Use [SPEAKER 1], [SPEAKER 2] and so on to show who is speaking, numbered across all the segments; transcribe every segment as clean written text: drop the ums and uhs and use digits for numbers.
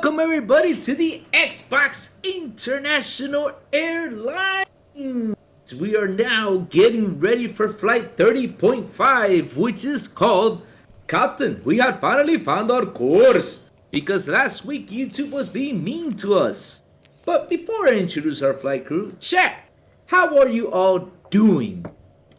[SPEAKER 1] welcome everybody to the Xbox International Airlines. We are now getting ready for flight 30.5, which is called Captain. We have finally found our course because last week YouTube was being mean to us. But before I introduce our flight crew, chat, how are you all doing?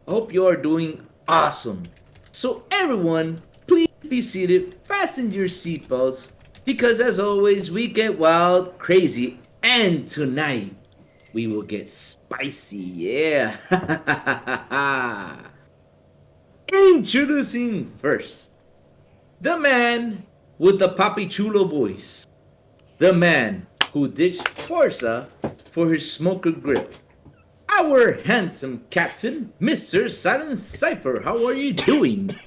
[SPEAKER 1] I hope you are doing awesome. So everyone, please be seated, fasten your seatbelts, because as always, we get wild, crazy, and tonight we will get spicy, yeah. Introducing first, the man with the Papi Chulo voice, the man who ditched Forza for his smoker grill, our handsome captain, Mr. Silent Cypher. How are you doing?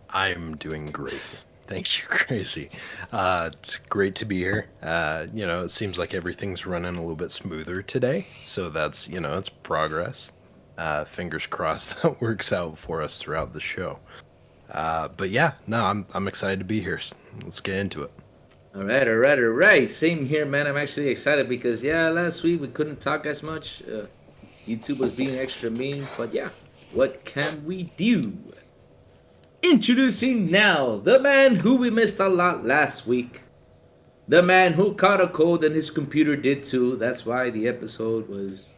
[SPEAKER 2] I'm doing great. Thank you, Crazy. It's great to be here. It seems like everything's running a little bit smoother today, so that's, it's progress. Fingers crossed that works out for us throughout the show. But yeah, no, I'm excited to be here. Let's get into it.
[SPEAKER 1] All right. Same here, man. I'm actually excited because, last week we couldn't talk as much. YouTube was being extra mean, but yeah, what can we do? Introducing now the man who we missed a lot last week. The man who caught a cold and his computer did too. That's why the episode was,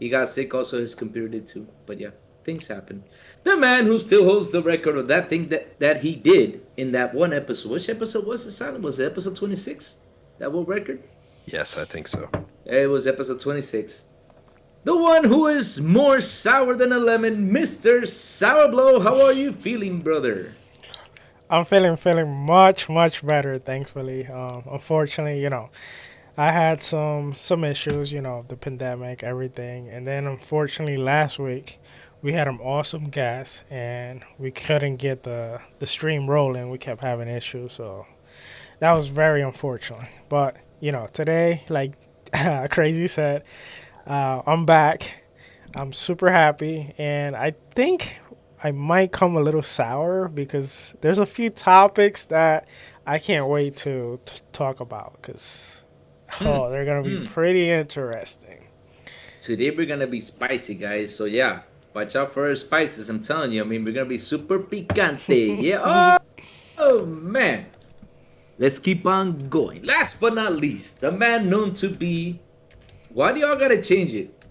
[SPEAKER 1] he got sick. Also, his computer did too. But yeah, things happen. The man who still holds the record of that thing that he did in that one episode. Which episode was it, Silent? Was it episode 26? That world record?
[SPEAKER 2] Yes, I think so.
[SPEAKER 1] It was episode 26. The one who is more sour than a lemon, Mr. Sourbloww. How are you feeling, brother?
[SPEAKER 3] I'm feeling much better, thankfully. Unfortunately, I had some issues, the pandemic, everything, and then unfortunately last week we had an awesome guest and we couldn't get the stream rolling. We kept having issues, so that was very unfortunate. But today, like Crazy said, I'm back. I'm super happy, and I think I might come a little sour because there's a few topics that I can't wait to talk about because they're gonna be pretty interesting.
[SPEAKER 1] Today we're gonna be spicy, guys. So yeah, watch out for our spices. I'm telling you. I mean, we're gonna be super picante. Yeah. Oh man. Let's keep on going. Last but not least, the man known to be. Why do y'all gotta change it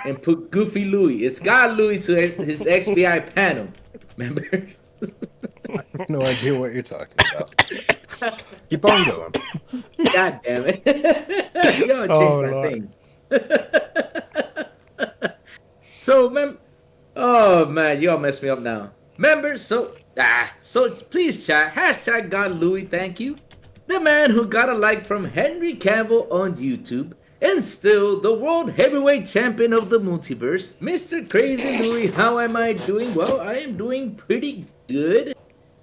[SPEAKER 1] and put Goofy Louie? It's God Louie to his XBI panel. Remember?
[SPEAKER 2] I have no idea what you're talking about. Keep on going.
[SPEAKER 1] God damn it. Y'all changed my things. So, y'all messed me up now. Remember, so please chat, hashtag God Louie, thank you. The man who got a like from Henry Cavill on YouTube. And still, the world heavyweight champion of the multiverse, Mr. Crazy Louie. How am I doing? Well, I am doing pretty good.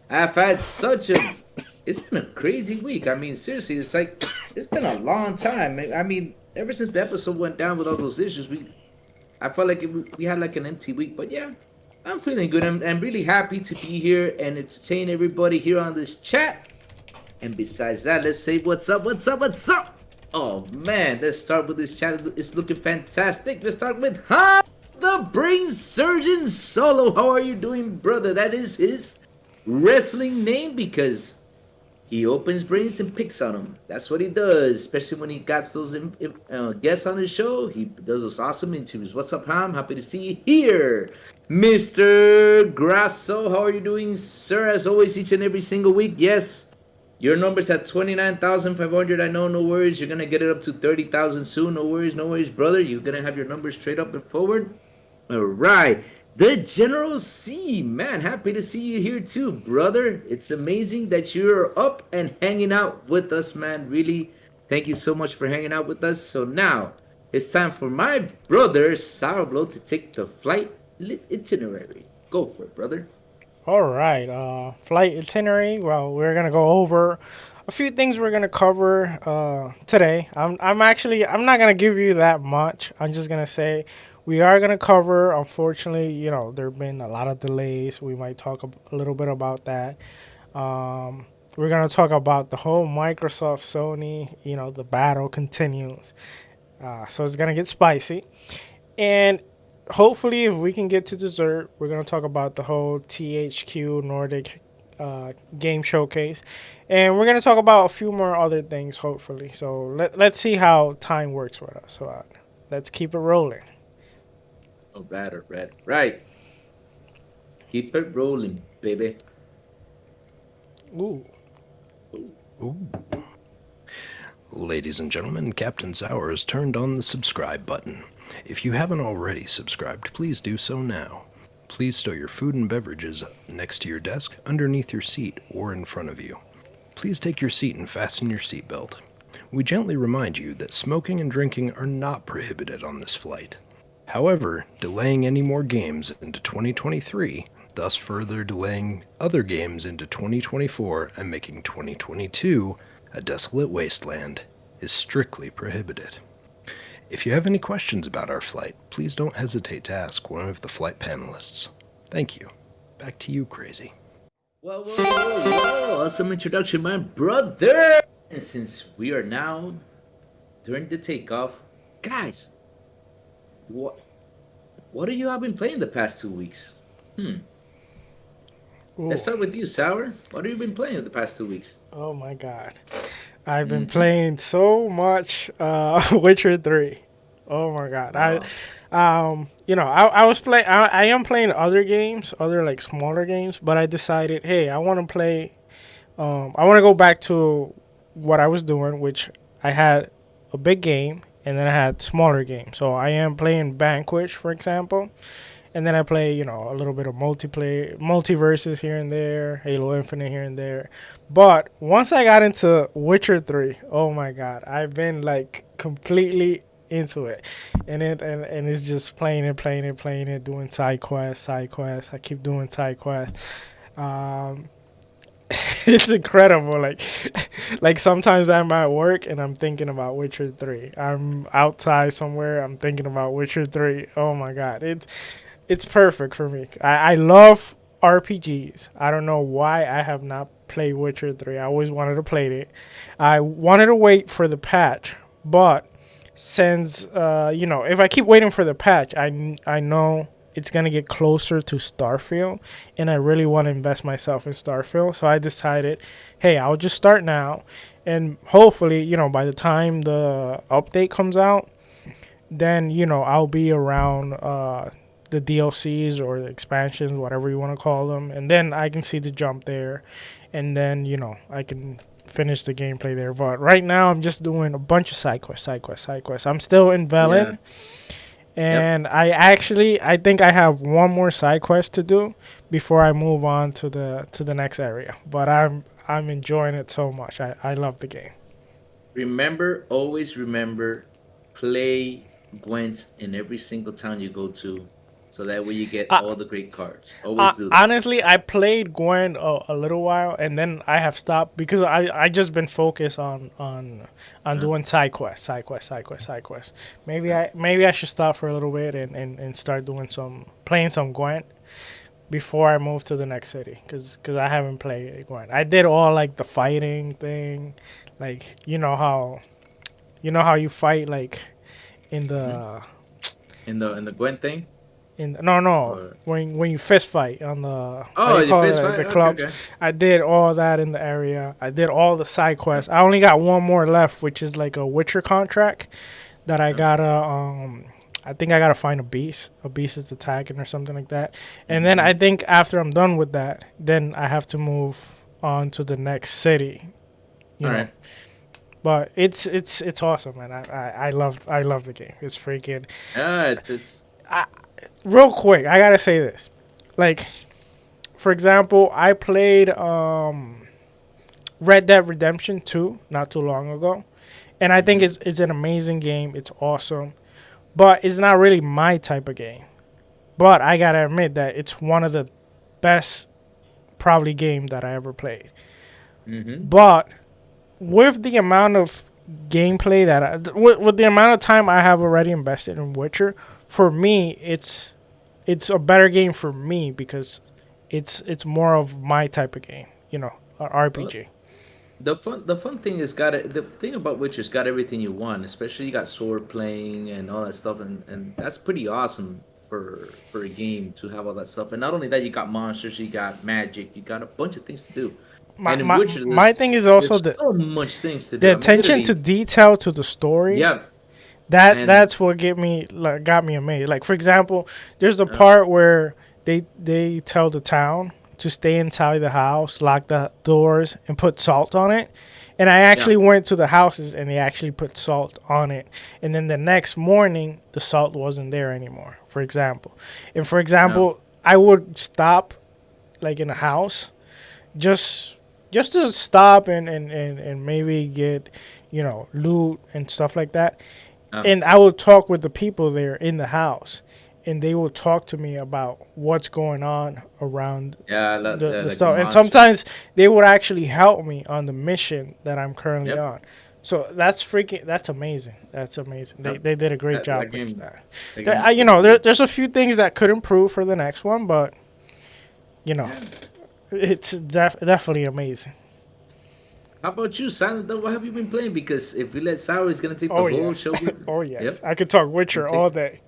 [SPEAKER 1] I've had it's been a crazy week. I mean, seriously, it's been a long time. I mean, ever since the episode went down with all those issues, I felt like we had like an empty week. But yeah, I'm feeling good. I'm really happy to be here and entertain everybody here on this chat. And besides that, let's say what's up. Oh man, let's start with this chat. It's looking fantastic. Let's start with the Brain Surgeon Solo. How are you doing, brother? That is his wrestling name because he opens brains and picks on them. That's what he does, especially when he got those guests on his show. He does those awesome interviews. What's up, Ham? Happy to see you here. Mr. Grasso, how are you doing, sir? As always, each and every single week. Yes. Your number's at 29,500. I know, no worries. You're going to get it up to 30,000 soon. No worries, brother. You're going to have your numbers straight up and forward. All right. The General C. Man, happy to see you here too, brother. It's amazing that you're up and hanging out with us, man. Really, thank you so much for hanging out with us. So now, it's time for my brother, Sourbloww, to take the flight itinerary. Go for it, brother.
[SPEAKER 3] All right, flight itinerary. Well, we're gonna go over a few things we're gonna cover today. I'm not gonna give you that much. I'm just gonna say we are gonna cover. Unfortunately, there've been a lot of delays. We might talk a little bit about that. We're gonna talk about the whole Microsoft Sony. The battle continues. So it's gonna get spicy, and hopefully, if we can get to dessert, we're gonna talk about the whole THQ Nordic game showcase, and we're gonna talk about a few more other things. Hopefully, so let's see how time works with us. So let's keep it rolling.
[SPEAKER 1] Oh, right. Right. Keep it rolling, baby.
[SPEAKER 3] Ooh.
[SPEAKER 2] Ooh. Ladies and gentlemen, Captain Sour has turned on the subscribe button. If you haven't already subscribed, please do so now. Please stow your food and beverages next to your desk, underneath your seat, or in front of you. Please take your seat and fasten your seatbelt. We gently remind you that smoking and drinking are not prohibited on this flight. However, delaying any more games into 2023, thus further delaying other games into 2024 and making 2022 a desolate wasteland, is strictly prohibited. If you have any questions about our flight, please don't hesitate to ask one of the flight panelists. Thank you. Back to you, Crazy.
[SPEAKER 1] Whoa. Awesome introduction, my brother. And since we are now during the takeoff, guys, what have you all been playing the past 2 weeks? Let's start with you, Sour. What have you been playing the past 2 weeks?
[SPEAKER 3] Oh my God, I've been playing so much Witcher 3. Oh my God, I was playing. I am playing other games, other like smaller games, but I decided, hey, I want to play. I want to go back to what I was doing, which I had a big game and then I had smaller games. So I am playing Vanquish, for example. And then I play, a little bit of multiverses here and there, Halo Infinite here and there. But once I got into Witcher 3, oh my God, I've been like completely into it. And it's just playing it, doing side quests. I keep doing side quests. It's incredible. Like sometimes I'm at work and I'm thinking about Witcher 3. I'm outside somewhere, I'm thinking about Witcher 3. Oh my God, it's perfect for me. I love RPGs. I don't know why I have not played Witcher 3. I always wanted to play it. I wanted to wait for the patch, but since if I keep waiting for the patch, I know it's gonna get closer to Starfield, and I really want to invest myself in Starfield. So I decided, hey, I'll just start now, and hopefully, by the time the update comes out, then I'll be around the DLCs or the expansions, whatever you want to call them, and then I can see the jump there, and then I can finish the gameplay there. But right now I'm just doing a bunch of side quests. I'm still in Velen, and I think I have one more side quest to do before I move on to the next area. But I'm enjoying it so much. I love the game.
[SPEAKER 1] Always remember, play Gwent in every single town you go to, so that way you get all the great cards. Always do that.
[SPEAKER 3] Honestly, I played Gwent a little while, and then I have stopped because I just been focused on doing side quests. Maybe I should stop for a little bit and start playing some Gwent before I move to the next city, because I haven't played Gwent. I did all like the fighting thing, like how you fight like in the
[SPEAKER 1] in the Gwent thing.
[SPEAKER 3] When you fist fight on the
[SPEAKER 1] the
[SPEAKER 3] club.
[SPEAKER 1] Okay.
[SPEAKER 3] I did all that in the area. I did all the side quests. I only got one more left, which is like a Witcher contract that I gotta I think I gotta find a beast. A beast is attacking or something like that. And then I think after I'm done with that, then I have to move on to the next city. You know?
[SPEAKER 1] Right.
[SPEAKER 3] But it's awesome, man. I love the game. It's freaking.
[SPEAKER 1] It's.
[SPEAKER 3] Real quick, I gotta say this. Like, for example, I played Red Dead Redemption 2 not too long ago, and I think it's an amazing game. It's awesome, but it's not really my type of game. But I gotta admit that it's one of the best probably game that I ever played. But with the amount of gameplay with the amount of time I have already invested in Witcher, for me it's a better game for me because it's more of my type of game, an RPG.
[SPEAKER 1] The fun thing is got it. The thing about Witcher's got everything you want, especially you got sword playing and all that stuff, and that's pretty awesome for a game to have all that stuff. And not only that, you got monsters, you got magic, you got a bunch of things to do.
[SPEAKER 3] My
[SPEAKER 1] And in
[SPEAKER 3] my
[SPEAKER 1] Witcher,
[SPEAKER 3] my thing is also
[SPEAKER 1] there's so much things to
[SPEAKER 3] the
[SPEAKER 1] do. I mean,
[SPEAKER 3] attention to
[SPEAKER 1] literally,
[SPEAKER 3] detail to the story.
[SPEAKER 1] yeah, and
[SPEAKER 3] That's what got me amazed. Like for example, there's the
[SPEAKER 1] uh,
[SPEAKER 3] part where they tell the town to stay inside the house, lock the doors, and put salt on it. And I
[SPEAKER 1] yeah,
[SPEAKER 3] actually went to the houses and they actually put salt on it. And then the next morning, the salt wasn't there anymore. For example, and for
[SPEAKER 1] yeah,
[SPEAKER 3] example, I would stop like in a house just just to stop and maybe get loot and stuff like that,
[SPEAKER 1] yeah,
[SPEAKER 3] and I will talk with the people there in the house, and they will talk to me about what's going on around
[SPEAKER 1] yeah.
[SPEAKER 3] the
[SPEAKER 1] Like the
[SPEAKER 3] stuff. And
[SPEAKER 1] monsters.
[SPEAKER 3] sometimes they would actually help me on the mission that I'm currently
[SPEAKER 1] Yep,
[SPEAKER 3] on. So that's amazing. That's amazing. They,
[SPEAKER 1] yep.
[SPEAKER 3] they did a great
[SPEAKER 1] That
[SPEAKER 3] job
[SPEAKER 1] that
[SPEAKER 3] with
[SPEAKER 1] game,
[SPEAKER 3] that.
[SPEAKER 1] that game is
[SPEAKER 3] You
[SPEAKER 1] pretty
[SPEAKER 3] know,
[SPEAKER 1] cool.
[SPEAKER 3] there's a few things that could improve for the next one, but you know,
[SPEAKER 1] Yeah.
[SPEAKER 3] it's definitely amazing.
[SPEAKER 1] How about you, Silent? Though, what have you been playing? Because if we let Sour, he's gonna take the
[SPEAKER 3] Oh
[SPEAKER 1] whole
[SPEAKER 3] yes,
[SPEAKER 1] show.
[SPEAKER 3] oh yes.
[SPEAKER 1] Yep,
[SPEAKER 3] I could talk
[SPEAKER 1] he
[SPEAKER 3] Witcher
[SPEAKER 1] take.
[SPEAKER 3] all day.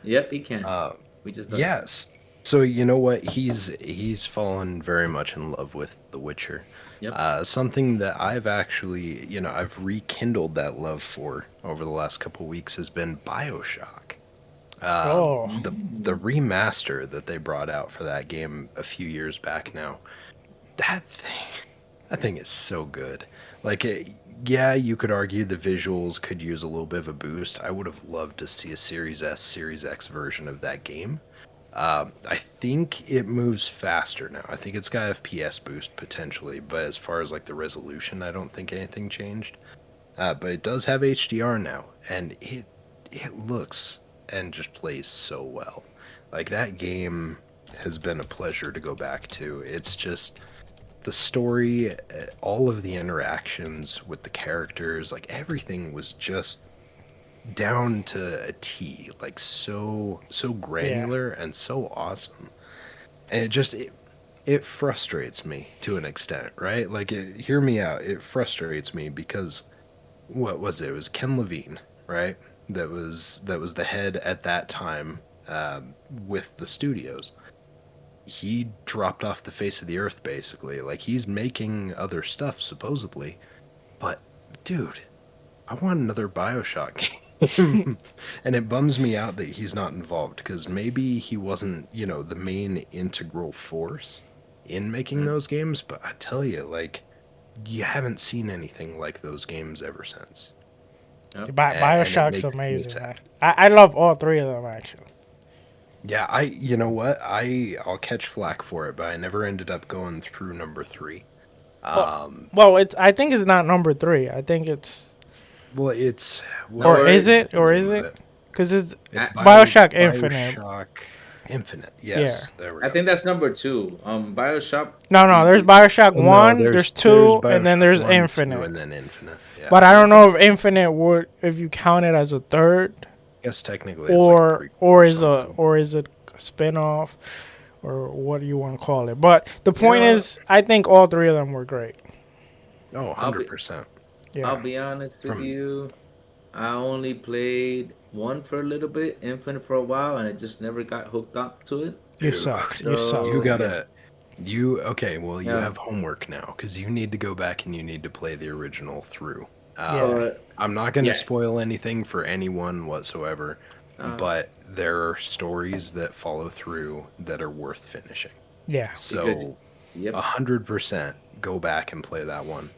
[SPEAKER 1] Yep, he can.
[SPEAKER 2] Uh,
[SPEAKER 1] We just does.
[SPEAKER 2] yes. So you know what? He's fallen very much in love with The Witcher.
[SPEAKER 1] Yep.
[SPEAKER 2] Something that I've actually, I've rekindled that love for over the last couple weeks has been BioShock.
[SPEAKER 3] Oh
[SPEAKER 2] The remaster that they brought out for that game a few years back now. That thing, that thing is so good. Like, yeah, you could argue the visuals could use a little bit of a boost. I would have loved to see a Series S, Series X version of that game. I think it moves faster now. I think it's got FPS boost potentially, but as far as like the resolution, I don't think anything changed. But it does have HDR now, and it looks and just plays so well. Like that game has been a pleasure to go back to. It's just the story, all of the interactions with the characters, like everything was just down to a T, like so
[SPEAKER 3] yeah,
[SPEAKER 2] granular and so awesome. And it frustrates me to an extent, right? Like hear me out. It frustrates me because what was it? It was Ken Levine, right? That was the head at that time with the studios. He dropped off the face of the earth basically. Like he's making other stuff supposedly, but dude, I want another BioShock game. And it bums me out that he's not involved because maybe he wasn't, the main integral force in making
[SPEAKER 1] Mm,
[SPEAKER 2] those games, but I tell you, like, you haven't seen anything like those games ever since.
[SPEAKER 1] yep.
[SPEAKER 2] And it
[SPEAKER 3] Bioshock's
[SPEAKER 2] makes me
[SPEAKER 3] amazing, man.
[SPEAKER 2] sad.
[SPEAKER 3] I love all three of them actually.
[SPEAKER 2] Yeah, you know what? I'll catch flack for it, but I never ended up going through number three.
[SPEAKER 3] Well,
[SPEAKER 2] Um,
[SPEAKER 3] I think it's not number three. I think it's
[SPEAKER 2] well, it's
[SPEAKER 1] No
[SPEAKER 2] what
[SPEAKER 3] or is
[SPEAKER 1] worries.
[SPEAKER 2] is
[SPEAKER 3] it
[SPEAKER 2] the
[SPEAKER 3] or
[SPEAKER 2] name
[SPEAKER 3] is
[SPEAKER 2] of
[SPEAKER 3] it?
[SPEAKER 2] it?
[SPEAKER 3] Because it's
[SPEAKER 2] It's
[SPEAKER 3] Bioshock Infinite.
[SPEAKER 2] Bioshock Infinite.
[SPEAKER 3] Yeah.
[SPEAKER 2] Yes, there we
[SPEAKER 1] I
[SPEAKER 2] go.
[SPEAKER 1] think that's number two. Bioshock.
[SPEAKER 3] No. There's
[SPEAKER 1] The
[SPEAKER 3] Bioshock
[SPEAKER 2] No,
[SPEAKER 3] One.
[SPEAKER 2] there's
[SPEAKER 3] There's
[SPEAKER 2] there's
[SPEAKER 3] two, and then
[SPEAKER 2] Bioshock
[SPEAKER 3] there's
[SPEAKER 2] 1, 2,
[SPEAKER 3] Infinite.
[SPEAKER 2] and then Infinite. Yeah,
[SPEAKER 3] But I
[SPEAKER 1] I
[SPEAKER 3] don't
[SPEAKER 1] think
[SPEAKER 3] know if Infinite would, if you count it as a third,
[SPEAKER 2] I guess technically it's like a prequel or something.
[SPEAKER 3] or is it a spin-off, or what do you want to call it? But the
[SPEAKER 1] you
[SPEAKER 3] point
[SPEAKER 1] know.
[SPEAKER 3] is, I think all three of them were great.
[SPEAKER 2] Oh,
[SPEAKER 1] I'll be
[SPEAKER 2] 100%.
[SPEAKER 1] I'll
[SPEAKER 3] Yeah.
[SPEAKER 1] be honest with
[SPEAKER 2] From
[SPEAKER 1] you. I only played one for a little bit, Infinite for a while, and I just never got hooked up to it.
[SPEAKER 3] You
[SPEAKER 2] dude,
[SPEAKER 3] suck. You suck.
[SPEAKER 2] you
[SPEAKER 1] So yeah,
[SPEAKER 2] gotta you okay? Well, you
[SPEAKER 1] yeah.
[SPEAKER 2] have homework now because you need to go back and you need to play the original through.
[SPEAKER 3] Yeah.
[SPEAKER 2] Um, I'm not gonna
[SPEAKER 1] Yes.
[SPEAKER 2] spoil anything for anyone whatsoever,
[SPEAKER 1] Uh,
[SPEAKER 2] but there are stories that follow through that are worth finishing.
[SPEAKER 3] Yeah.
[SPEAKER 1] because
[SPEAKER 2] So
[SPEAKER 1] yep.
[SPEAKER 2] 100% go back and play that one.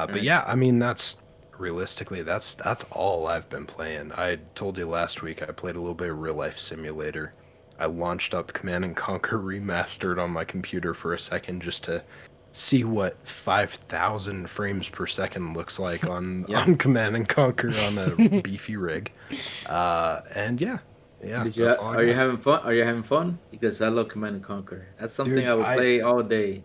[SPEAKER 2] But
[SPEAKER 1] Right.
[SPEAKER 2] yeah, I mean that's realistically that's all I've been playing. I told you last week I played a little bit of Real Life Simulator. I launched up Command and Conquer Remastered on my computer for a second just to see what 5,000 frames per second looks like on
[SPEAKER 1] Yeah.
[SPEAKER 2] on Command and Conquer on a beefy rig. And yeah,
[SPEAKER 1] Did you?
[SPEAKER 2] that's all I
[SPEAKER 1] Are you
[SPEAKER 2] got.
[SPEAKER 1] having fun? Are you having fun? Because I love Command and Conquer. That's something
[SPEAKER 2] Dude,
[SPEAKER 1] I would play all day.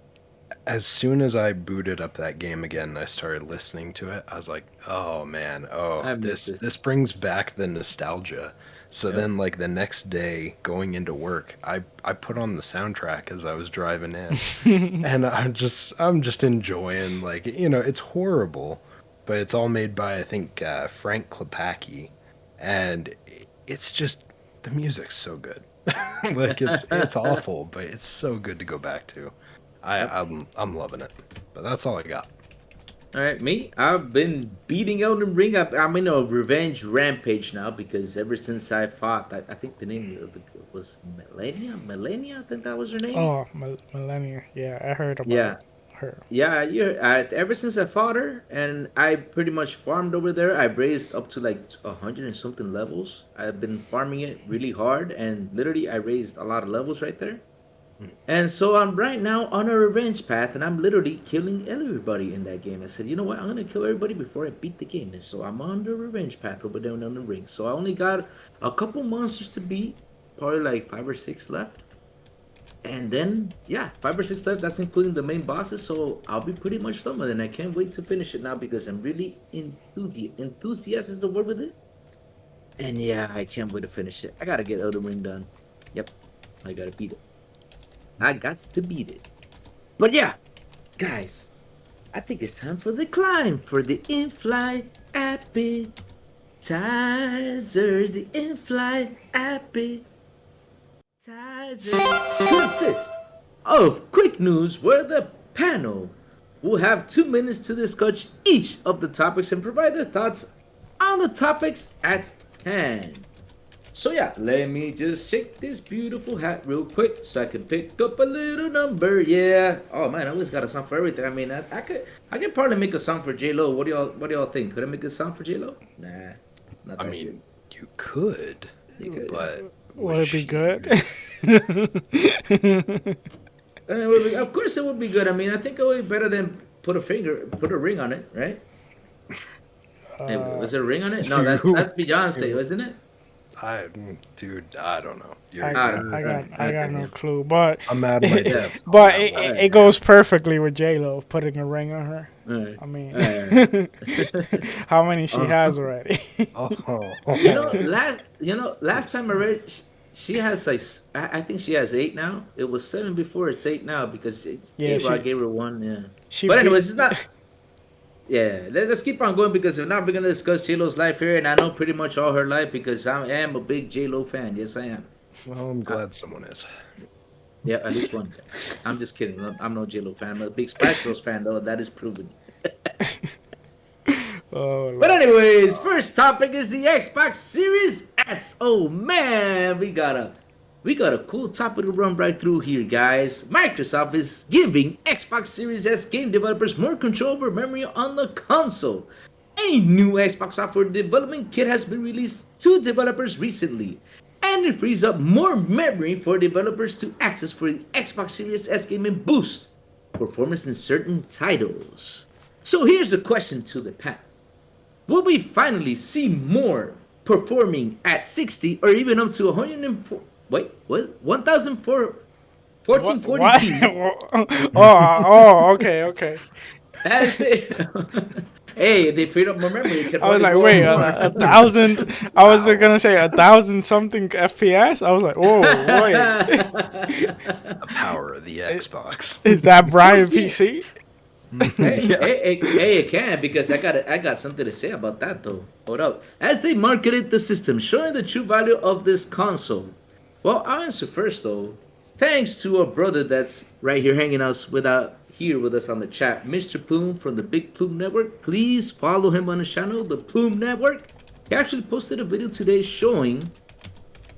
[SPEAKER 2] as soon as I booted up that game again and I started listening to it, I was like, "Oh man, oh
[SPEAKER 1] I miss
[SPEAKER 2] this
[SPEAKER 1] this.
[SPEAKER 2] this brings back the nostalgia So then, like, the next day going into work, I put on the soundtrack as I was driving in, and I'm just enjoying, like, it's horrible, but it's all made by, I think, Frank Klepacki, and it's just, the music's so good. Like, it's awful, but it's so good to go back to. I'm loving it. But that's all I got.
[SPEAKER 1] All right, me. I've been beating Elden Ring. I'm in a revenge rampage now because ever since I fought, I think the name of was Melania. I think that was her name.
[SPEAKER 3] Oh, Millennia. Yeah, I heard about
[SPEAKER 1] Yeah,
[SPEAKER 3] her.
[SPEAKER 1] yeah. Ever since I fought her, and I pretty much farmed over there. I've raised up to like 100 and something levels. I've been farming it really hard, and literally, I raised a lot of levels right there. And so I'm right now on a revenge path, and I'm literally killing everybody in that game. I said, you know what? I'm gonna kill everybody before I beat the game. And so I'm on the revenge path over there on the ring. So I only got a couple monsters to beat, probably like 5 or 6 left. And then, yeah, 5 or 6 left. That's including the main bosses. So I'll be pretty much done with it. And I can't wait to finish it now because I'm really enthusiastic is the word with it. And yeah, I can't wait to finish it. I gotta get Elden Ring done. Yep, I gotta beat it. I got to beat it. But yeah, guys, I think it's time for the climb for the in-flight appetizers. The in-flight appetizers consist of quick news where the panel will have 2 minutes to discuss each of the topics and provide their thoughts on the topics at hand. So yeah, let me just shake this beautiful hat real quick so I can pick up a little number. Yeah. Oh man, I always got a song for everything. I mean, I could probably make a song for J Lo. What do y'all think? Could I make a song for J Lo? Nah, not that
[SPEAKER 2] I mean,
[SPEAKER 1] good.
[SPEAKER 2] you could,
[SPEAKER 1] You could.
[SPEAKER 2] but
[SPEAKER 3] Would it be good?
[SPEAKER 1] Of course, it would be good. I mean, I think it would be better than put a ring on it, right? Hey, was there a ring on it? No, that's Beyonce, wasn't it?
[SPEAKER 2] Dude, I don't know.
[SPEAKER 3] I got no clue, but
[SPEAKER 2] I'm out of my depth.
[SPEAKER 3] but it goes perfectly with J Lo putting a ring on her.
[SPEAKER 1] Alright.
[SPEAKER 3] I mean, how many she has already?
[SPEAKER 1] Last time I read, she has like I think she has 8 now. It was 7 before. It's 8 now because A-Rod gave her 1. Yeah. But anyways, it's not. Yeah, let's keep on going because if not, we're gonna discuss J-Lo's life here, and I know pretty much all her life because I am a big J-Lo fan. Yes, I am.
[SPEAKER 2] Well, I'm glad someone is.
[SPEAKER 1] Yeah, at least one. I'm just kidding. I'm no J-Lo fan. I'm a big Spice Girls fan, though. That is proven. But anyways, first topic is the Xbox Series S. Oh man, we got a cool topic to run right through here, guys. Microsoft is giving Xbox Series S game developers more control over memory on the console. A new Xbox software development kit has been released to developers recently, and it frees up more memory for developers to access for the Xbox Series S game and boost performance in certain titles. So here's a question to the panel. Will we finally see more performing at 60 or even up to 104? Wait, what? 1440p.
[SPEAKER 3] Okay.
[SPEAKER 1] As they, hey, they freed up more memory.
[SPEAKER 3] I was like, wait, 1,000? I was gonna say 1,000 something FPS. I was like, oh, wait.
[SPEAKER 2] The power of the Xbox.
[SPEAKER 3] Is that Brian PC?
[SPEAKER 1] Hey, it can because I got something to say about that though. Hold up. As they marketed the system, showing the true value of this console. Well, I'll answer first though. Thanks to a brother that's right here hanging out with us on the chat, Mr. Plume from the Big Plume Network. Please follow him on his channel, the Plume Network. He actually posted a video today showing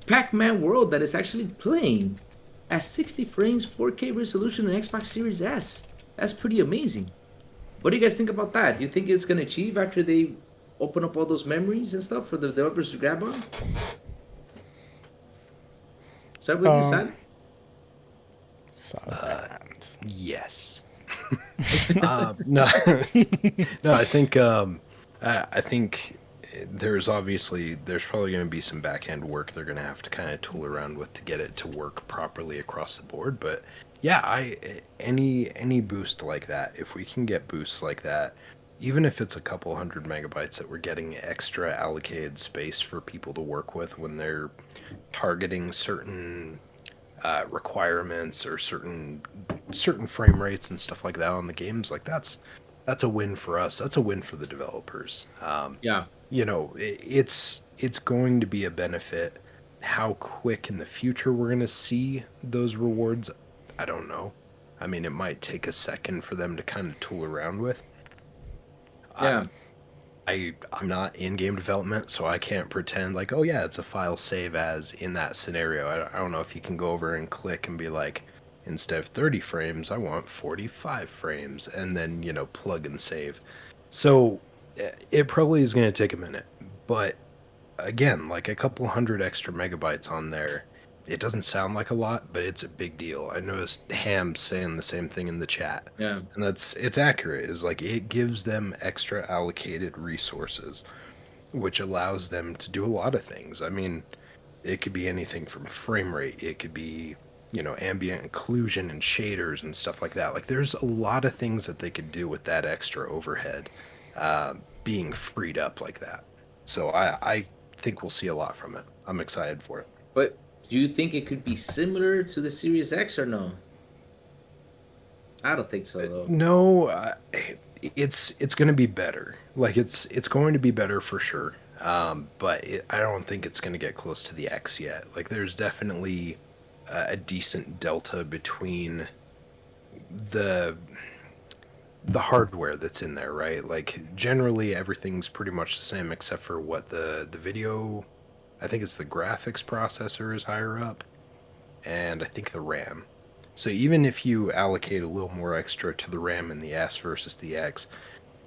[SPEAKER 1] Pac-Man World that is actually playing at 60 frames, 4K resolution on Xbox Series S. That's pretty amazing. What do you guys think about that? Do you think it's gonna achieve after they open up all those memories and stuff for the developers to grab on? Start with you, Sam.
[SPEAKER 2] Yes. No, I think there's probably going to be some back end work they're going to have to kind of tool around with to get it to work properly across the board. But yeah, any boost like that, if we can get boosts like that, even if it's a couple hundred megabytes that we're getting extra allocated space for people to work with when they're targeting certain requirements or certain frame rates and stuff like that on the games, like that's a win for us. That's a win for the developers.
[SPEAKER 1] Yeah.
[SPEAKER 2] It's going to be a benefit. How quick in the future we're going to see those rewards, I don't know. I mean, it might take a second for them to kind of tool around with.
[SPEAKER 1] Yeah.
[SPEAKER 2] I'm not in game development, so I can't pretend like, oh yeah, it's a file save as in that scenario. I don't know if you can go over and click and be like, instead of 30 frames, I want 45 frames, and then, plug and save. So it probably is going to take a minute, but again, like a couple hundred extra megabytes on there, it doesn't sound like a lot, but it's a big deal. I noticed Ham saying the same thing in the chat.
[SPEAKER 1] Yeah.
[SPEAKER 2] And it's accurate. Is like it gives them extra allocated resources, which allows them to do a lot of things. I mean, it could be anything from frame rate, it could be, ambient occlusion and shaders and stuff like that. Like there's a lot of things that they could do with that extra overhead being freed up like that. So I think we'll see a lot from it. I'm excited for it.
[SPEAKER 1] But do you think it could be similar to the Series X or no? I don't think so though.
[SPEAKER 2] No, it's going to be better. Like it's going to be better for sure. But I don't think it's going to get close to the X yet. Like there's definitely a decent delta between the hardware that's in there, right? Like generally everything's pretty much the same except for what the video, I think it's the graphics processor is higher up, and I think the RAM. So even if you allocate a little more extra to the RAM in the S versus the X,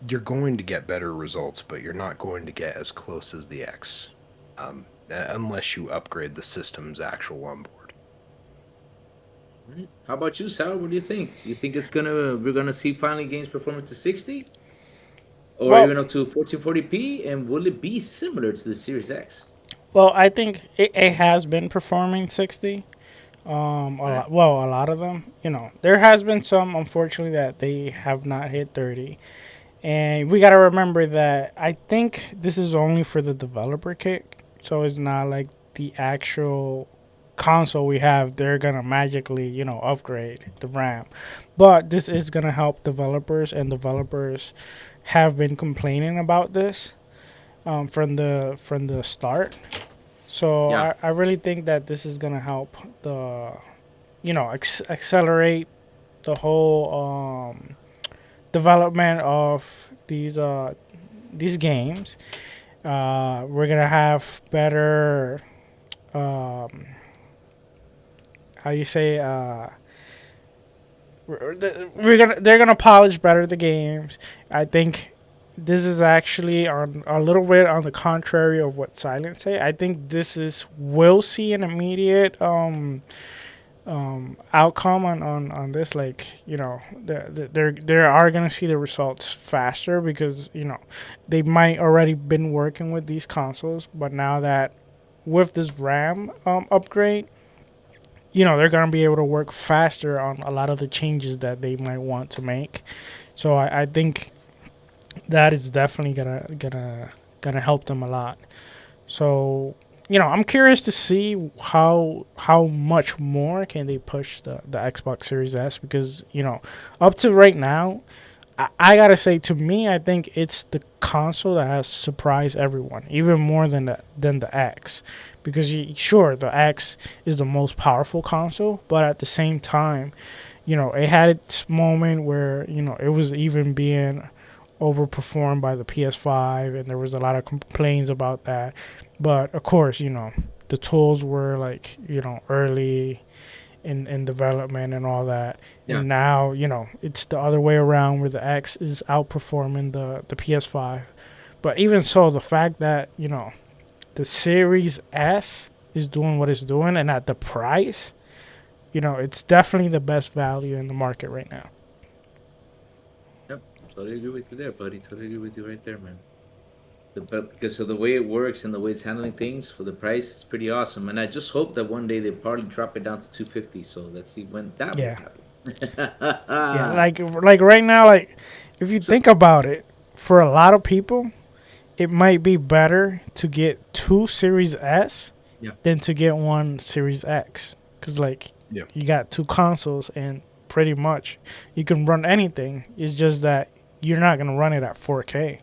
[SPEAKER 2] you're going to get better results, but you're not going to get as close as the X, unless you upgrade the system's actual onboard.
[SPEAKER 1] How about you, Sal? What do you think? You think we're gonna see finally games performing to 60, or even up to 1440p, and will it be similar to the Series X?
[SPEAKER 3] Well, I think it has been performing 60. A lot of them. There has been some, unfortunately, that they have not hit 30. And we got to remember that I think this is only for the developer kit. So it's not like the actual console we have, they're going to magically, upgrade the RAM. But this is going to help developers, and developers have been complaining about this from the start. So
[SPEAKER 1] Yeah.
[SPEAKER 3] I really think that this is gonna help the, accelerate the whole development of these games. We're gonna have better, how you say, they're gonna polish better the games. I think this is actually on a little bit on the contrary of what Silent say. I think we'll see an immediate outcome on this. Like they are gonna see the results faster because they might already been working with these consoles, but now that with this RAM upgrade, they're gonna be able to work faster on a lot of the changes that they might want to make. So I think that is definitely gonna help them a lot. So I'm curious to see how much more can they push the Xbox Series S, because up to right now, I gotta say, to me, I think it's the console that has surprised everyone, even more than the X, because sure, the X is the most powerful console, but at the same time, it had its moment where it was even being overperformed by the PS5, and there was a lot of complaints about that. But of course, the tools were like early in development and all that.
[SPEAKER 1] Yeah.
[SPEAKER 3] And now it's the other way around, where the X is outperforming the PS5. But even so, the fact that the Series S is doing what it's doing, and at the price, it's definitely the best value in the market right now.
[SPEAKER 1] Totally agree with you there, buddy. Totally agree with you right there, man. Because of the way it works and the way it's handling things for the price, it's pretty awesome. And I just hope that one day they probably drop it down to 250. So let's see when that will happen.
[SPEAKER 3] Yeah, like right now, like if you think about it, for a lot of people, it might be better to get 2 Series S than to get one Series X. Because, like, you got 2 consoles and pretty much you can run anything. It's just that you're not going to run it at 4K.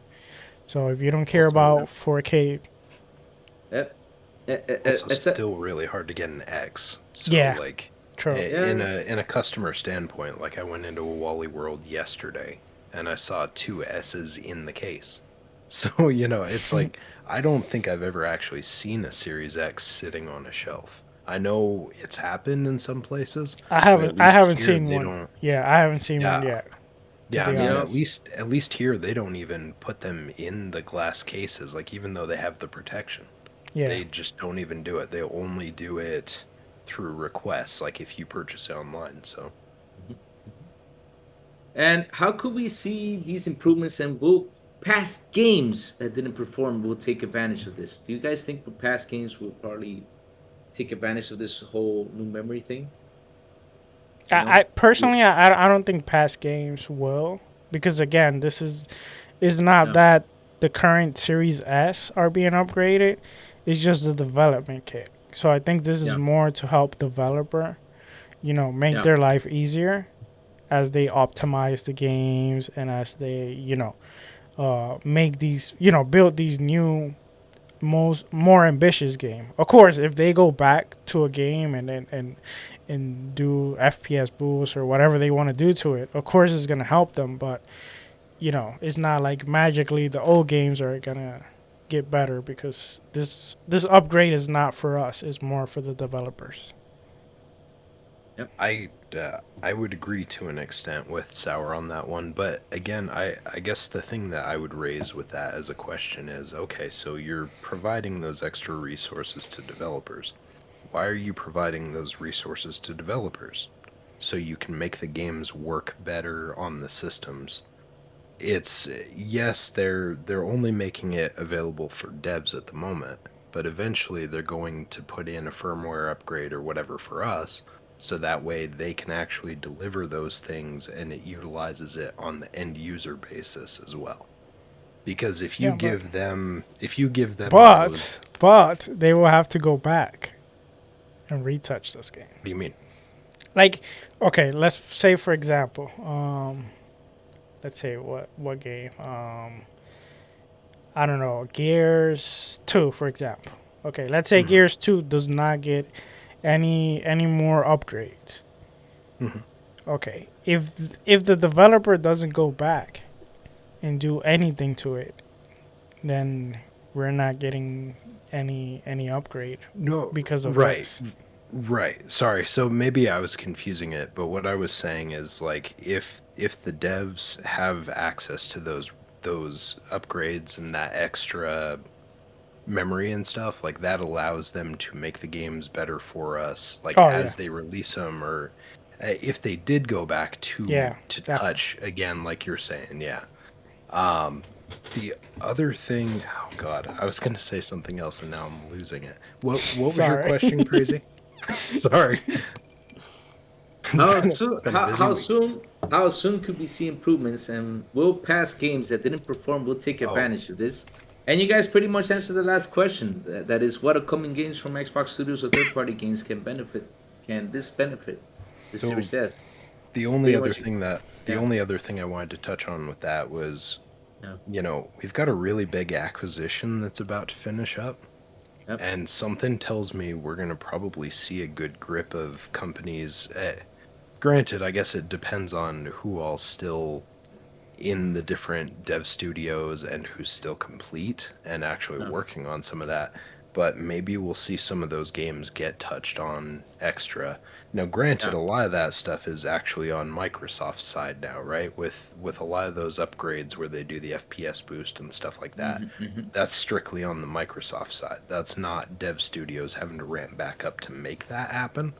[SPEAKER 3] So if you don't care about 4K...
[SPEAKER 2] It's still really hard to get an X. So, like,
[SPEAKER 3] true.
[SPEAKER 2] In a customer standpoint, like, I went into a Wally World yesterday, and I saw 2 S's in the case. So, you know, it's like, I don't think I've ever actually seen a Series X sitting on a shelf. I know it's happened in some places.
[SPEAKER 3] I haven't seen one. Yeah, I haven't seen one yet.
[SPEAKER 2] Yeah, I mean, at least here they don't even put them in the glass cases, like, even though they have the protection. Yeah. They just don't even do it. They only do it through requests, like if you purchase it online. So,
[SPEAKER 1] and how could we see these improvements, and will past games that didn't perform will take advantage of this? Do you guys think the past games will probably take advantage of this whole new memory thing?
[SPEAKER 3] I personally, I don't think past games will, because again, this is not that the current Series S are being upgraded. It's just the development kit. So I think this is more to help developer, you know, make their life easier as they optimize the games and as they, you know, make these, you know, build these new, more ambitious game. Of course, if they go back to a game and do FPS boosts or whatever they want to do to it, of course it's gonna help them. But you know, it's not like magically the old games are gonna get better, because this upgrade is not for us, it's more for the developers.
[SPEAKER 2] Yep. I would agree to an extent with Sour on that one, but again, I guess the thing that I would raise with that as a question is, okay, so you're providing those extra resources to developers. Why are you providing those resources to developers? So you can make the games work better on the systems. It's, yes, they're only making it available for devs at the moment, but eventually they're going to put in a firmware upgrade or whatever for us, so that way they can actually deliver those things and it utilizes it on the end user basis as well. Because if you give them
[SPEAKER 3] but they will have to go back and retouch this game.
[SPEAKER 2] What do you mean?
[SPEAKER 3] Like, okay, let's say for example, let's say what game? I don't know, Gears 2, for example. Okay, let's say Gears 2 does not get any more upgrades. Okay, if the developer doesn't go back and do anything to it, then we're not getting any upgrade.
[SPEAKER 2] No,
[SPEAKER 3] because of this.
[SPEAKER 2] Right. Sorry. So maybe I was confusing it, but what I was saying is, like, if the devs have access to those upgrades and that extra memory and stuff, like, that allows them to make the games better for us, like, as they release them, or if they did go back to touch again, like you're saying. The other thing, oh god, I was going to say something else and now I'm losing it. What was your question, Crazy? Sorry.
[SPEAKER 1] How soon could we see improvements, and will past games that didn't perform will take advantage of this? And you guys pretty much answered the last question. That is, what upcoming games from Xbox Studios or third-party games can benefit the Series S?
[SPEAKER 2] The only other thing I wanted to touch on with that was, you know, we've got a really big acquisition that's about to finish up. Yep. And something tells me we're going to probably see a good grip of companies. Granted, I guess it depends on who all's still in the different dev studios and who's still complete and actually working on some of that. But maybe we'll see some of those games get touched on extra. Now, granted, a lot of that stuff is actually on Microsoft's side now, right? With a lot of those upgrades where they do the FPS boost and stuff like that. That's strictly on the Microsoft side. That's not dev studios having to ramp back up to make that happen.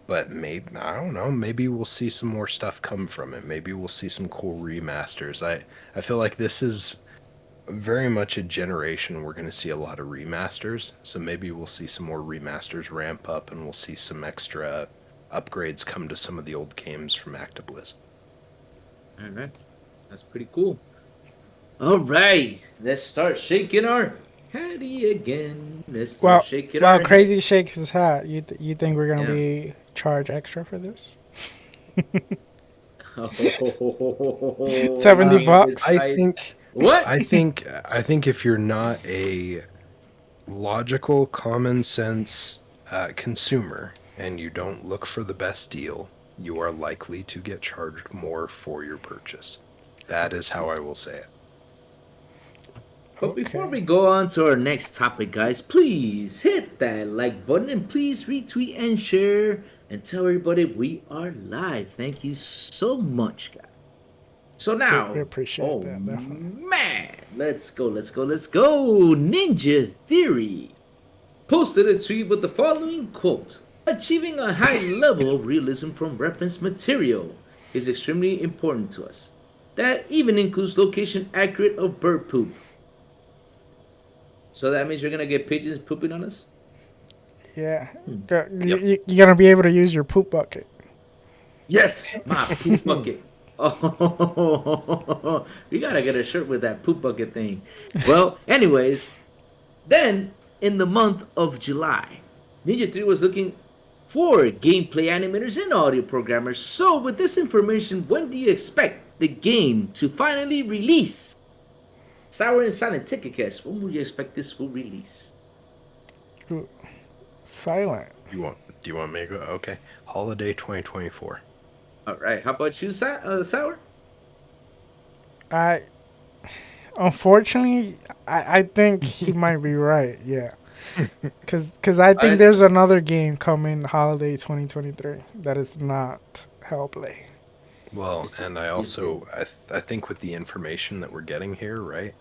[SPEAKER 2] But maybe, I don't know, maybe we'll see some more stuff come from it. Maybe we'll see some cool remasters. I feel like this is very much a generation we're going to see a lot of remasters, so maybe we'll see some more remasters ramp up and we'll see some extra upgrades come to some of the old games from ActiBliz.
[SPEAKER 1] All right, that's pretty cool. All right, let's start shaking our hattie again. Let's start
[SPEAKER 3] Well,
[SPEAKER 1] shaking
[SPEAKER 3] well,
[SPEAKER 1] our head.
[SPEAKER 3] Crazy shakes his hat. You think we're gonna
[SPEAKER 1] Yeah.
[SPEAKER 3] be charged extra for this?
[SPEAKER 1] Oh, you
[SPEAKER 3] 70
[SPEAKER 1] being
[SPEAKER 3] bucks.
[SPEAKER 2] I
[SPEAKER 1] precise.
[SPEAKER 2] think,
[SPEAKER 1] What?
[SPEAKER 2] I think if you're not a logical, common sense consumer and you don't look for the best deal, you are likely to get charged more for your purchase. That is how I will say it.
[SPEAKER 1] But before we
[SPEAKER 3] Okay.
[SPEAKER 1] go on to our next topic, guys, please hit that like button and please retweet and share and tell everybody we are live. Thank you so much, guys. So
[SPEAKER 3] We
[SPEAKER 1] now,
[SPEAKER 3] appreciate
[SPEAKER 1] oh
[SPEAKER 3] that, definitely.
[SPEAKER 1] man, let's go. Ninja Theory posted a tweet with the following quote: achieving a high level of realism from reference material is extremely important to us. That even includes location accurate of bird poop. So that means you're gonna get pigeons pooping on us?
[SPEAKER 3] Yeah.
[SPEAKER 1] Hmm.
[SPEAKER 2] Yep.
[SPEAKER 3] You're gonna be able to use your poop bucket.
[SPEAKER 1] Yes, my poop bucket. Oh, we gotta get a shirt with that poop bucket thing. Well, anyways, then in the month of July, Ninja 3 was looking for gameplay animators and audio programmers. So, with this information, when do you expect the game to finally release? Sour and Silent Ticket Cast, when will you expect this will release?
[SPEAKER 3] Ooh, silent.
[SPEAKER 2] Do you want me to go? Okay. Holiday 2024.
[SPEAKER 1] All right, how about you, Sour?
[SPEAKER 3] I unfortunately I think he might be right. Yeah. Cause I think
[SPEAKER 1] I,
[SPEAKER 3] there's another game coming holiday 2023 that is not Hellblade.
[SPEAKER 2] Well,
[SPEAKER 1] is it?
[SPEAKER 2] and I
[SPEAKER 1] Is it?
[SPEAKER 2] also I think with the information that we're getting here, right?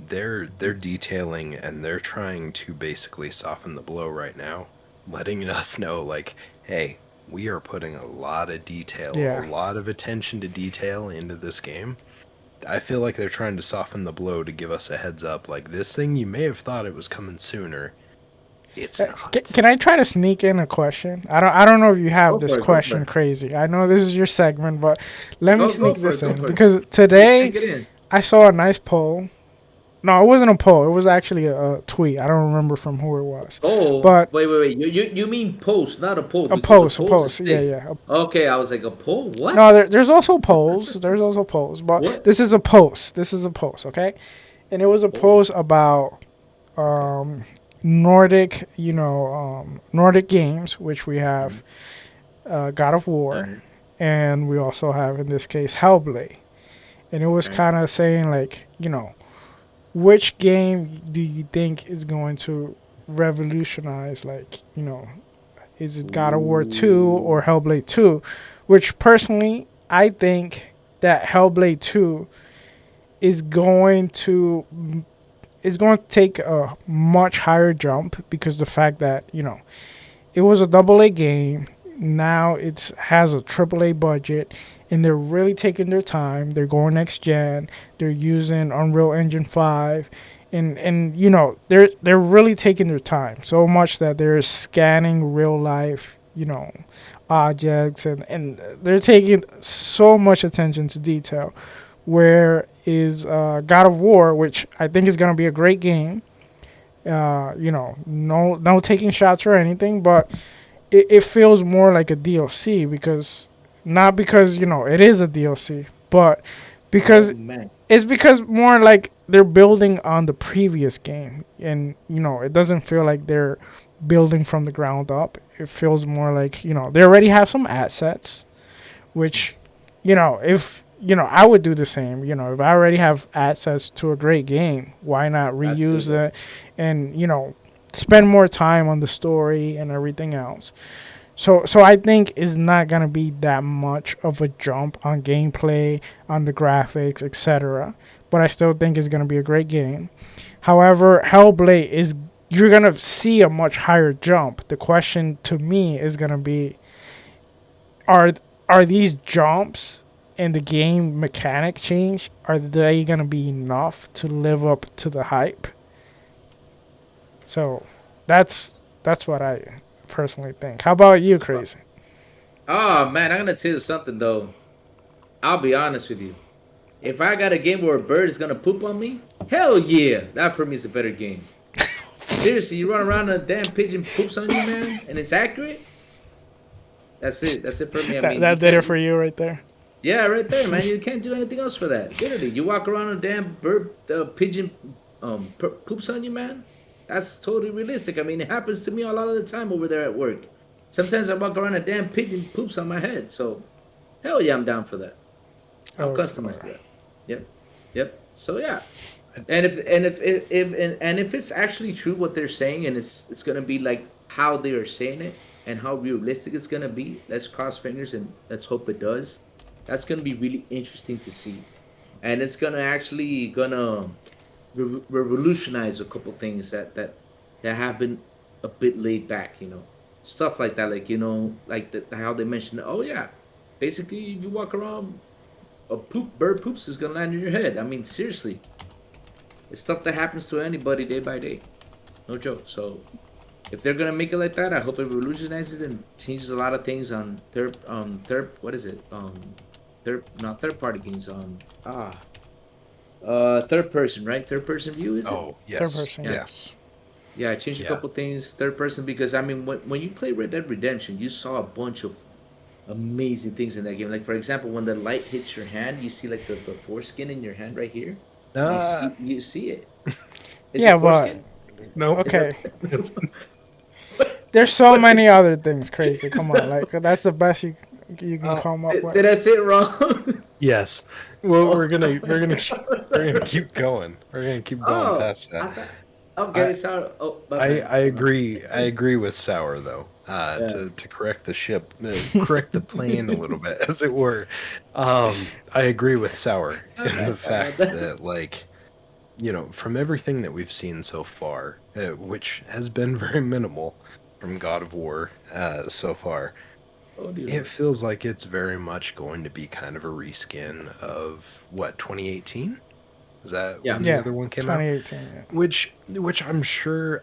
[SPEAKER 2] They're detailing and they're trying to basically soften the blow right now, letting us know like, hey, we are putting a lot of detail, a
[SPEAKER 3] Yeah.
[SPEAKER 2] lot of attention to detail into this game. I feel like they're trying to soften the blow to give us a heads up like this thing you may have thought it was coming sooner. It's not.
[SPEAKER 3] Can I try to sneak in a question? I don't know if you have
[SPEAKER 1] Go
[SPEAKER 3] this
[SPEAKER 1] for it. Go for
[SPEAKER 3] question
[SPEAKER 1] it.
[SPEAKER 3] crazy. I know this is your segment, but let me
[SPEAKER 1] Go
[SPEAKER 3] sneak
[SPEAKER 1] for
[SPEAKER 3] this
[SPEAKER 1] it. Go
[SPEAKER 3] in
[SPEAKER 1] for it.
[SPEAKER 3] because today
[SPEAKER 1] Sneak it in.
[SPEAKER 3] I saw a nice poll. No, it wasn't a poll. It was actually a tweet. I don't remember from who it was,
[SPEAKER 1] Oh,
[SPEAKER 3] but
[SPEAKER 1] wait. You mean post, not a poll,
[SPEAKER 3] a
[SPEAKER 1] because a
[SPEAKER 3] post, a
[SPEAKER 1] poll's a
[SPEAKER 3] post. Yeah,
[SPEAKER 1] stick.
[SPEAKER 3] yeah.
[SPEAKER 1] Okay, I was like, a poll?
[SPEAKER 3] No,
[SPEAKER 1] What?
[SPEAKER 3] there's also polls. There's also polls, but
[SPEAKER 1] What?
[SPEAKER 3] this is a post. This is a post, okay? And it was a
[SPEAKER 1] Oh,
[SPEAKER 3] post about
[SPEAKER 1] okay.
[SPEAKER 3] um, Nordic, Nordic games, which we
[SPEAKER 1] Mhm.
[SPEAKER 3] have God of War,
[SPEAKER 1] Alright,
[SPEAKER 3] and we also have in this case Hellblade. And it was
[SPEAKER 1] alright.
[SPEAKER 3] kind of saying like, which game do you think is going to revolutionize, like, is it God of War 2 or
[SPEAKER 1] Ooh.
[SPEAKER 3] Hellblade 2? Which personally, I think that Hellblade 2 is going to take a much higher jump because the fact that, it was a double A game. Now it has a triple A budget and they're really taking their time. They're going next gen. They're using Unreal Engine 5 and they're really taking their time so much that they're scanning real life, objects and they're taking so much attention to detail. Where is God of War, which I think is going to be a great game. No taking shots or anything, but it feels more like a DLC because not because it is a DLC, but
[SPEAKER 1] Oh,
[SPEAKER 3] because
[SPEAKER 1] man.
[SPEAKER 3] it's because more like they're building on the previous game, and it doesn't feel like they're building from the ground up. It feels more like they already have some assets, which if I would do the same. If I already have access to a great game, why not
[SPEAKER 1] That too.
[SPEAKER 3] reuse it and spend more time on the story and everything else. So I think it's not gonna be that much of a jump on gameplay, on the graphics, etc. But I still think it's gonna be a great game. However, Hellblade is you're gonna see a much higher jump. The question to me is gonna be are are these jumps and the game mechanic change, are they gonna be enough to live up to the hype? So that's what I personally think. How about you, Crazy?
[SPEAKER 1] Oh, man, I'm gonna tell you something, though. I'll be honest with you. If I got a game where a bird is gonna poop on me, hell yeah, that for me is a better game. Seriously, you run around and a damn pigeon poops on you, man, and it's accurate. That's it. That's it for me. I mean,
[SPEAKER 3] that did it for you right there.
[SPEAKER 1] Yeah, right there, man. You can't do anything else for that. Literally, you walk around and a damn bird, pigeon, poops on you, man. That's totally realistic. I mean, it happens to me a lot of the time over there at work. Sometimes I walk around and a damn pigeon poops on my head. So, hell yeah, I'm down for that. I'll customize that. Yep, yep. So yeah, and if it's actually true what they're saying, and it's gonna be like how they are saying it and how realistic it's gonna be, let's cross fingers and let's hope it does. That's gonna be really interesting to see, and it's gonna revolutionize a couple things that have been a bit laid back. Stuff like that, like like how they mentioned. Oh yeah, basically, if you walk around, a bird poops is gonna land in your head. I mean, seriously, it's stuff that happens to anybody day by day. No joke. So, if they're gonna make it like that, I hope it revolutionizes and changes a lot of things on what is it? Not third party games. Third person, right? Third person view, is it?
[SPEAKER 2] Oh, yes.
[SPEAKER 3] Third person, yes.
[SPEAKER 1] Yeah, I changed a couple things. Third person, because I mean, when you play Red Dead Redemption, you saw a bunch of amazing things in that game. Like, for example, when the light hits your hand, you see like the foreskin in your hand right here. You see it. Is
[SPEAKER 3] Yeah,
[SPEAKER 1] it foreskin?
[SPEAKER 2] No.
[SPEAKER 3] Okay.
[SPEAKER 2] It's,
[SPEAKER 3] There's so many other things crazy. Come on, like that's the best you can come up with.
[SPEAKER 1] Did I say it wrong?
[SPEAKER 2] yes. Well, we're gonna keep going. We're gonna keep going past that.
[SPEAKER 1] Okay, sorry.
[SPEAKER 2] I agree with Sour though. To correct the ship, correct the plane a little bit, as it were. I agree with Sour in the fact that, like, from everything that we've seen so far, which has been very minimal from God of War so far, it feels like it's very much going to be kind of a reskin of what, 2018? Is that when the other one came
[SPEAKER 3] 2018,
[SPEAKER 2] out?
[SPEAKER 3] Yeah.
[SPEAKER 2] Which I'm sure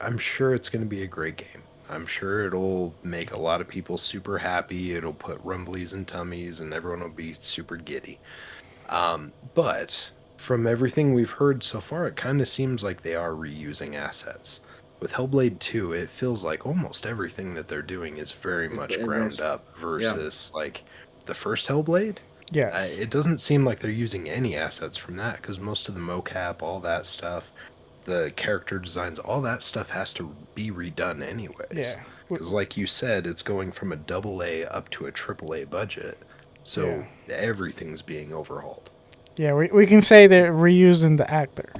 [SPEAKER 2] it's going to be a great game. I'm sure it'll make a lot of people super happy. It'll put rumblies and tummies, and everyone will be super giddy. But from everything we've heard so far, it kind of seems like they are reusing assets. With Hellblade 2, it feels like almost everything that they're doing is very much ground up versus like the first Hellblade.
[SPEAKER 3] Yes.
[SPEAKER 2] It doesn't seem like they're using any assets from that, because most of the mocap, all that stuff, the character designs, all that stuff has to be redone anyways.
[SPEAKER 3] Yeah.
[SPEAKER 2] Because like you said, it's going from a AA up to a AAA budget. So everything's being overhauled.
[SPEAKER 3] Yeah, we can say they're reusing the actor.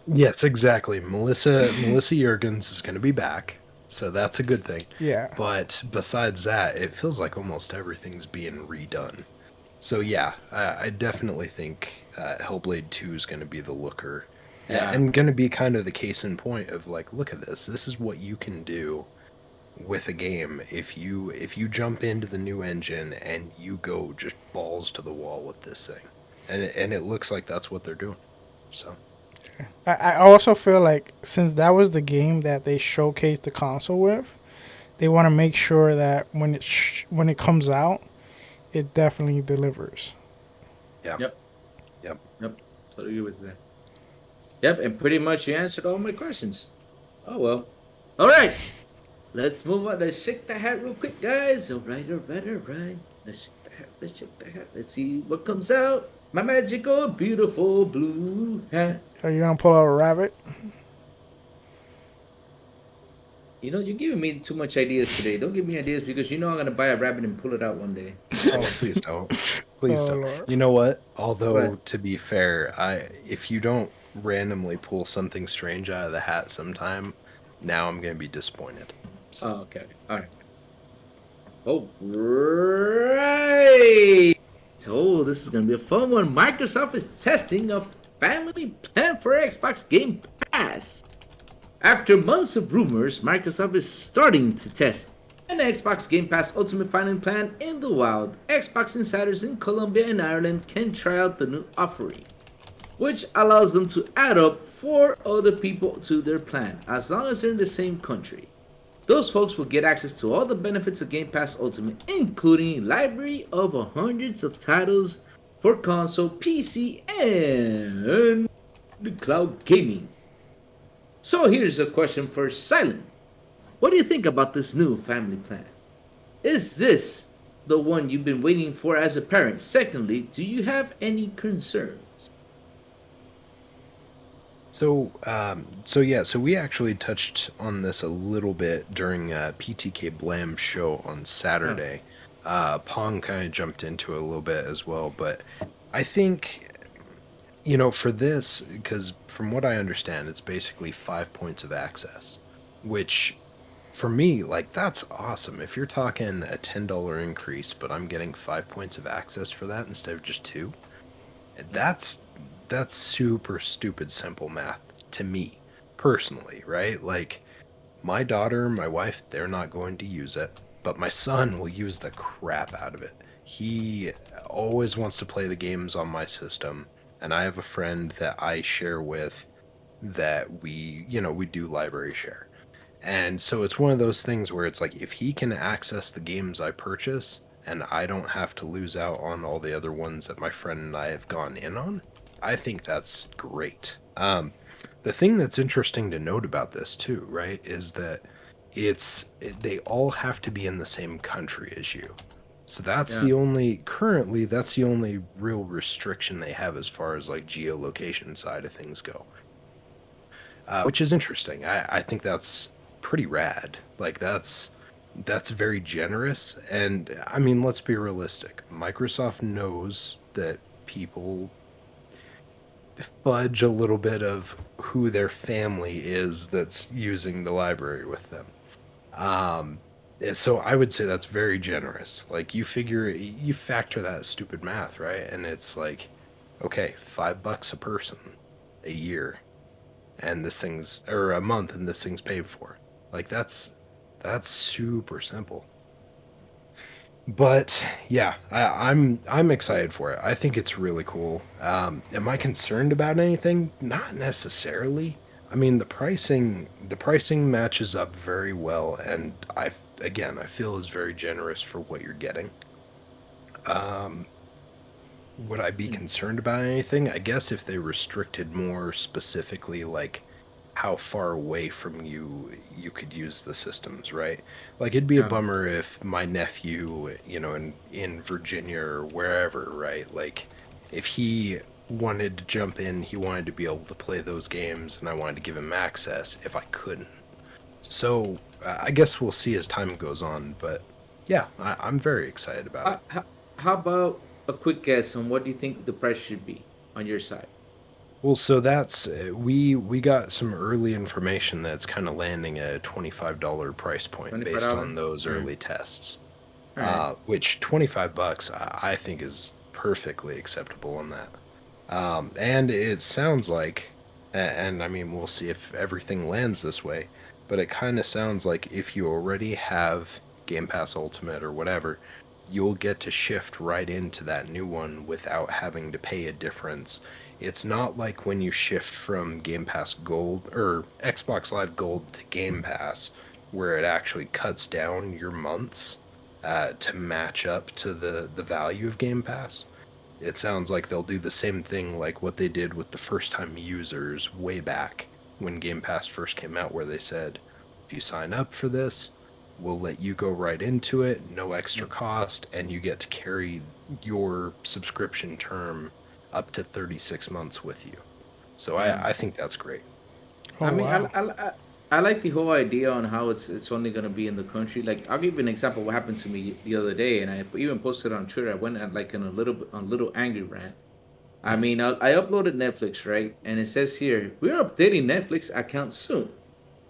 [SPEAKER 2] Yes, exactly. Melissa Juergens is going to be back, so that's a good thing.
[SPEAKER 3] Yeah.
[SPEAKER 2] But besides that, it feels like almost everything's being redone. So yeah, I definitely think Hellblade 2 is going to be the looker. Yeah. And going to be kind of the case in point of like, look at this. This is what you can do with a game if you jump into the new engine and you go just balls to the wall with this thing. And it looks like that's what they're doing. So
[SPEAKER 3] I also feel like since that was the game that they showcased the console with, they want to make sure that when it comes out, it definitely delivers.
[SPEAKER 2] Yeah.
[SPEAKER 1] Yep. Totally agree with that. Yep, and pretty much you answered all my questions. Oh well. All right. Let's move on. Let's shake the hat real quick, guys. All right. Let's shake the hat. Let's see what comes out. My magical, beautiful blue hat.
[SPEAKER 3] Are you gonna pull out a rabbit?
[SPEAKER 2] You're
[SPEAKER 1] giving me too much ideas today. Don't give me ideas, because I'm gonna buy a rabbit and pull it out one day.
[SPEAKER 2] Oh, please don't. Please don't. Lord. You know what? Although, to be fair, if you don't randomly pull something strange out of the hat sometime, now I'm gonna be disappointed. So.
[SPEAKER 1] Oh, okay. All right. Oh, right. So this is going to be a fun one. Microsoft is testing a family plan for Xbox Game Pass. After months of rumors, Microsoft is starting to test an Xbox Game Pass Ultimate Family Plan in the wild. Xbox insiders in Colombia and Ireland can try out the new offering, which allows them to add up 4 other people to their plan, as long as they're in the same country. Those folks will get access to all the benefits of Game Pass Ultimate, including a library of hundreds of titles for console, PC, and cloud gaming. So here's a question for Silent. What do you think about this new family plan? Is this the one you've been waiting for as a parent? Secondly, do you have any concerns?
[SPEAKER 2] So we actually touched on this a little bit during PTK Blam's show on
[SPEAKER 1] Huh.
[SPEAKER 2] Saturday. Pong kind of jumped into it a little bit as well, but I think, for this, because from what I understand, it's basically 5 points of access, which for me, like, that's awesome. If you're talking a $10 increase, but I'm getting 5 points of access for that instead of just two, that's that's super stupid simple math to me personally, right? Like, my daughter, my wife, they're not going to use it, but my son will use the crap out of it. He always wants to play the games on my system, and I have a friend that I share with that we do library share. And so it's one of those things where it's like, if he can access the games I purchase and I don't have to lose out on all the other ones that my friend and I have gone in on, I think that's great. The thing that's interesting to note about this too, right, is that they all have to be in the same country as you. So
[SPEAKER 1] Yeah.
[SPEAKER 2] that's the only real restriction they have as far as like geolocation side of things go. Which is interesting. I think that's pretty rad. Like, that's very generous. And I mean, let's be realistic. Microsoft knows that people fudge a little bit of who their family is that's using the library with them. Um, so I would say that's very generous. Like, you factor that stupid math, right? And it's like, okay, $5 a person a year, and this thing's or a month, and this thing's paid for. Like, that's super simple. But yeah, I'm excited for it. I think it's really cool. Am I concerned about anything? Not necessarily. I mean, the pricing matches up very well, and I feel is very generous for what you're getting. Um, would I be
[SPEAKER 1] Hmm.
[SPEAKER 2] concerned about anything? I guess if they restricted more specifically, like how far away from you could use the systems, right? Like, it'd be a
[SPEAKER 1] Yeah.
[SPEAKER 2] bummer if my nephew, in Virginia or wherever, right? Like, if he wanted to jump in, he wanted to be able to play those games, and I wanted to give him access if I couldn't. So I guess we'll see as time goes on, but yeah, I'm very excited about it.
[SPEAKER 1] How about a quick guess on what do you think the price should be on your side?
[SPEAKER 2] Well, so that's we got some early information that's kind of landing at a $25 price point based
[SPEAKER 1] $25?
[SPEAKER 2] on those
[SPEAKER 1] All right.
[SPEAKER 2] early tests.
[SPEAKER 1] All right.
[SPEAKER 2] Which $25 I think is perfectly acceptable on that. And it sounds like, and I mean, we'll see if everything lands this way, but it kind of sounds like if you already have Game Pass Ultimate or whatever, you'll get to shift right into that new one without having to pay a difference. It's not like when you shift from Game Pass Gold or Xbox Live Gold to Game Pass, where it actually cuts down your months to match up to the value of Game Pass. It sounds like they'll do the same thing like what they did with the first time users way back when Game Pass first came out, where they said, if you sign up for this, we'll let you go right into it, no extra cost, and you get to carry your subscription term up to 36 months with you. So
[SPEAKER 1] Yeah.
[SPEAKER 2] I think that's great.
[SPEAKER 1] I
[SPEAKER 3] Oh
[SPEAKER 1] mean,
[SPEAKER 3] wow.
[SPEAKER 1] I like the whole idea on how it's only gonna be in the country. Like, I'll give you an example. What happened to me the other day, and I even posted on Twitter. I went at like in a little angry rant. I mean, I uploaded Netflix, right? And it says here, we're updating Netflix account soon.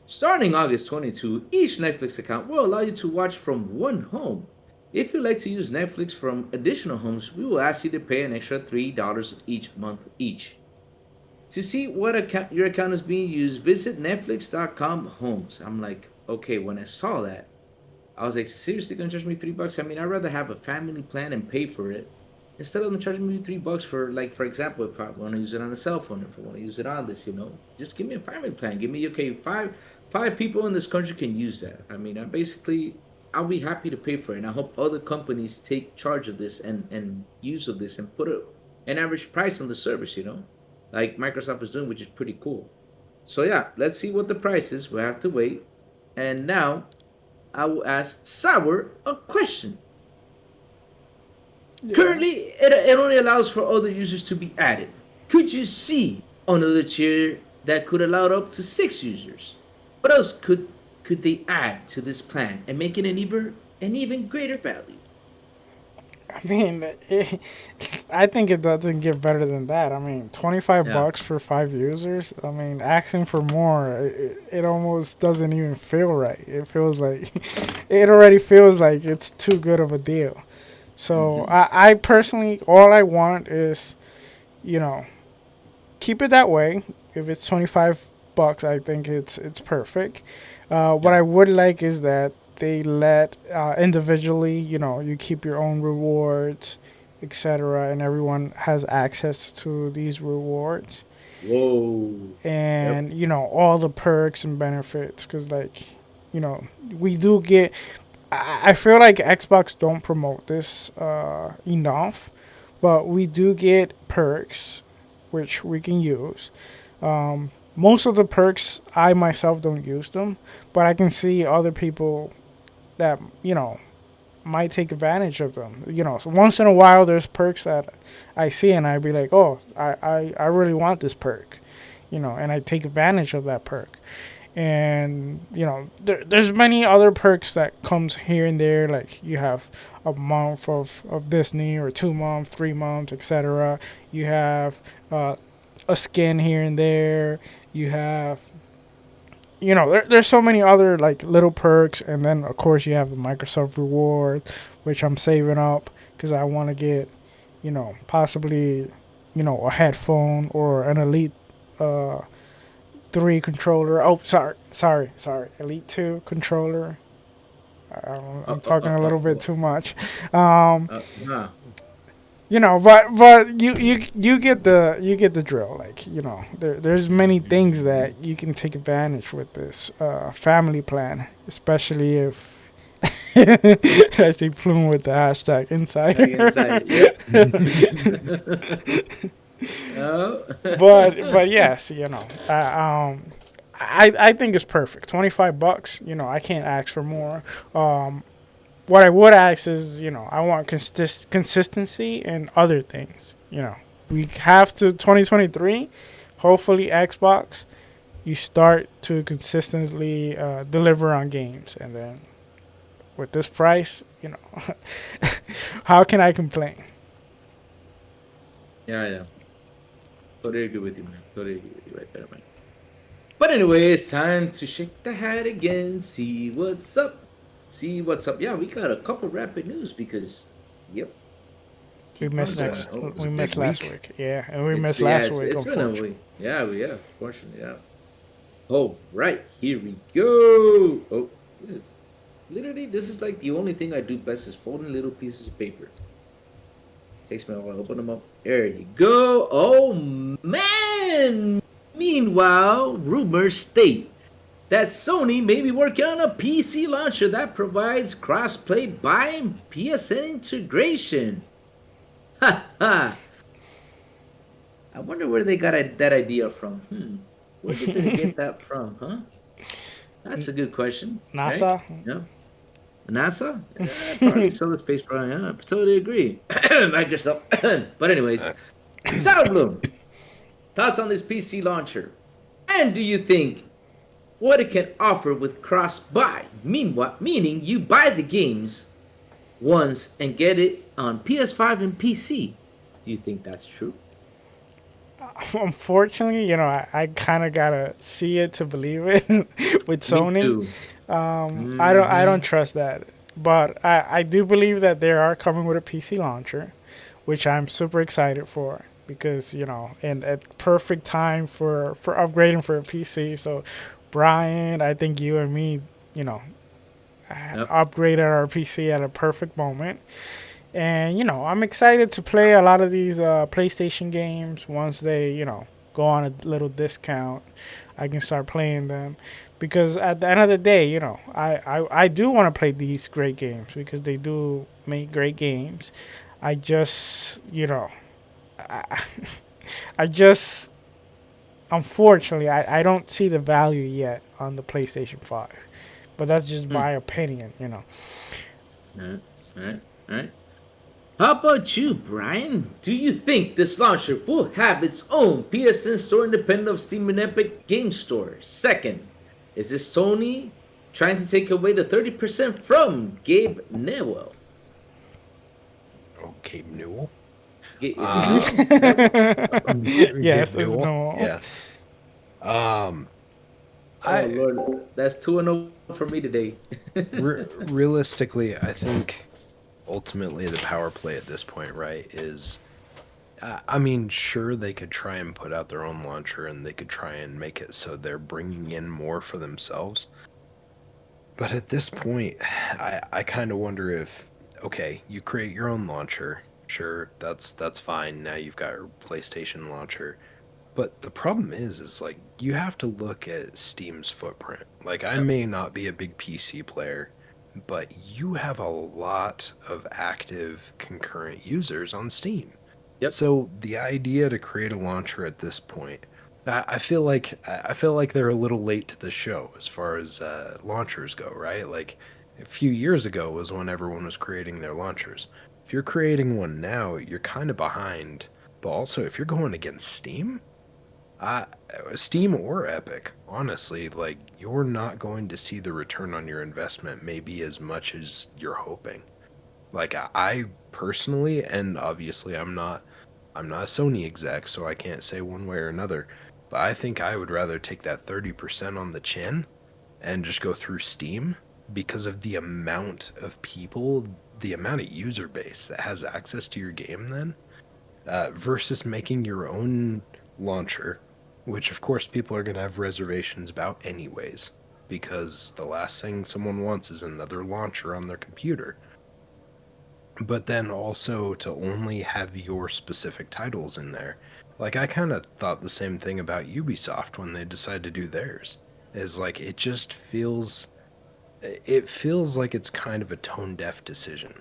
[SPEAKER 1] Starting August 22, each Netflix account will allow you to watch from one home. If you'd like to use Netflix from additional homes, we will ask you to pay an extra $3 each month each. To see what account your account is being used, visit Netflix.com homes. I'm like, okay, when I saw that, I was like, seriously gonna charge me $3? I mean, I'd rather have a family plan and pay for it instead of them charging me $3 for, like, for example, if I want to use it on a cell phone, if I want to use it on this, just give me a family plan. Give me, okay, five people in this country can use that. I mean, I'll be happy to pay for it, and I hope other companies take charge of this and use of this and an average price on the service, like Microsoft is doing, which is pretty cool. So yeah, let's see what the price is. We have to wait. And now I will ask Sour a question. Currently,
[SPEAKER 3] Yes.
[SPEAKER 1] it only allows for other users to be added. Could you see another tier that could allow up to 6 users? What else could they add to this plan and make it an even greater value?
[SPEAKER 3] I mean, I think it doesn't get better than that. I mean, 25
[SPEAKER 1] Yeah.
[SPEAKER 3] bucks for 5 users. I mean, asking for more, it almost doesn't even feel right. It feels like it already feels like it's too good of a deal. So
[SPEAKER 1] Mm-hmm.
[SPEAKER 3] I personally, all I want is, you know, keep it that way. If it's 25 bucks, I think it's perfect. What
[SPEAKER 1] Yeah.
[SPEAKER 3] I would like is that they let individually, you keep your own rewards, etc., and everyone has access to these rewards
[SPEAKER 1] Whoa. Yep.
[SPEAKER 3] and all the perks and benefits. Because you know, we do get. I feel like Xbox don't promote this enough, but we do get perks which we can use. Most of the perks, I myself don't use them, but I can see other people that might take advantage of them. So once in a while, there's perks that I see, and I'd be like, oh, I really want this perk, and I take advantage of that perk. And there's many other perks that comes here and there, like you have a month of Disney, or 2 months, 3 months, etc. You have a skin here and there. You have there's so many other like little perks, and then of course you have the Microsoft reward, which I'm saving up because I want to get possibly a headphone or an Elite uh 3 controller. Oh, sorry, Elite 2 controller. I'm talking a little bit too much. Um,
[SPEAKER 1] Nah.
[SPEAKER 3] but you get the drill. Like there's many things that you can take advantage with this family plan, especially if I see Plume with the hashtag
[SPEAKER 1] Like
[SPEAKER 3] insider.
[SPEAKER 1] inside it. Yep. Oh.
[SPEAKER 3] but yes, I think it's perfect. 25 bucks. I can't ask for more. What I would ask is, I want consistency and other things. We have to 2023. Hopefully, Xbox, you start to consistently deliver on games, and then with this price, how can I complain?
[SPEAKER 1] Yeah, yeah. Totally agree with you, man. Totally agree with you right there, man. But anyway, it's time to shake the hat again, see what's up. See what's up. Yeah, we got a couple rapid news because, yep,
[SPEAKER 3] We
[SPEAKER 1] keep on
[SPEAKER 3] missed
[SPEAKER 1] going.
[SPEAKER 3] next.
[SPEAKER 1] Oh,
[SPEAKER 2] was a
[SPEAKER 3] We
[SPEAKER 2] big
[SPEAKER 3] missed last
[SPEAKER 2] week.
[SPEAKER 3] week. Yeah, and we
[SPEAKER 1] it's
[SPEAKER 3] missed
[SPEAKER 1] yeah,
[SPEAKER 3] last week.
[SPEAKER 1] it's been a
[SPEAKER 3] Unfortunately.
[SPEAKER 1] week. Yeah, fortunately, yeah. Oh, right, here we go. Oh, this is like the only thing I do best is folding little pieces of paper. Takes me a while to open them up. There you go. Oh man. Meanwhile, rumors state that Sony may be working on a PC launcher that provides crossplay by PSN integration. Ha ha! I wonder where they got that idea from. Where did they get that from, huh? That's a good question, right?
[SPEAKER 3] NASA.
[SPEAKER 1] Yeah. NASA? Yeah, probably sell the space program. Yeah, I totally agree. Like yourself. But anyways, Sound Bloom, thoughts on this PC launcher? And do you think what it can offer with cross buy? Meanwhile, meaning you buy the games once and get it on PS5 and PC. Do you think that's true?
[SPEAKER 3] Unfortunately, I kind of gotta see it to believe it with
[SPEAKER 1] Me
[SPEAKER 3] Sony.
[SPEAKER 1] too.
[SPEAKER 3] I don't
[SPEAKER 1] Mm-hmm.
[SPEAKER 3] trust that, but I do believe that they are coming with a PC launcher, which I'm super excited for because and at perfect time for upgrading for a PC. So, Brian, I think you and me, you know,
[SPEAKER 1] Yep.
[SPEAKER 3] upgraded our PC at a perfect moment. And I'm excited to play a lot of these PlayStation games once they go on a little discount. I can start playing them because at the end of the day, I do want to play these great games because they do make great games. I just I, I just unfortunately I don't see the value yet on the PlayStation 5. But that's just
[SPEAKER 1] Hmm.
[SPEAKER 3] my opinion, you know.
[SPEAKER 1] Alright, alright, alright. How about you, Brian? Do you think this launcher will have its own PSN store independent of Steam and Epic Game Store? Second, is this Tony trying to take away the 30% from Gabe Newell?
[SPEAKER 2] Oh, Gabe Newell.
[SPEAKER 1] Is it
[SPEAKER 2] Uh,
[SPEAKER 1] Newell?
[SPEAKER 3] Yes,
[SPEAKER 2] Gabe
[SPEAKER 3] it's
[SPEAKER 2] Newell.
[SPEAKER 3] no.
[SPEAKER 2] Yeah. Um,
[SPEAKER 1] Oh
[SPEAKER 2] I
[SPEAKER 1] Lord, that's 2-0 for me today.
[SPEAKER 2] realistically, I think ultimately the power play at this point, right, is I mean, sure they could try and put out their own launcher and they could try and make it so they're bringing in more for themselves. But at this point, I kind of wonder if, okay, you create your own launcher, sure, that's fine. Now you've got your PlayStation launcher. But the problem is like you have to look at Steam's footprint. Like I
[SPEAKER 1] Yep.
[SPEAKER 2] may not be a big PC player, but you have a lot of active concurrent users on Steam.
[SPEAKER 1] Yep.
[SPEAKER 2] So the idea to create a launcher at this point, I feel like they're a little late to the show as far as launchers go, right? Like a few years ago was when everyone was creating their launchers. If you're creating one now, you're kind of behind. But also, if you're going against Steam, uh, Steam or Epic, honestly, like you're not going to see the return on your investment maybe as much as you're hoping. Like I personally, and obviously I'm not a Sony exec, so I can't say one way or another, but I think I would rather take that 30% on the chin and just go through Steam because of the amount of people, the amount of user base that has access to your game then, versus making your own launcher, which of course people are going to have reservations about anyways, because the last thing someone wants is another launcher on their computer. But then also to only have your specific titles in there. Like I kind of thought the same thing about Ubisoft when they decided to do theirs. Is like it feels like it's kind of a tone deaf decision.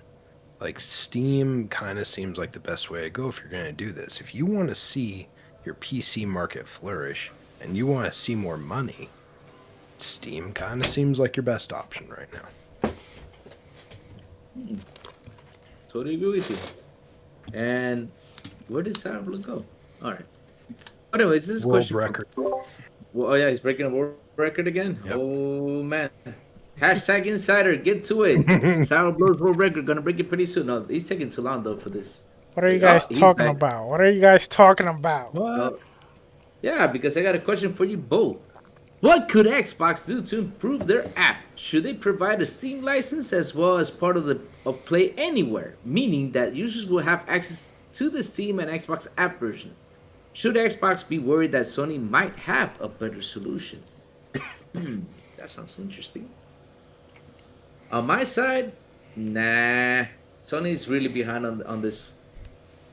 [SPEAKER 2] Like Steam kind of seems like the best way to go if you're going to do this. If you want to see your PC market flourish and you want to see more money, Steam kind of seems like your best option right now.
[SPEAKER 1] Totally agree with you. And where did Cyberblue go? All right. Anyways, this is a
[SPEAKER 2] World
[SPEAKER 1] question
[SPEAKER 2] record.
[SPEAKER 1] Well, oh yeah, he's breaking a world record again.
[SPEAKER 2] Yep.
[SPEAKER 1] Oh man. Hashtag insider, get to it. Cyberblue's world record gonna break it pretty soon. No, he's taking too long though for this.
[SPEAKER 3] What are you
[SPEAKER 1] Oh,
[SPEAKER 3] guys
[SPEAKER 1] he's
[SPEAKER 3] talking
[SPEAKER 1] back.
[SPEAKER 3] about? What are you guys talking about?
[SPEAKER 2] What?
[SPEAKER 1] Oh, yeah, because I got a question for you both. What could Xbox do to improve their app? Should they provide a Steam license as well as part of Play Anywhere, meaning that users will have access to the Steam and Xbox app version? Should Xbox be worried that Sony might have a better solution? That sounds interesting. On my side, nah. Sony's really behind on this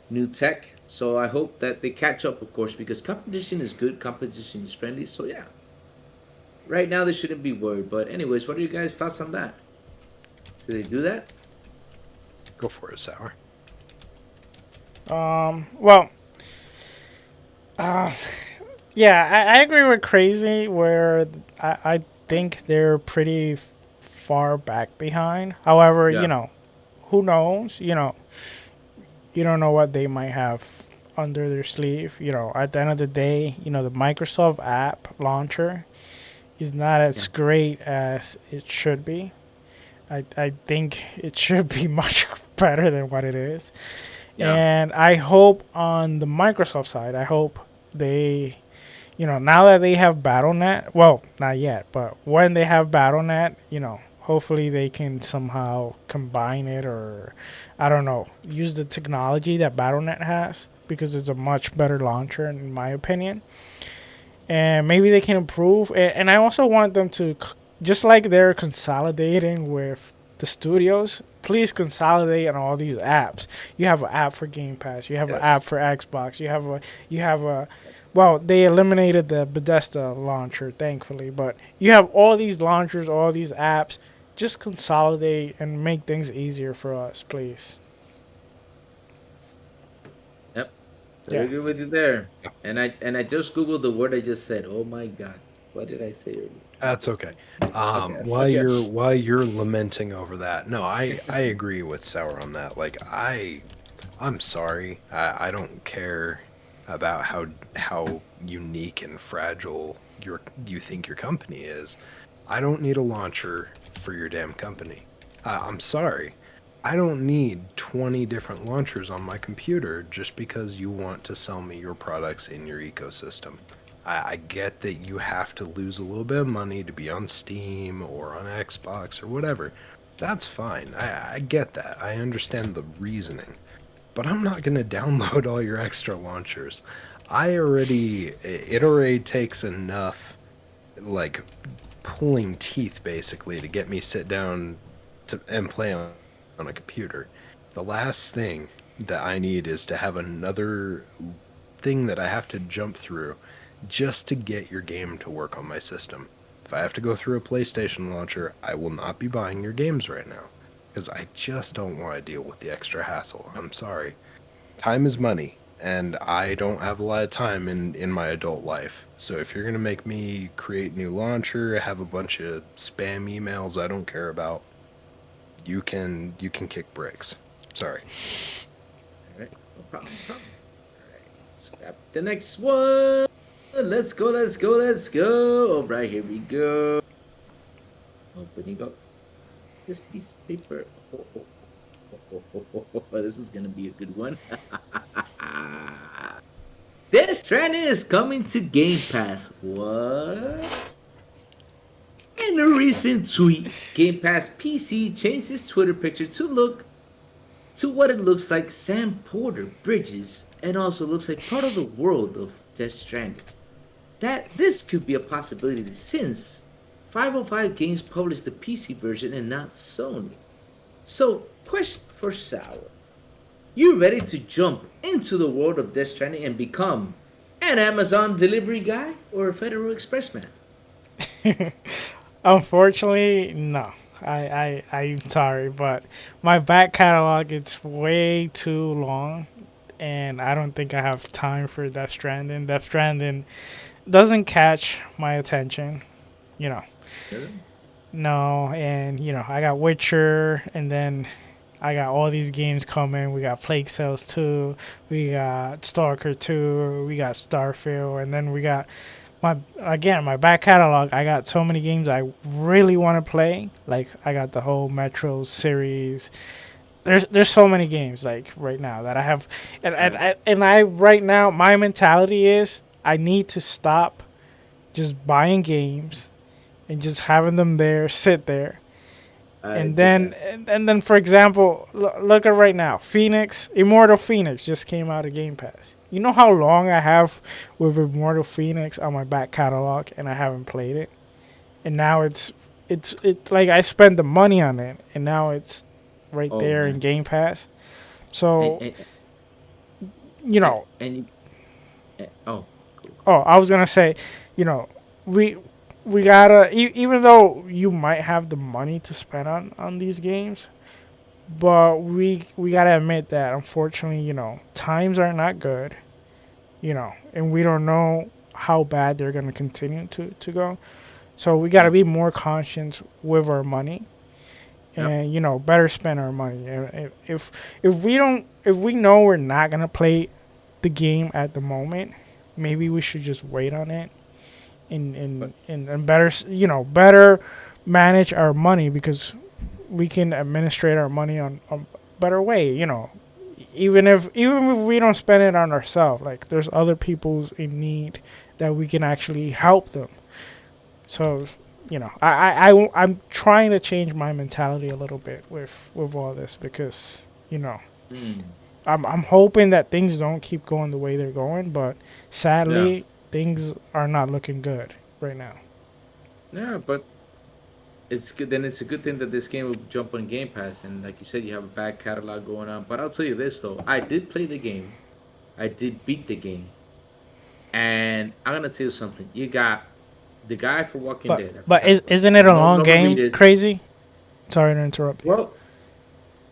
[SPEAKER 1] new tech. So I hope that they catch up, of course, because competition is good, competition is friendly. So yeah, right now they shouldn't be worried. But anyways, what are you guys' thoughts on that? Do they do that?
[SPEAKER 2] Go for it, Sour.
[SPEAKER 3] Well, uh, yeah, I agree with Crazy where I think they're pretty far back behind. However,
[SPEAKER 1] Yeah.
[SPEAKER 3] who knows? You don't know what they might have under their sleeve. At the end of the day, the Microsoft app launcher is not as
[SPEAKER 1] Yeah.
[SPEAKER 3] great as it should be. I think it should be much better than what it is.
[SPEAKER 1] Yeah.
[SPEAKER 3] And I hope on the Microsoft side, I hope they, now that they have BattleNet, well, not yet, but when they have BattleNet, hopefully they can somehow combine it or, I don't know, use the technology that BattleNet has because it's a much better launcher in my opinion. And maybe they can improve. And I also want them to, just like they're consolidating with the studios, please consolidate on all these apps. You have an app for Game Pass. You have an
[SPEAKER 2] Yes.
[SPEAKER 3] app for Xbox. Well, they eliminated the Bethesda launcher, thankfully, but you have all these launchers, all these apps. Just consolidate and make things easier for us, please.
[SPEAKER 1] Yep. I agree with you there. And I just googled the word I just said. Oh my god, what did I say earlier?
[SPEAKER 2] That's okay.
[SPEAKER 1] Okay,
[SPEAKER 2] While
[SPEAKER 1] okay.
[SPEAKER 2] you're lamenting over that, no, I agree with Sour on that. Like I'm sorry. I don't care about how unique and fragile you think your company is. I don't need a launcher for your damn company. I'm sorry. I don't need 20 different launchers on my computer just because you want to sell me your products in your ecosystem. I get that you have to lose a little bit of money to be on Steam or on Xbox or whatever. That's fine. I get that. I understand the reasoning. But I'm not going to download all your extra launchers. It already takes enough, like, pulling teeth basically to get me sit down and play on a computer. The last thing that I need is to have another thing that I have to jump through just to get your game to work on my system. If I have to go through a PlayStation launcher, I will not be buying your games right now because I just don't want to deal with the extra hassle. I'm sorry. Time is money, and I don't have a lot of time in my adult life. So if you're going to make me create new launcher, have a bunch of spam emails I don't care about, you can kick bricks. Sorry.
[SPEAKER 1] All right, no problem, no problem. All right, let's grab the next one. Let's go, let's go, let's go. All right, here we go. Opening up this piece of paper. This is gonna be a good one. Death Stranding is coming to Game Pass. What? In a recent tweet, Game Pass PC changed its Twitter picture to what it looks like Sam Porter bridges and also looks like part of the world of Death Stranding. That this could be a possibility since 505 Games published the PC version and not Sony. So, question for Sour. You ready to jump into the world of Death Stranding and become an Amazon delivery guy or a Federal Express man?
[SPEAKER 3] Unfortunately, no. I'm sorry, but my back catalog it's way too long, and I don't think I have time for Death Stranding. Death Stranding doesn't catch my attention, you know.
[SPEAKER 1] Really?
[SPEAKER 3] No, and I got Witcher, and then I got all these games coming. We got Plague Tales 2, we got Stalker 2, we got Starfield, and then we got my back catalog. I got so many games I really want to play. Like I got the whole Metro series. There's so many games like right now that I have, and I right now my mentality is I need to stop just buying games and just having them there, sit there.
[SPEAKER 1] I
[SPEAKER 3] And
[SPEAKER 1] get
[SPEAKER 3] then,
[SPEAKER 1] that.
[SPEAKER 3] and then, for example, look at right now. Immortal Phoenix just came out of Game Pass. You know how long I have with Immortal Phoenix on my back catalog, and I haven't played it. And now it's like I spent the money on it, and now it's right
[SPEAKER 1] Oh
[SPEAKER 3] there in
[SPEAKER 1] man.
[SPEAKER 3] Game Pass.
[SPEAKER 1] And
[SPEAKER 3] So
[SPEAKER 1] and
[SPEAKER 3] you
[SPEAKER 1] and,
[SPEAKER 3] know,
[SPEAKER 1] and you, oh, cool.
[SPEAKER 3] oh, I was gonna say, you know, we we gotta even though you might have the money to spend on these games, but we gotta admit that unfortunately, times are not good, and we don't know how bad they're gonna continue to go. So we gotta
[SPEAKER 1] Yep.
[SPEAKER 3] be more conscious with our money,
[SPEAKER 1] Yep.
[SPEAKER 3] and better spend our money. And if we know we're not gonna play the game at the moment, maybe we should just wait on it and
[SPEAKER 1] But
[SPEAKER 3] better better manage our money because we can administrate our money on a better way. Even if we don't spend it on ourselves, like there's other people's in need that we can actually help them. So I'm trying to change my mentality a little bit with all this because
[SPEAKER 1] mm,
[SPEAKER 3] I'm hoping that things don't keep going the way they're going, but
[SPEAKER 1] yeah,
[SPEAKER 3] sadly things are not looking good right now.
[SPEAKER 1] yeah, but it's good. Then it's a good thing that this game will jump on Game Pass, and like you said, you have a back catalog going on. But I'll tell you this though, I did play the game, I did beat the game, and I'm gonna tell you something. You got the guy for Walking
[SPEAKER 3] But
[SPEAKER 1] Dead. I
[SPEAKER 3] but
[SPEAKER 1] forgot what.
[SPEAKER 3] isn't it a
[SPEAKER 1] No,
[SPEAKER 3] long
[SPEAKER 1] no
[SPEAKER 3] game?
[SPEAKER 1] Ramirez.
[SPEAKER 3] Crazy. Sorry to interrupt you.
[SPEAKER 1] Well,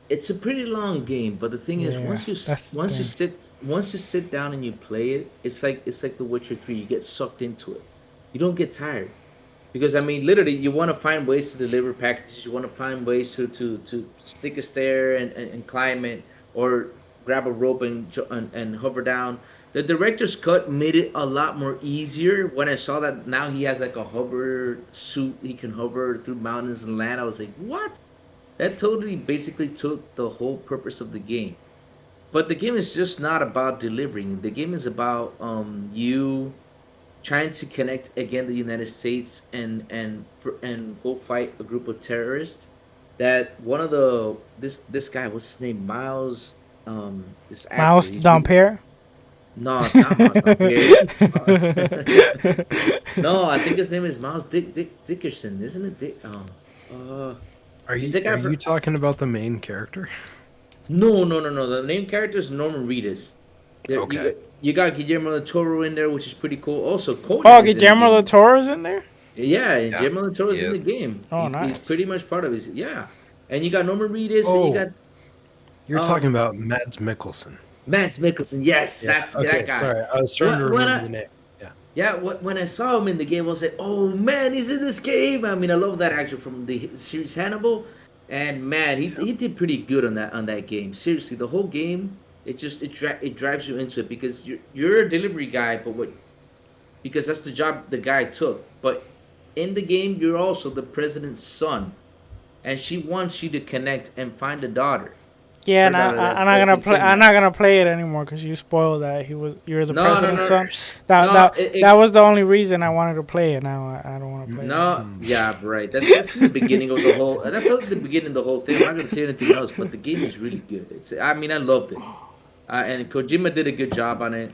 [SPEAKER 1] it's a pretty long game, but the thing is,
[SPEAKER 3] Yeah, that's the
[SPEAKER 1] once you
[SPEAKER 3] thing.
[SPEAKER 1] sit once you sit down and you play it, it's like The Witcher 3. You get sucked into it. You don't get tired. Because I mean, literally, you want to find ways to deliver packages. You want to find ways to stick a stair and climb it, or grab a rope and hover down. The director's cut made it a lot more easier. When I saw that now he has like a hover suit, he can hover through mountains and land. I was like, what? That totally basically took the whole purpose of the game. But the game is just not about delivering. The game is about you trying to connect again the United States and go fight a group of terrorists. That one of the this guy, what's his name, Miles, this actor,
[SPEAKER 3] Mouse
[SPEAKER 1] he's really
[SPEAKER 3] Dampere.
[SPEAKER 1] no, it's not Miles Dampere. No, I think his name is Miles Dickerson, isn't it? Uh,
[SPEAKER 2] Are
[SPEAKER 1] he's
[SPEAKER 2] you
[SPEAKER 1] the guy
[SPEAKER 2] are you
[SPEAKER 1] for
[SPEAKER 2] talking about the main character?
[SPEAKER 1] no. The name character is Norman Reedus. There,
[SPEAKER 2] Okay.
[SPEAKER 1] you got Guillermo del Toro in there, which is pretty cool. Also,
[SPEAKER 3] Oh,
[SPEAKER 1] Conan is in the
[SPEAKER 3] Guillermo del
[SPEAKER 1] game.
[SPEAKER 3] Toro's in there.
[SPEAKER 1] Yeah, and
[SPEAKER 2] Yeah,
[SPEAKER 1] Guillermo del Toro is
[SPEAKER 2] he
[SPEAKER 1] in the
[SPEAKER 2] is.
[SPEAKER 1] game.
[SPEAKER 3] Oh,
[SPEAKER 1] He's
[SPEAKER 3] nice.
[SPEAKER 1] pretty much part of his. Yeah, and you got Norman Reedus, and you
[SPEAKER 2] Oh,
[SPEAKER 1] got
[SPEAKER 2] you're talking about Mads Mikkelsen.
[SPEAKER 1] Mads Mikkelsen. Yes,
[SPEAKER 2] Yeah.
[SPEAKER 1] that's
[SPEAKER 2] Okay.
[SPEAKER 1] that guy.
[SPEAKER 2] Sorry, I was trying to
[SPEAKER 1] When
[SPEAKER 2] remember
[SPEAKER 1] I
[SPEAKER 2] the name. Yeah.
[SPEAKER 1] yeah, when I saw him in the game, I was like, oh man, he's in this game. I mean, I love that actor from the series Hannibal, and man, he did pretty good on that game. Seriously, the whole game, it drives you into it because you're a delivery guy, but what because that's the job the guy took. But in the game, you're also the president's son, and she wants you to connect and find a daughter.
[SPEAKER 3] Yeah,
[SPEAKER 1] Her
[SPEAKER 3] and
[SPEAKER 1] daughter
[SPEAKER 3] I'm
[SPEAKER 1] that,
[SPEAKER 3] not
[SPEAKER 1] that's
[SPEAKER 3] gonna
[SPEAKER 1] been
[SPEAKER 3] play. I'm not
[SPEAKER 1] kidnapped.
[SPEAKER 3] gonna play it anymore because you spoiled that you're the
[SPEAKER 1] No, no,
[SPEAKER 3] president's
[SPEAKER 1] no,
[SPEAKER 3] son.
[SPEAKER 2] Spoilers.
[SPEAKER 3] That
[SPEAKER 1] no.
[SPEAKER 3] that that was the only reason I wanted to play it. Now I don't want to play it
[SPEAKER 1] No,
[SPEAKER 3] anymore.
[SPEAKER 1] yeah, right. That's the beginning of the whole. That's not the beginning of the whole thing. I'm not gonna say anything else, but the game is really good. I mean, I loved it, and Kojima did a good job on it.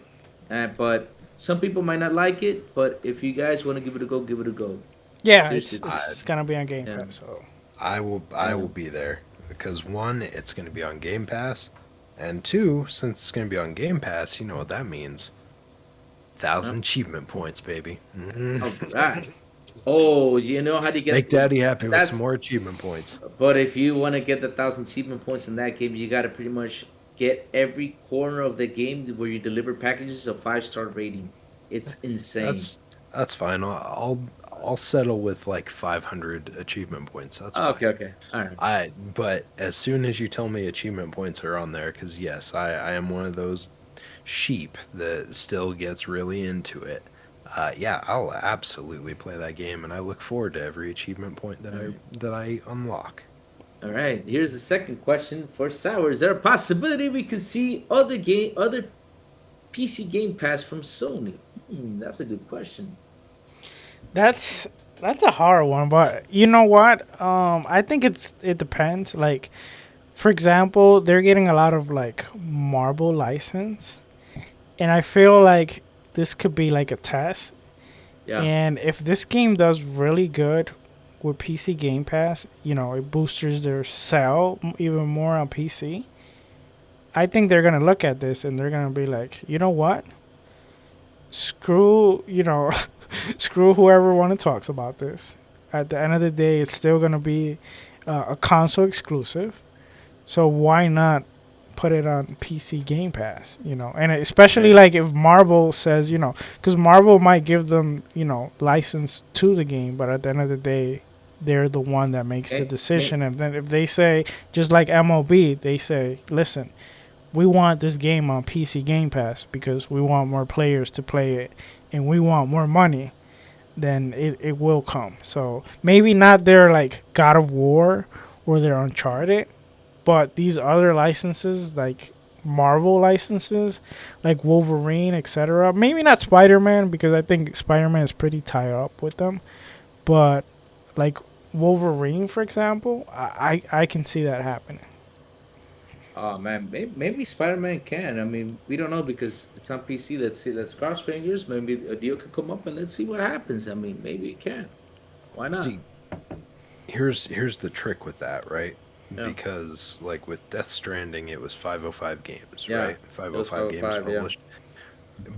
[SPEAKER 1] But some people might not like it. But if you guys want to give it a go, give it a go.
[SPEAKER 3] Yeah,
[SPEAKER 1] Seriously,
[SPEAKER 2] I
[SPEAKER 3] it's gonna be on Game
[SPEAKER 1] yeah,
[SPEAKER 3] Pass. So
[SPEAKER 2] I
[SPEAKER 1] yeah.
[SPEAKER 2] will be there because one, it's going to be on Game Pass, and two, since it's going to be on Game Pass, you know what that means?
[SPEAKER 1] Huh?
[SPEAKER 2] 1,000 achievement points, baby.
[SPEAKER 1] All right. Oh, you know how to
[SPEAKER 2] Make
[SPEAKER 1] get
[SPEAKER 2] Daddy happy with some
[SPEAKER 1] that's.
[SPEAKER 2] more achievement points.
[SPEAKER 1] But if you want to get the 1,000 achievement points in that game, you got to pretty much get every corner of the game where you deliver packages a 5-star rating. It's insane.
[SPEAKER 2] That's that's fine. I'll settle with like 500 achievement points. That's fine.
[SPEAKER 1] Okay, okay, all right.
[SPEAKER 2] But as soon as you tell me achievement points are on there, because yes, I am one of those sheep that still gets really into it. Yeah, I'll absolutely play that game, and I look forward to every achievement point
[SPEAKER 1] All right.
[SPEAKER 2] that I unlock.
[SPEAKER 1] All right. Here's the second question for Sour. Is there a possibility we could see other PC Game Pass from Sony? That's a good question.
[SPEAKER 3] that's that's a hard one, but you know what? I think it depends. Like, for example, they're getting a lot of like Marvel license, and I feel like this could be like a test.
[SPEAKER 1] Yeah.
[SPEAKER 3] And if this game does really good with PC Game Pass, it boosts their sell even more on PC. I think they're gonna look at this and they're gonna be like, you know what? Screw, screw whoever want to talks about this. At the end of the day, it's still gonna be a console exclusive. So why not put it on PC Game Pass? And especially
[SPEAKER 1] Okay.
[SPEAKER 3] like if Marvel says, because Marvel might give them, license to the game, but at the end of the day, they're the one that makes the
[SPEAKER 1] May, may,
[SPEAKER 3] decision. And then if they say, just like MLB, they say, listen, we want this game on PC Game Pass because we want more players to play it and we want more money, then it will come. So maybe not their like God of War or their Uncharted, but these other licenses like Marvel licenses, like Wolverine, etc. Maybe not Spider-Man because I think Spider-Man is pretty tied up with them, but like Wolverine, for example, I can see that happening.
[SPEAKER 1] oh man, maybe Spider-Man can. I mean, we don't know because it's on PC. Let's see. Let's cross fingers. Maybe a deal could come up, and let's see what happens. I mean, maybe it can. Why not?
[SPEAKER 2] See, here's the trick with that, right?
[SPEAKER 1] Yeah,
[SPEAKER 2] Because like with Death Stranding, it was 505 games,
[SPEAKER 1] yeah.
[SPEAKER 2] right?
[SPEAKER 1] It was
[SPEAKER 2] 505 games
[SPEAKER 1] 505. Yeah,
[SPEAKER 2] published.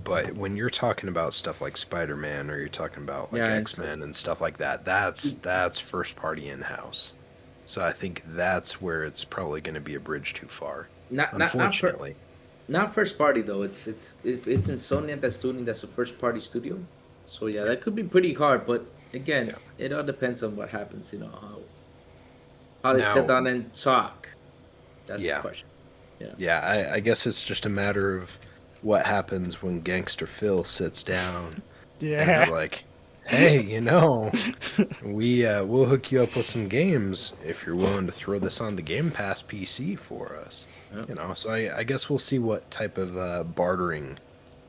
[SPEAKER 2] But when you're talking about stuff like Spider-Man or you're talking about like
[SPEAKER 1] yeah. It's
[SPEAKER 2] X-Men and stuff like that, that's first party in-house. So I think that's where it's probably going to be a bridge too far,
[SPEAKER 1] not for
[SPEAKER 2] unfortunately.
[SPEAKER 1] Not first party though. It's in Sony that's doing that's a first party studio. So yeah, that could be pretty hard. But again,
[SPEAKER 2] Yeah.
[SPEAKER 1] it all depends on what happens. You know how they sit
[SPEAKER 2] Now,
[SPEAKER 1] down and talk. That's the
[SPEAKER 2] yeah,
[SPEAKER 1] question. Yeah.
[SPEAKER 2] yeah. I guess it's just a matter of what happens when Gangster Phil sits down and is
[SPEAKER 3] Yeah.
[SPEAKER 2] like, "Hey, we'll hook you up with some games if you're willing to throw this on the Game Pass PC for us."
[SPEAKER 1] Yeah.
[SPEAKER 2] So I guess we'll see what type of bartering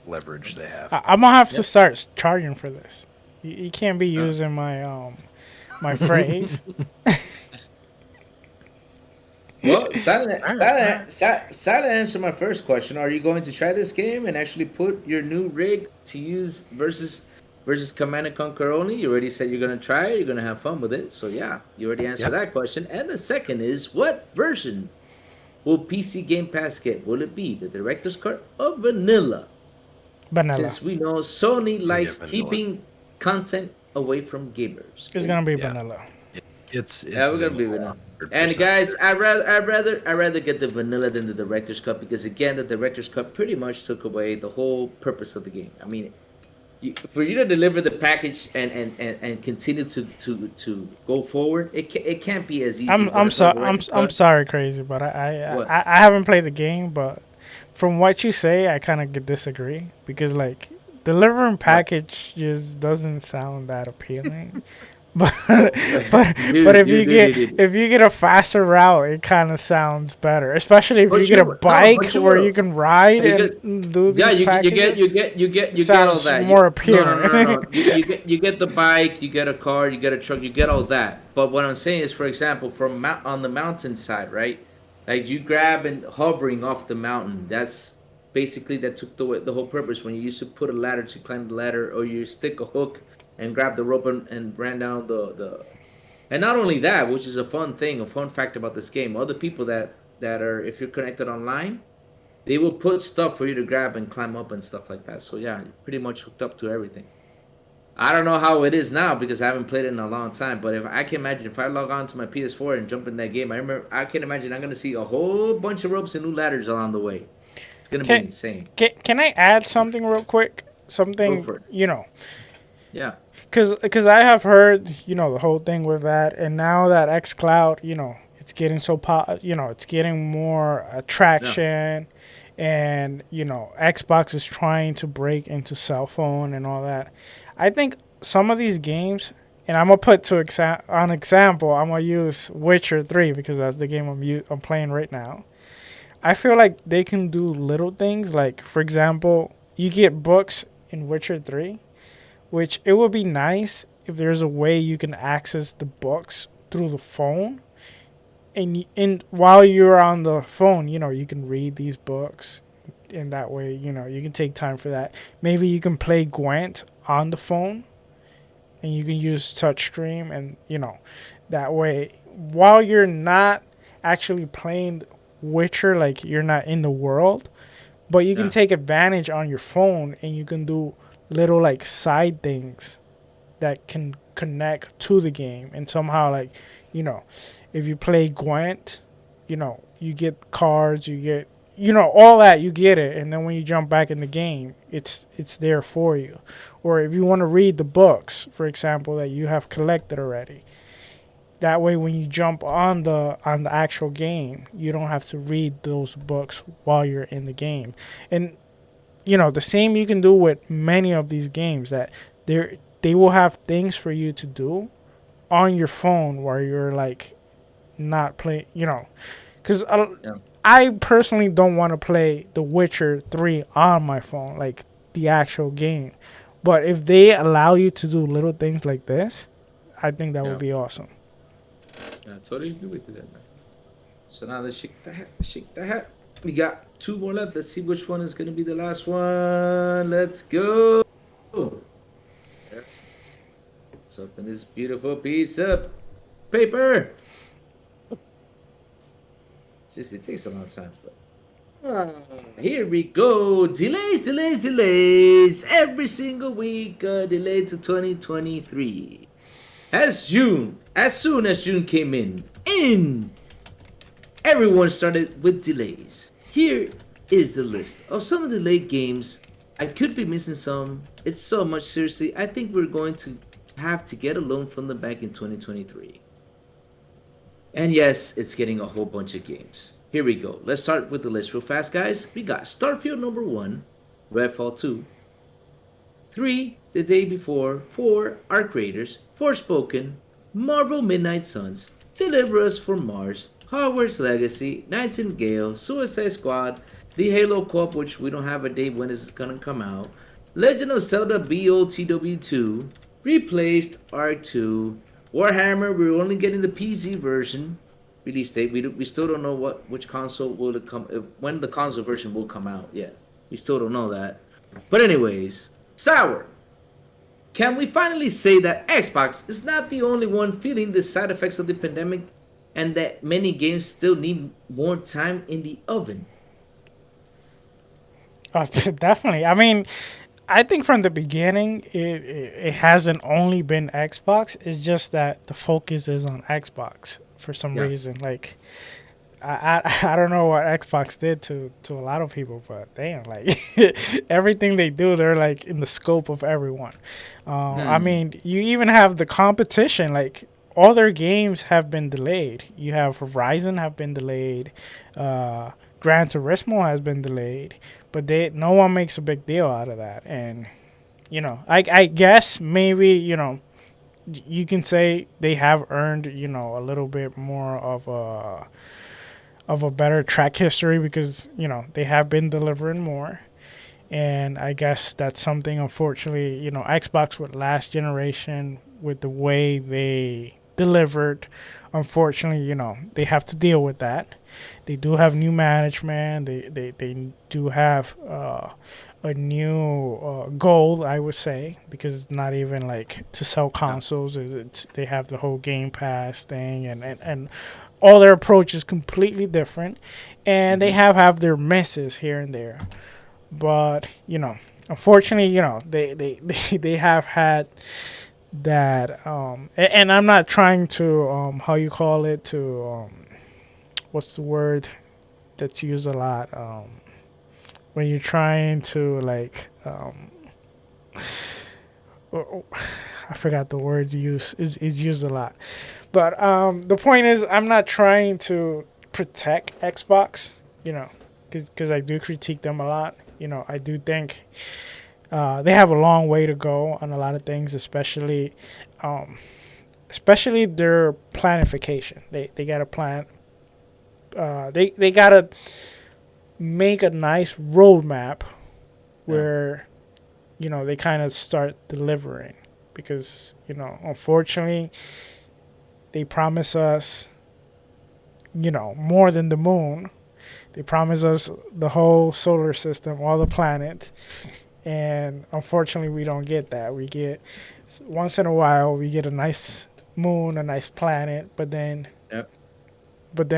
[SPEAKER 2] leverage they have.
[SPEAKER 3] I'm gonna have to
[SPEAKER 1] Yep.
[SPEAKER 3] start charging for this. You can't be
[SPEAKER 1] Uh,
[SPEAKER 3] using my phrase.
[SPEAKER 1] Well, silent,
[SPEAKER 2] All right.
[SPEAKER 1] silent answer my first question. Are you going to try this game and actually put your new rig to use versus Command and Conquer only? You already said you're going to try it. You're going to have fun with it. So yeah, you already answered
[SPEAKER 2] Yep.
[SPEAKER 1] that question. And the second is, what version will PC Game Pass get? Will it be the Director's Cut or Vanilla?
[SPEAKER 3] Vanilla.
[SPEAKER 1] Since we know Sony likes
[SPEAKER 2] vanilla.
[SPEAKER 1] keeping content away from gamers.
[SPEAKER 3] It's gonna be
[SPEAKER 2] Yeah.
[SPEAKER 3] vanilla.
[SPEAKER 2] It's
[SPEAKER 1] Yeah, we're gonna be
[SPEAKER 2] vanilla,
[SPEAKER 1] vanilla. And
[SPEAKER 2] 100%.
[SPEAKER 1] guys, I'd rather get the vanilla than the director's cut because again, the director's cut pretty much took away the whole purpose of the game. I mean, for you to deliver the package and continue to go forward, it can't be as easy.
[SPEAKER 3] I'm
[SPEAKER 1] with
[SPEAKER 3] sorry.
[SPEAKER 1] the
[SPEAKER 3] I'm
[SPEAKER 1] director's
[SPEAKER 3] I'm
[SPEAKER 1] cut.
[SPEAKER 3] sorry, crazy, but
[SPEAKER 1] What?
[SPEAKER 3] I haven't played the game, but from what you say, I kind of disagree because like delivering package just doesn't sound that appealing. But but
[SPEAKER 1] Dude,
[SPEAKER 3] if
[SPEAKER 1] dude, dude, dude.
[SPEAKER 3] if you get a faster route, it kind of sounds better. Especially if
[SPEAKER 1] But
[SPEAKER 3] you get a
[SPEAKER 1] you- no,
[SPEAKER 3] bike
[SPEAKER 1] but you
[SPEAKER 3] where
[SPEAKER 1] will.
[SPEAKER 3] you can ride
[SPEAKER 1] You
[SPEAKER 3] and do these
[SPEAKER 1] Yeah, you
[SPEAKER 3] packages.
[SPEAKER 1] get all
[SPEAKER 3] Sounds
[SPEAKER 1] that.
[SPEAKER 3] more
[SPEAKER 1] No,
[SPEAKER 3] appealing.
[SPEAKER 1] no. You get the bike, you get a car, you get a truck, you get all that. But what I'm saying is, for example, on the mountainside, right? Like you grab and hovering off the mountain. That's basically that took the whole purpose. When you used to put a ladder to climb the ladder, or you stick a hook and grab the rope and ran down the. And not only that, which is a fun thing, a fun fact about this game. Other people that are, if you're connected online, they will put stuff for you to grab and climb up and stuff like that. So yeah, you're pretty much hooked up to everything. I don't know how it is now because I haven't played it in a long time. But if I can imagine if I log on to my PS4 and jump in that game, I can imagine I'm gonna see a whole bunch of ropes and new ladders along the way. It's gonna be
[SPEAKER 3] Can,
[SPEAKER 1] insane.
[SPEAKER 3] can I add something real quick?
[SPEAKER 1] Go
[SPEAKER 3] Something,
[SPEAKER 1] for it. Yeah.
[SPEAKER 3] Because I have heard, the whole thing with that, and now that xCloud, it's getting it's getting more attraction, and Xbox is trying to break into cell phone and all that. I think some of these games, and I'm gonna put on example, I'm gonna use Witcher 3 because that's the game I'm playing right now. I feel like they can do little things, like for example, you get books in Witcher 3, which it would be nice if there's a way you can access the books through the phone, and while you're on the phone, you can read these books, and that way, you can take time for that. Maybe you can play Gwent on the phone, and you can use touchscreen, and that way, while you're not actually playing Witcher, like you're not in the world, but you can
[SPEAKER 1] Yeah.
[SPEAKER 3] take advantage on your phone, and you can do little like side things that can connect to the game, and somehow like if you play Gwent, you get cards, you get all that, you get it, and then when you jump back in the game, it's there for you. Or if you want to read the books, for example, that you have collected already, that way when you jump on the actual game, you don't have to read those books while you're in the game. And the same you can do with many of these games, that they will have things for you to do on your phone where you're like not playing, because
[SPEAKER 1] Yeah.
[SPEAKER 3] I personally don't want to play The Witcher 3 on my phone, like the actual game. But if they allow you to do little things like this, I think that
[SPEAKER 1] Yeah.
[SPEAKER 3] would be awesome.
[SPEAKER 1] Yeah, I totally agree with you there, man. So now let's shake the hat. Shake the hat. We got two more left. Let's see which one is going to be the last one. Let's go. Let's open this beautiful piece of paper. It takes a long time. But here we go. Delays. Every single week, delay to 2023. As soon as June came in, everyone started with delays. Here is the list of some of the late games. I could be missing some. It's so much. Seriously, I think we're going to have to get a loan from them back in 2023. And yes, it's getting a whole bunch of games. Here we go. Let's start with the list real fast, guys. We got Starfield number 1, Redfall 2, 3, The Day Before, 4, Arc Raiders, Forspoken, Marvel Midnight Suns, Deliver Us from Mars, Hogwarts Legacy, Nightingale, Suicide Squad, the Halo Co-op, which we don't have a date when this is gonna come out, Legend of Zelda BOTW2, Replaced Arc 2, Warhammer. We're only getting the PC version release date. We still don't know which console will it come when the console version will come out yet. We still don't know that. But anyways, Sour. Can we finally say that Xbox is not the only one feeling the side effects of the pandemic, and that many games still need more time in the oven?
[SPEAKER 3] Definitely. I mean, I think from the beginning, it hasn't only been Xbox. It's just that the focus is on Xbox for some reason. Like, I don't know what Xbox did to a lot of people, but damn, like everything they do, they're like in the scope of everyone. I mean, you even have the competition. Like, all their games have been delayed. You have Horizon have been delayed. Gran Turismo has been delayed, but no one makes a big deal out of that. And I guess maybe you can say they have earned a little bit more of a better track history because they have been delivering more. And I guess that's something, unfortunately, Xbox with last generation, with the way they delivered, unfortunately, they have to deal with that. They do have new management. They do have a new goal, I would say, because it's not even like to sell consoles. They have the whole Game Pass thing, and all their approach is completely different. And they have their misses here and there. But, unfortunately, they have had that, and I'm not trying to, how you call it, to, what's the word that's used a lot, when you're trying to, like, I forgot the word used, is used a lot. But the point is, I'm not trying to protect Xbox, because I do critique them a lot. I do think they have a long way to go on a lot of things, especially their planification. They got to plan. They got to make a nice roadmap where they kind of start delivering, because unfortunately they promise us more than the moon. They promise us the whole solar system, all the planets, and unfortunately we don't get that. We get, once in a while, we get a nice moon, a nice planet, but then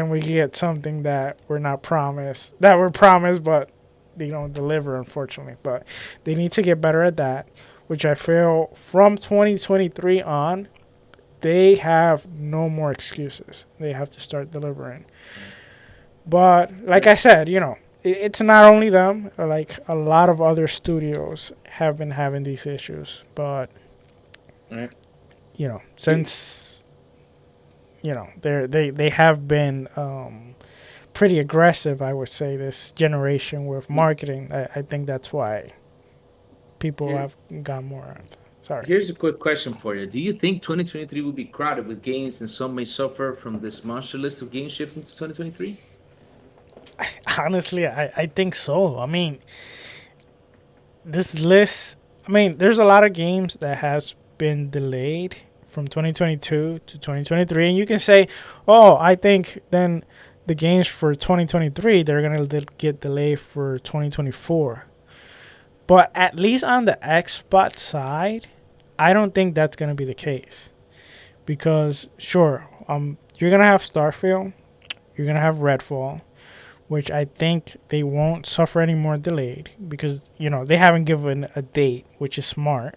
[SPEAKER 3] we get something that we're promised, but they don't deliver, unfortunately. But they need to get better at that, which I feel from 2023 on, they have no more excuses. They have to start delivering. But like I said, it's not only them. Like, a lot of other studios have been having these issues. But since they have been pretty aggressive, I would say, this generation with marketing. I think that's why people have gone more. Sorry.
[SPEAKER 1] Here's a quick question for you. Do you think 2023 will be crowded with games, and some may suffer from this monster list of games shifting to 2023?
[SPEAKER 3] Honestly, I think so. I mean, this list, there's a lot of games that has been delayed from 2022 to 2023. And you can say, I think then the games for 2023, they're going to get delayed for 2024. But at least on the Xbox side, I don't think that's going to be the case. Because, sure, you're going to have Starfield. You're going to have Redfall, which I think they won't suffer any more delayed because, they haven't given a date, which is smart.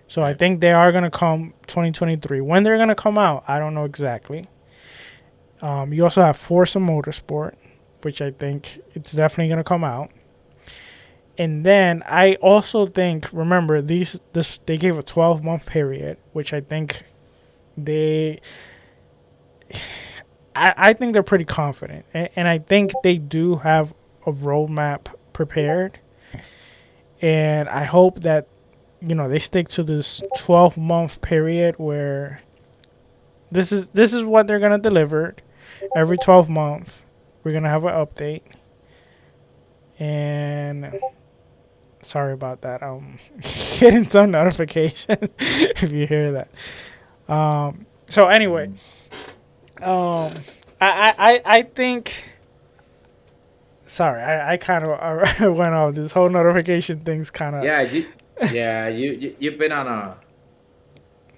[SPEAKER 3] So I think they are going to come 2023. When they're going to come out, I don't know exactly. You also have Forza Motorsport, which I think it's definitely gonna come out. And then I also think, remember, they gave a 12-month period, which I think they I think they're pretty confident, and I think they do have a roadmap prepared. And I hope that they stick to this 12-month period where this is what they're gonna deliver. Every 12 months, we're gonna have an update. And sorry about that. I'm getting some notification if you hear that. So anyway, I think. Sorry, I kind of went off. This whole notification thing's kind of.
[SPEAKER 1] You've been on a.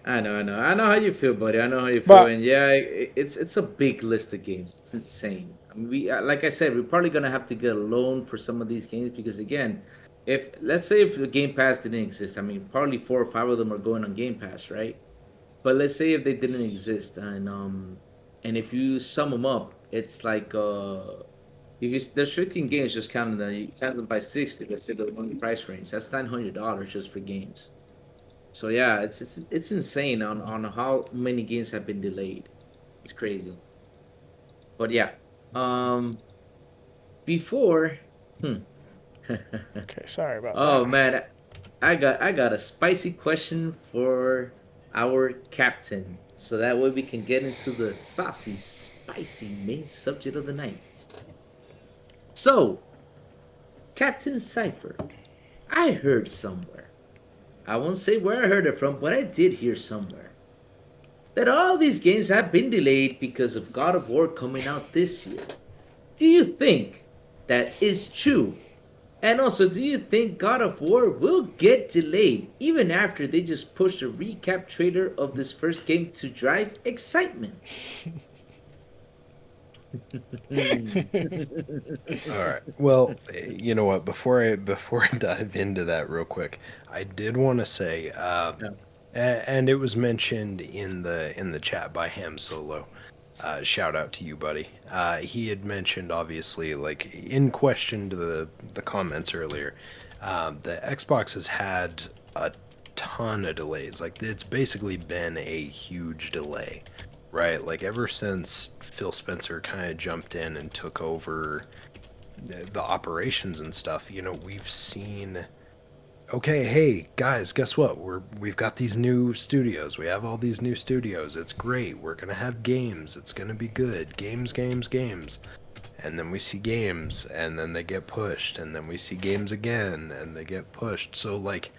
[SPEAKER 1] I know how you feel, buddy. I know how you feel,
[SPEAKER 3] But
[SPEAKER 1] and it's a big list of games. It's insane. I mean, like I said, we're probably gonna have to get a loan for some of these games because again, if let's say if the Game Pass didn't exist, I mean, probably 4 or 5 of them are going on Game Pass, right? But let's say if they didn't exist, and if you sum them up, it's like if you there's 15 games, just counting them, you times them by 60. Let's say the one price range, that's $900 just for games. So yeah, it's insane on how many games have been delayed. It's crazy. But yeah, um, before, hmm.
[SPEAKER 3] okay, sorry about
[SPEAKER 1] Oh
[SPEAKER 3] that.
[SPEAKER 1] man, I got a spicy question for our captain, so that way we can get into the saucy, spicy main subject of the night. So, Captain Cipher, I heard somewhere. I won't say where I heard it from, but I did hear somewhere that all these games have been delayed because of God of War coming out this year. Do you think that is true? And also, do you think God of War will get delayed even after they just pushed a recap trailer of this first game to drive excitement?
[SPEAKER 2] All right. Well, you know what? Before I dive into that real quick, I did want to say,
[SPEAKER 1] Yeah.
[SPEAKER 2] and it was mentioned in the chat by Ham Solo. Shout out to you, buddy. He had mentioned, obviously, like in question to the comments earlier, the Xbox has had a ton of delays. Like it's basically been a huge delay, right? Like ever since Phil Spencer kind of jumped in and took over the operations and stuff. We've seen. Okay, hey guys, guess what? We've got these new studios. We have all these new studios. It's great. We're gonna have games. It's gonna be good. Games, games, games. And then we see games, and then they get pushed, and then we see games again, and they get pushed. So like,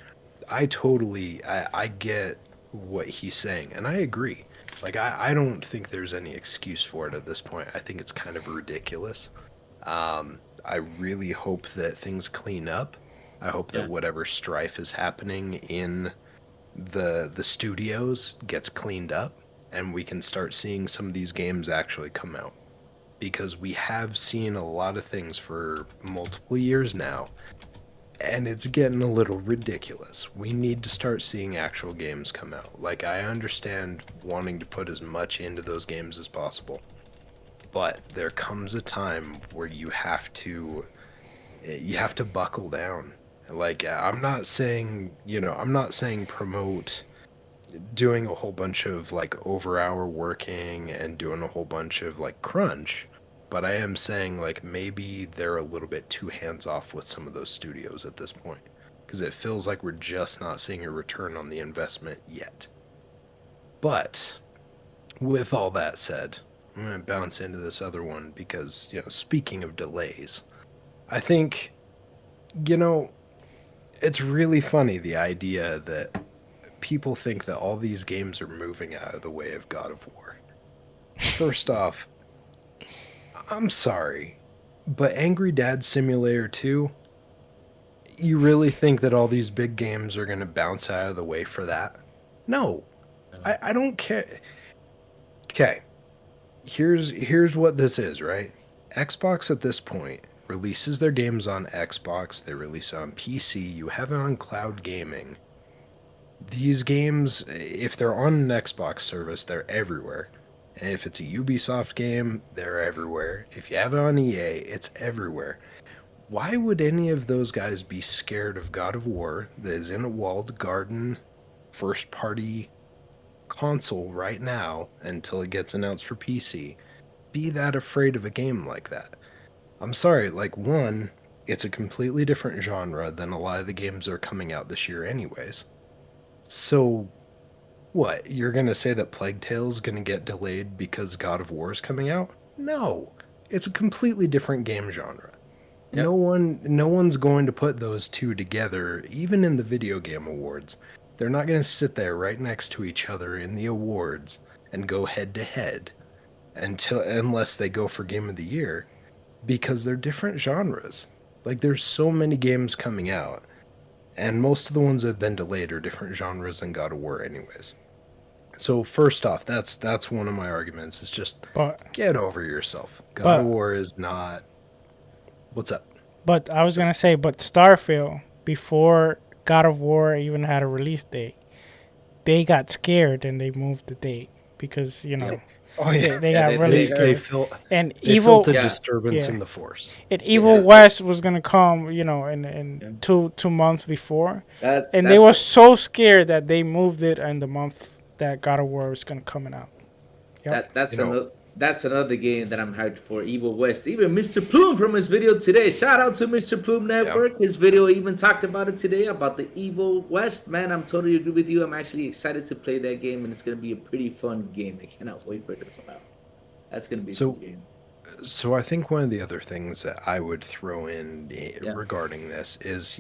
[SPEAKER 2] I get what he's saying, and I agree. Like I don't think there's any excuse for it at this point. I think it's kind of ridiculous. I really hope that things clean up. I hope
[SPEAKER 1] Yeah.
[SPEAKER 2] that whatever strife is happening in the studios gets cleaned up and we can start seeing some of these games actually come out. Because we have seen a lot of things for multiple years now, and it's getting a little ridiculous. We need to start seeing actual games come out. Like, I understand wanting to put as much into those games as possible, but there comes a time where you have to buckle down. Like, I'm not saying promote doing a whole bunch of like over-hour working and doing a whole bunch of like crunch, but I am saying like maybe they're a little bit too hands-off with some of those studios at this point because it feels like we're just not seeing a return on the investment yet. But with all that said, I'm going to bounce into this other one because, speaking of delays, I think, it's really funny the idea that people think that all these games are moving out of the way of God of War. First off, I'm sorry, but Angry Dad Simulator 2, you really think that all these big games are going to bounce out of the way for that? No. I don't care. Okay. Here's what this is, right? Xbox at this point releases their games on Xbox, they release it on PC, you have it on cloud gaming. These games, if they're on an Xbox service, they're everywhere. And if it's a Ubisoft game, they're everywhere. If you have it on EA, it's everywhere. Why would any of those guys be scared of God of War that is in a walled garden first party console right now until it gets announced for PC? Be that afraid of a game like that? I'm sorry, like, one, it's a completely different genre than a lot of the games that are coming out this year anyways. So what, you're gonna say that Plague Tale's gonna get delayed because God of War is coming out? No. It's a completely different game genre.
[SPEAKER 1] Yep.
[SPEAKER 2] No one's going to put those two together, even in the video game awards. They're not gonna sit there right next to each other in the awards and go head to head unless they go for Game of the Year, because they're different genres. Like, there's so many games coming out, and most of the ones that have been delayed are different genres than God of War anyways. So first off, that's one of my arguments. Is just get over yourself. God of War is not. What's up?
[SPEAKER 3] But I was gonna say, but Starfield, before God of War even had a release date, they got scared and they moved the date because
[SPEAKER 2] Oh yeah,
[SPEAKER 3] they got really scared.
[SPEAKER 2] They felt a disturbance in the force.
[SPEAKER 3] And Evil West was gonna come, in 2 months before, and they were so scared that they moved it in the month that God of War was gonna coming out.
[SPEAKER 1] Yep. That's another game that I'm hyped for, Evil West. Even Mr. Plume from his video today. Shout out to Mr. Plume Network. Yep. His video even talked about it today, about the Evil West. Man, I'm totally agree with you. I'm actually excited to play that game, and it's going to be a pretty fun game. I cannot wait for it to come out. That's going to be a good game.
[SPEAKER 2] So I think one of the other things that I would throw in regarding this is,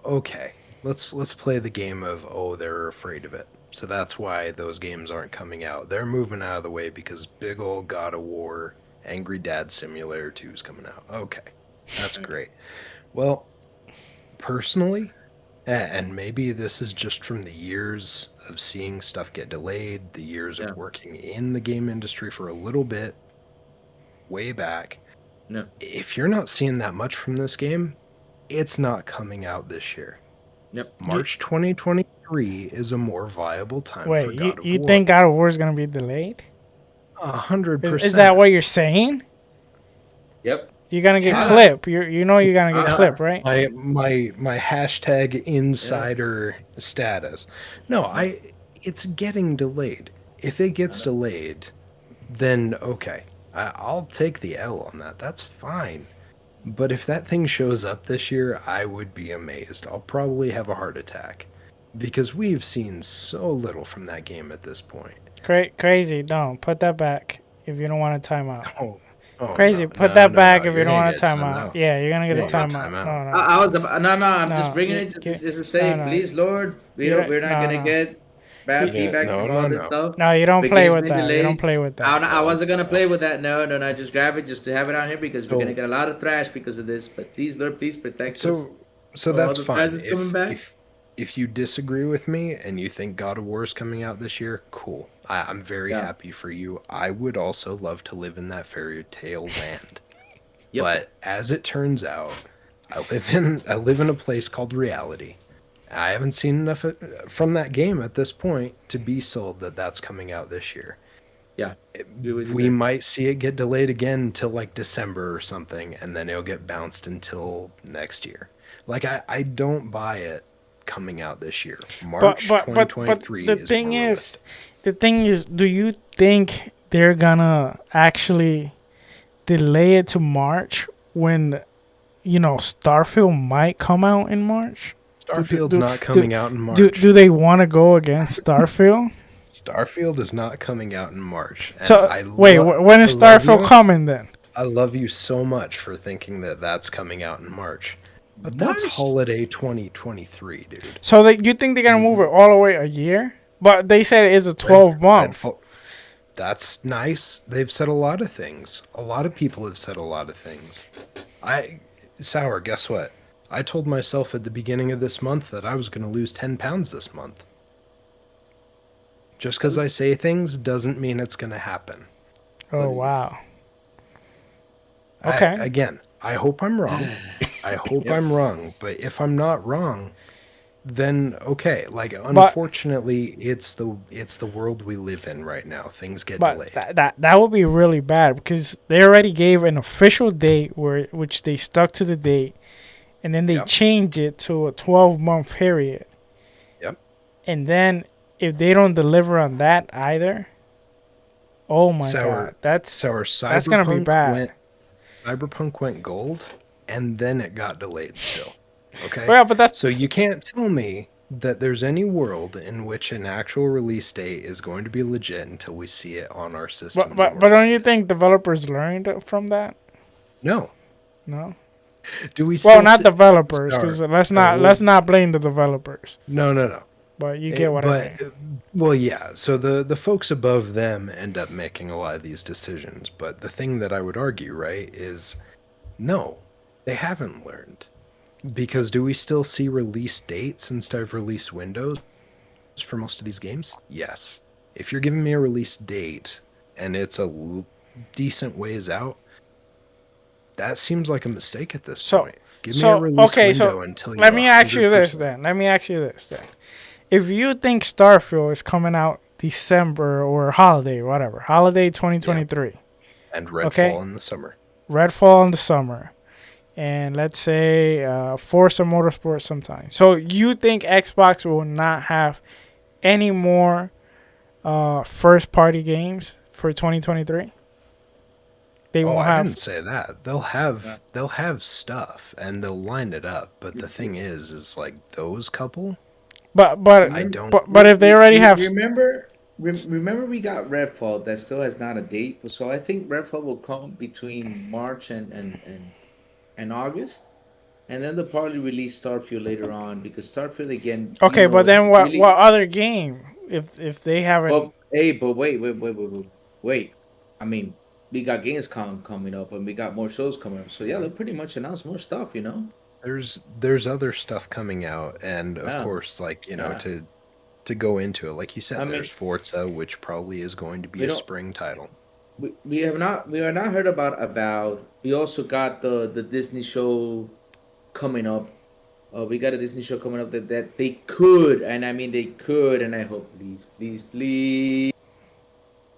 [SPEAKER 2] okay, let's play the game of, they're afraid of it. So that's why those games aren't coming out. They're moving out of the way because big old God of War, Angry Dad Simulator 2 is coming out. Okay, that's great. Well, personally, and maybe this is just from the years of seeing stuff get delayed, the years of working in the game industry for a little bit, way back.
[SPEAKER 1] No.
[SPEAKER 2] If you're not seeing that much from this game, it's not coming out this year.
[SPEAKER 1] Yep.
[SPEAKER 2] March 2023 is a more viable time for God of War.
[SPEAKER 3] You think God of War is going to be delayed?
[SPEAKER 2] 100%.
[SPEAKER 3] Is that what you're saying?
[SPEAKER 1] Yep.
[SPEAKER 3] You're going to get clipped. You're going to get clipped, right?
[SPEAKER 2] My hashtag insider status. No, it's getting delayed. If it gets delayed, then okay. I'll take the L on that. That's fine. But if that thing shows up this year, I would be amazed. I'll probably have a heart attack because we've seen so little from that game at this point.
[SPEAKER 3] Crazy. No, put that back if you don't want a timeout.
[SPEAKER 2] Crazy.
[SPEAKER 3] Put that back if you don't want a timeout. Yeah, you're going to get a timeout.
[SPEAKER 1] No. I'm just bringing it just to say, please, Lord, we're not going to get bad feedback from all this stuff.
[SPEAKER 3] No, you don't play with that. You don't play with that.
[SPEAKER 1] I wasn't gonna play with that. No. Just grab it just to have it out here because we're gonna get a lot of thrash because of this. But please, Lord, please protect us.
[SPEAKER 2] So that's fine. If you disagree with me and you think God of War is coming out this year, cool. I'm very happy for you. I would also love to live in that fairy tale land. Yep. But as it turns out, I live in a place called reality. I haven't seen enough from that game at this point to be sold that that's coming out this year.
[SPEAKER 1] Yeah.
[SPEAKER 2] We might see it get delayed again until like December or something, and then it'll get bounced until next year. Like, I don't buy it coming out this year. March 2023
[SPEAKER 3] but the thing is, do you think they're gonna actually delay it to March when, Starfield might come out in March?
[SPEAKER 2] Starfield's not coming out in March.
[SPEAKER 3] Do they want to go against Starfield?
[SPEAKER 2] Starfield is not coming out in March.
[SPEAKER 3] So when is Starfield coming then?
[SPEAKER 2] I love you so much for thinking that that's coming out in March. But that's holiday 2023, dude.
[SPEAKER 3] So you think they're going to move it all the way a year? But they said it's a 12-month.
[SPEAKER 2] That's nice. They've said a lot of things. A lot of people have said a lot of things. Sour, guess what? I told myself at the beginning of this month that I was going to lose 10 pounds this month. Just because I say things doesn't mean it's going to happen.
[SPEAKER 3] Oh, wow. Okay.
[SPEAKER 2] Again, I hope I'm wrong. I hope I'm wrong. But if I'm not wrong, then okay. Like, unfortunately, it's the world we live in right now. Things get delayed.
[SPEAKER 3] That would be really bad because they already gave an official date which they stuck to the date, and then they changed it to a 12-month period.
[SPEAKER 2] Yep.
[SPEAKER 3] And then if they don't deliver on that either, oh my god, that's gonna be bad.
[SPEAKER 2] Cyberpunk went gold, and then it got delayed still. Okay.
[SPEAKER 3] Well, but
[SPEAKER 2] so you can't tell me that there's any world in which an actual release date is going to be legit until we see it on our system.
[SPEAKER 3] But don't you think developers learned from that?
[SPEAKER 2] No. Do we?
[SPEAKER 3] Well, not developers, because let's not blame the developers.
[SPEAKER 2] No.
[SPEAKER 3] But you get what I mean.
[SPEAKER 2] Well, yeah. So the folks above them end up making a lot of these decisions. But the thing that I would argue, right, is no, they haven't learned. Because do we still see release dates instead of release windows for most of these games? Yes. If you're giving me a release date and it's a decent ways out, that seems like a mistake at this point. Give me a release window until you.
[SPEAKER 3] Let me ask you this then. If you think Starfield is coming out December or holiday 2023,
[SPEAKER 2] and Redfall in the summer.
[SPEAKER 3] Redfall in the summer. And let's say Forza Motorsport sometime. So you think Xbox will not have any more first-party games for 2023? They won't have.
[SPEAKER 2] I didn't say that. They'll have stuff and they'll line it up. But the thing is like those couple.
[SPEAKER 3] But
[SPEAKER 2] I don't.
[SPEAKER 3] But if they already have.
[SPEAKER 1] Remember we got Redfall that still has not a date. So I think Redfall will come between March and August, and then they'll probably release Starfield later on because Starfield again.
[SPEAKER 3] Okay, but then what other game if they haven't?
[SPEAKER 1] But wait. I mean, we got Gamescom coming up, and we got more shows coming up. So yeah, they'll pretty much announce more stuff,
[SPEAKER 2] There's other stuff coming out, and of course, like to go into it, like you said, there's Forza, which probably is going to be a spring title.
[SPEAKER 1] We are not heard about Avowed. We also got the Disney show coming up. We got a Disney show coming up that they could, and I mean they could, and I hope please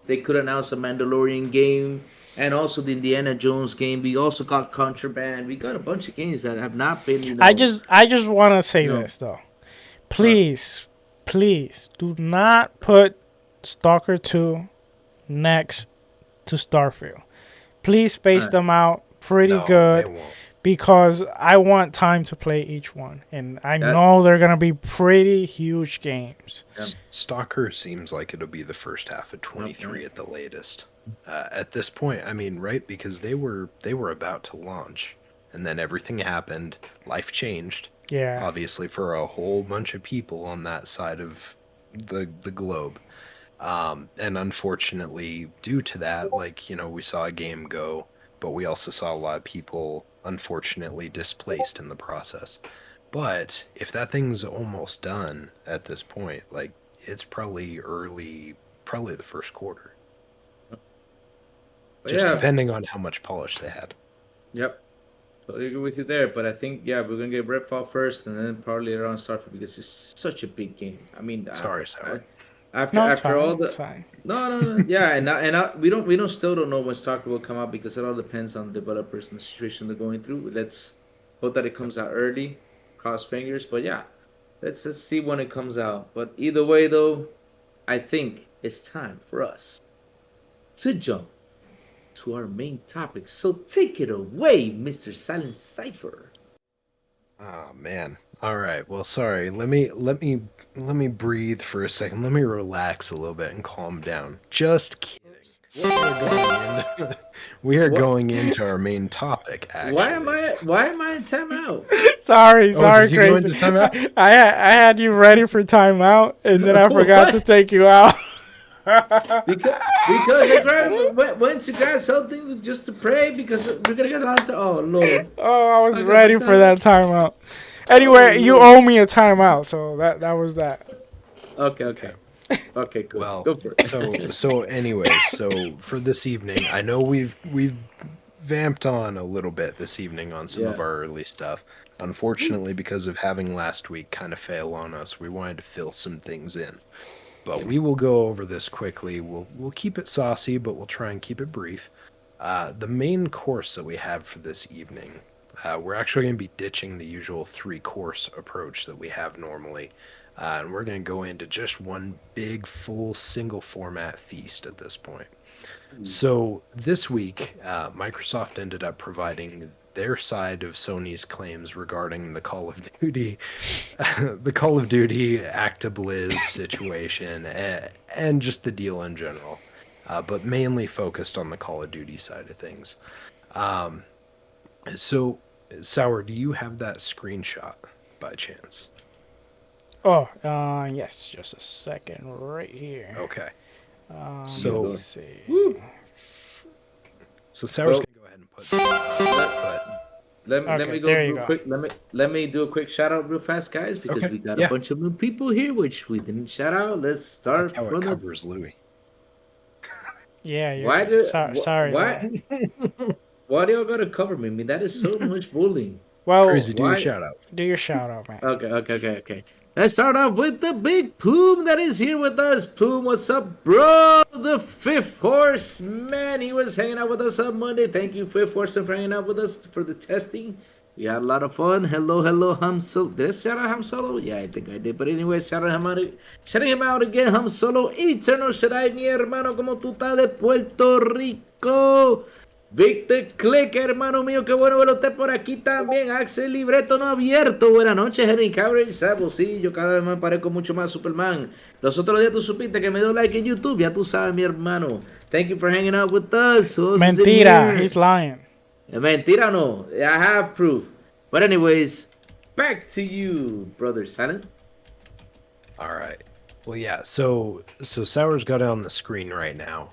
[SPEAKER 1] they could announce a Mandalorian game and also the Indiana Jones game. We also got Contraband. We got a bunch of games that have not been.
[SPEAKER 3] I just want to say this though, please do not put Stalker 2 next to Starfield. Please space them out pretty good because I want time to play each one, and I know they're gonna be pretty huge games.
[SPEAKER 2] Stalker seems like it'll be the first half of 23 at the latest. At this point, I mean, right? Because they were about to launch, and then everything happened. Life changed.
[SPEAKER 3] Yeah.
[SPEAKER 2] Obviously, for a whole bunch of people on that side of the globe. And unfortunately, due to that, we saw a game go, but we also saw a lot of people, unfortunately, displaced in the process. But if that thing's almost done at this point, it's probably the first quarter. Just depending on how much polish they had.
[SPEAKER 1] Yep. Totally agree with you there, but I think, we're going to get Redfall first, and then probably around Starfield, because it's such a big game. I mean...
[SPEAKER 2] Sorry.
[SPEAKER 1] After all the no, we still don't know when Stalker will come out because it all depends on developers and the situation they're going through. Let's hope that it comes out early, cross fingers. But yeah, let's see when it comes out. But either way, though, I think it's time for us to jump to our main topic. So take it away, Mr. Silent Cypher.
[SPEAKER 2] Oh man. All right. Well, sorry. Let me breathe for a second. Let me relax a little bit and calm down. Just kidding. We are going into our main topic. Actually,
[SPEAKER 1] why am I in timeout?
[SPEAKER 3] Sorry, Crazy. I had you ready for timeout, and then I forgot to take you out.
[SPEAKER 1] because I went to grab something just to pray because we're gonna get out. Oh Lord!
[SPEAKER 3] Oh, I was ready for that timeout. Anyway, you owe me a timeout, so that was that.
[SPEAKER 1] Okay, cool.
[SPEAKER 2] Well,
[SPEAKER 1] go for it.
[SPEAKER 2] so anyways, so for this evening, I know we've vamped on a little bit this evening on some of
[SPEAKER 1] Yeah.
[SPEAKER 2] our early stuff. Unfortunately, because of having last week kind of fail on us, we wanted to fill some things in. But we will go over this quickly. We'll keep it saucy, but we'll try and keep it brief. The main course that we have for this evening, we're actually going to be ditching the usual 3-course approach that we have normally. And we're going to go into just one big, full, single format feast at this point. So this week, Microsoft ended up providing their side of Sony's claims regarding the Call of Duty, the Call of Duty Actibliz situation, and just the deal in general, but mainly focused on the Call of Duty side of things. So, Sour, do you have that screenshot by chance?
[SPEAKER 3] Oh, yes. Just a second, right here.
[SPEAKER 2] Okay.
[SPEAKER 3] So
[SPEAKER 2] So,
[SPEAKER 3] let's see.
[SPEAKER 2] so Sour's
[SPEAKER 1] Well,
[SPEAKER 2] gonna go ahead and put.
[SPEAKER 1] let
[SPEAKER 3] Okay,
[SPEAKER 1] me go
[SPEAKER 3] there you
[SPEAKER 1] real
[SPEAKER 3] go.
[SPEAKER 1] quick. Let me do a quick shout out real fast, guys, because
[SPEAKER 2] Okay,
[SPEAKER 1] we got
[SPEAKER 2] yeah.
[SPEAKER 1] a bunch of new people here, which we didn't shout out. Let's start
[SPEAKER 2] How it
[SPEAKER 1] from the.
[SPEAKER 2] covers Louis.
[SPEAKER 3] Yeah,
[SPEAKER 1] Why
[SPEAKER 3] you're
[SPEAKER 1] do
[SPEAKER 3] sorry.
[SPEAKER 1] why why do y'all gotta cover me? I mean, that is so much bullying.
[SPEAKER 3] Well,
[SPEAKER 2] Crazy, do your
[SPEAKER 1] Why?
[SPEAKER 2] shout outs.
[SPEAKER 3] do your shout out, man.
[SPEAKER 1] Okay. Let's start off with the big Plume that is here with us. Plume, what's up, bro? The fifth horse, man. He was hanging out with us on Monday. Thank you, fifth horse, for hanging out with us for the testing. We had a lot of fun. Hello, Ham Solo. Did I shout out Ham Solo? Yeah, I think I did. But anyway, shouting him out again, Ham Solo. Eternal Shaddai, mi hermano, como tú estás de Puerto Rico. Victor Click, hermano mío, qué bueno ver usted por aquí también. Axel Libreto no abierto. Buenas noches, Henry Cabrera. Sabo, sí, yo cada vez me parezco mucho más a Superman. Los otros días tú supiste que me dio like en YouTube. Ya tú sabes, mi hermano. Thank you for hanging out with us. Who's in
[SPEAKER 3] Mentira,
[SPEAKER 1] here?
[SPEAKER 3] he's lying.
[SPEAKER 1] Mentira no. I have proof. But anyways, back to you, brother Silent.
[SPEAKER 2] All right. Well, yeah. So Sour's got it on the screen right now.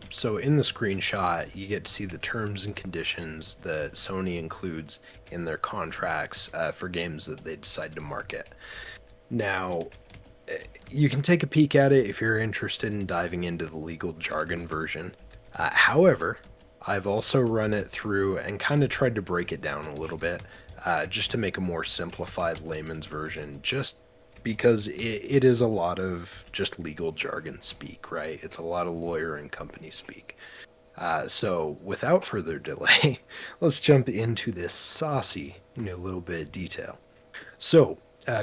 [SPEAKER 2] So in the screenshot, you get to see the terms and conditions that Sony includes in their contracts for games that they decide to market. Now, you can take a peek at it if you're interested in diving into the legal jargon version. However, I've also run it through and kind of tried to break it down a little bit, just to make a more simplified layman's version, just because it is a lot of just legal jargon speak, right? It's a lot of lawyer and company speak. So without further delay, let's jump into this saucy, little bit of detail. So,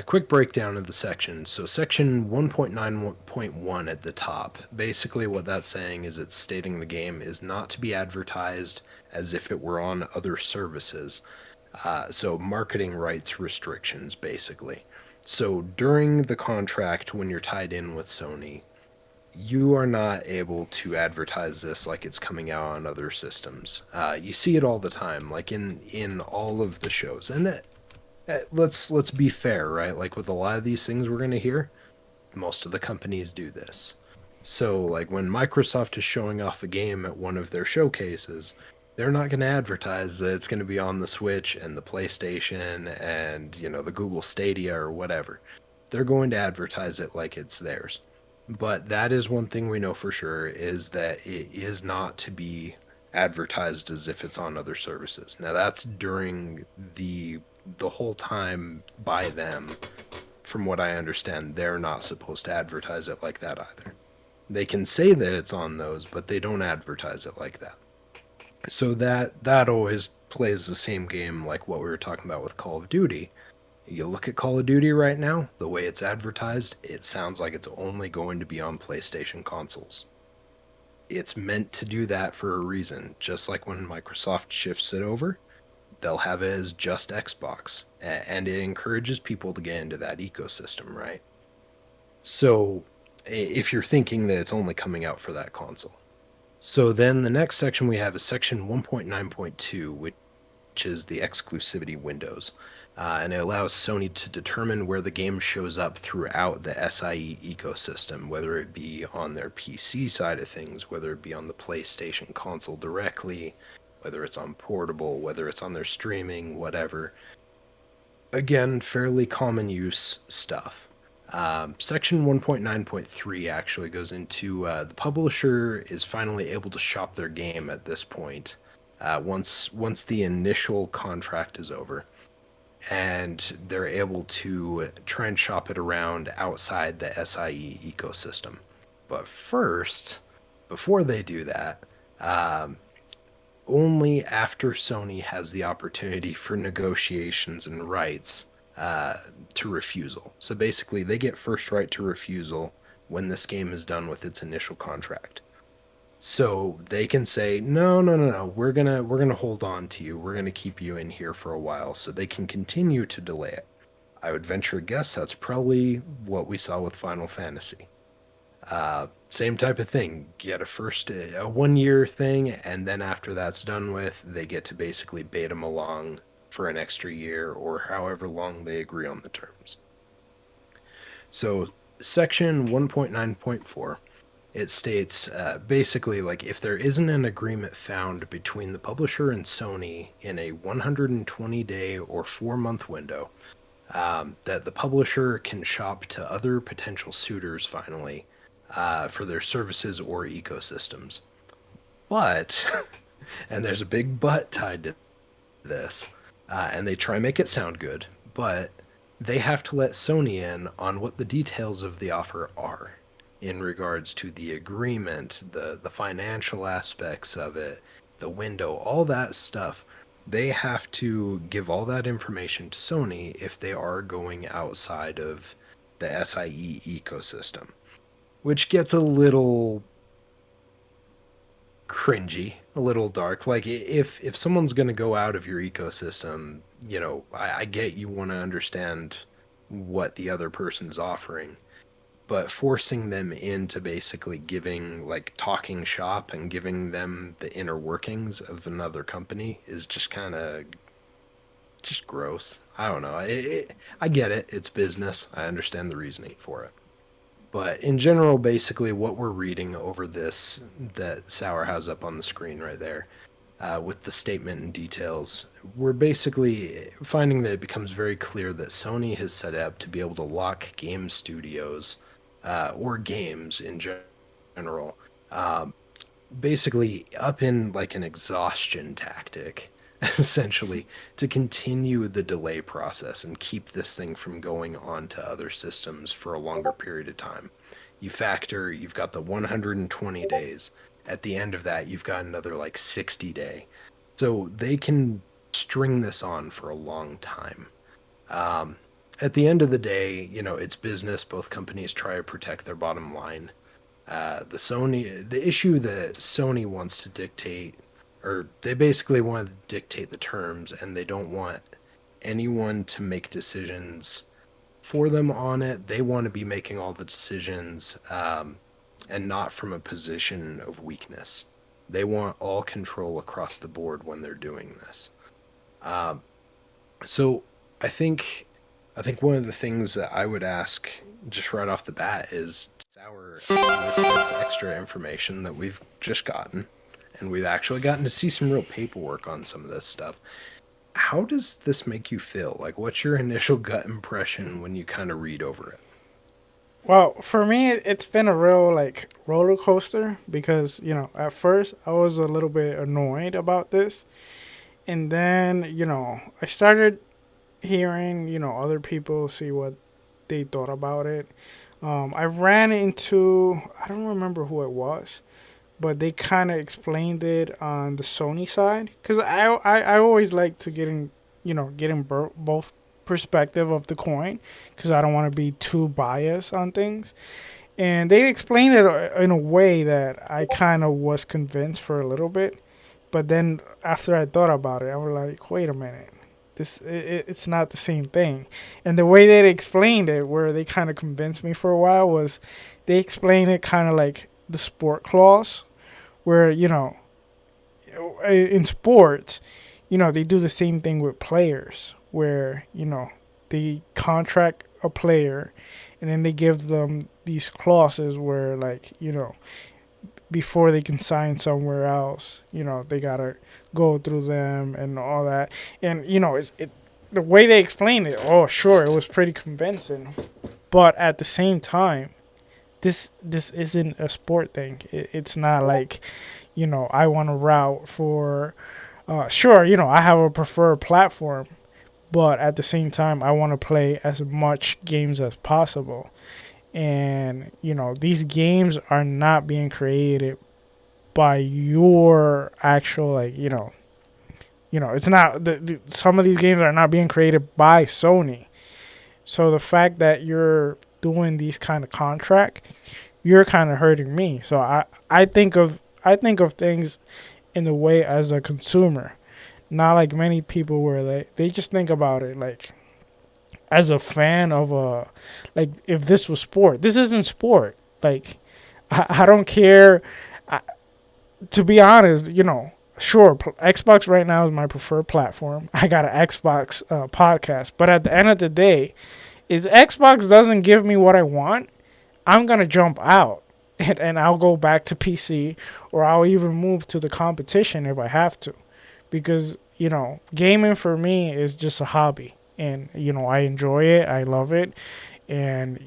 [SPEAKER 2] quick breakdown of the section. So section 1.9.1 at the top, basically what that's saying is it's stating the game is not to be advertised as if it were on other services. So marketing rights restrictions, basically. So during the contract, when you're tied in with Sony, you are not able to advertise this like it's coming out on other systems. You see it all the time, like in all of the shows. And let's be fair, right? Like with a lot of these things we're going to hear, most of the companies do this. So like when Microsoft is showing off a game at one of their showcases, they're not going to advertise that it's going to be on the Switch and the PlayStation and, the Google Stadia or whatever. They're going to advertise it like it's theirs. But that is one thing we know for sure, is that it is not to be advertised as if it's on other services. Now that's during the whole time by them. From what I understand, they're not supposed to advertise it like that either. They can say that it's on those, but they don't advertise it like that. So that always plays the same game like what we were talking about with Call of Duty. You look at Call of Duty right now, the way it's advertised, it sounds like it's only going to be on PlayStation consoles. It's meant to do that for a reason. Just like when Microsoft shifts it over, they'll have it as just Xbox. And it encourages people to get into that ecosystem, right? So if you're thinking that it's only coming out for that console. So then the next section we have is section 1.9.2, which is the exclusivity windows. And it allows Sony to determine where the game shows up throughout the SIE ecosystem, whether it be on their PC side of things, whether it be on the PlayStation console directly, whether it's on portable, whether it's on their streaming, whatever. Again, fairly common use stuff. Section 1.9.3 actually goes into the publisher is finally able to shop their game at this point once the initial contract is over, and they're able to try and shop it around outside the SIE ecosystem. But first, before they do that, um, only after Sony has the opportunity for negotiations and rights to refusal. So basically, they get first right to refusal when this game is done with its initial contract. So they can say, no, no, no, no, we're gonna hold on to you. We're gonna keep you in here for a while, so they can continue to delay it. I would venture a guess that's probably what we saw with Final Fantasy. Same type of thing. Get a 1 year thing, and then after that's done with, they get to basically bait them along for an extra year or however long they agree on the terms. So, section 1.9.4, it states basically like if there isn't an agreement found between the publisher and Sony in a 120-day or 4-month window, that the publisher can shop to other potential suitors finally for their services or ecosystems. But, and there's a big but tied to this, and they try and make it sound good, but they have to let Sony in on what the details of the offer are in regards to the agreement, the financial aspects of it, the window, all that stuff. They have to give all that information to Sony if they are going outside of the SIE ecosystem, which gets a little cringy, a little dark. Like if someone's going to go out of your ecosystem, I get you want to understand what the other person's offering, but forcing them into basically giving like talking shop and giving them the inner workings of another company is just kind of just gross. I don't know. I get it. It's business. I understand the reasoning for it. But in general, basically, what we're reading over this that Sour has up on the screen right there, with the statement and details, we're basically finding that it becomes very clear that Sony has set up to be able to lock game studios, or games in general, basically up in like an exhaustion tactic, essentially, to continue the delay process and keep this thing from going on to other systems for a longer period of time. You've got the 120 days. At the end of that, you've got another like 60-day. So they can string this on for a long time. At the end of the day, it's business. Both companies try to protect their bottom line. The issue that Sony wants to dictate, or they basically want to dictate the terms, and they don't want anyone to make decisions for them on it. They want to be making all the decisions, and not from a position of weakness. They want all control across the board when they're doing this. So I think one of the things that I would ask just right off the bat is, Sour, with this extra information that we've just gotten, and we've actually gotten to see some real paperwork on some of this stuff, how does this make you feel? Like, what's your initial gut impression when you kind of read over it?
[SPEAKER 3] Well, for me, it's been a real like roller coaster because at first I was a little bit annoyed about this, and then I started hearing other people see what they thought about it. I ran into, I don't remember who it was, but they kind of explained it on the Sony side, because I always like to getting both perspective of the coin, because I don't want to be too biased on things. And they explained it in a way that I kind of was convinced for a little bit, but then after I thought about it, I was like, wait a minute, it's not the same thing. And the way they explained it, where they kind of convinced me for a while, was they explained it kind of like the sport clause, where in sports, they do the same thing with players, where they contract a player, and then they give them these clauses where, like, before they can sign somewhere else, they gotta go through them and all that. And the way they explained it, oh sure, it was pretty convincing, but at the same time, this isn't a sport thing. It's not like I want to route for Sure, I have a preferred platform, but at the same time, I want to play as much games as possible. And these games are not being created by your actual, like, it's not some of these games are not being created by Sony. So the fact that you're doing these kind of contract, you're kind of hurting me. So I think of things in the way as a consumer, not like many people where they just think about it like as a fan of a, like, if this was sport. This isn't sport. Like, I don't care. I, to be honest, sure, Xbox right now is my preferred platform. I got an Xbox podcast, but at the end of the day, is Xbox doesn't give me what I want, I'm gonna jump out and I'll go back to PC, or I'll even move to the competition if I have to, because gaming for me is just a hobby, and I enjoy it, I love it, and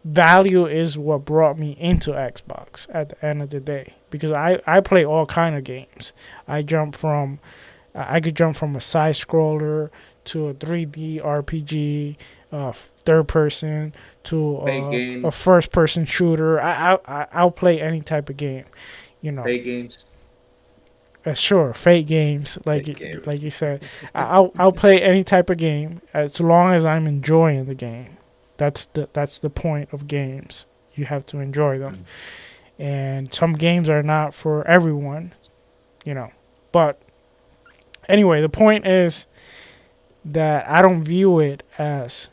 [SPEAKER 3] value is what brought me into Xbox at the end of the day, because I play all kind of games. I could jump from a side scroller to a 3D RPG, third person to a first person shooter. I'll play any type of game,
[SPEAKER 1] Fake games.
[SPEAKER 3] Sure, fake games, like you said. I'll play any type of game as long as I'm enjoying the game. That's the point of games. You have to enjoy them, and some games are not for everyone, But anyway, the point is that I don't view it as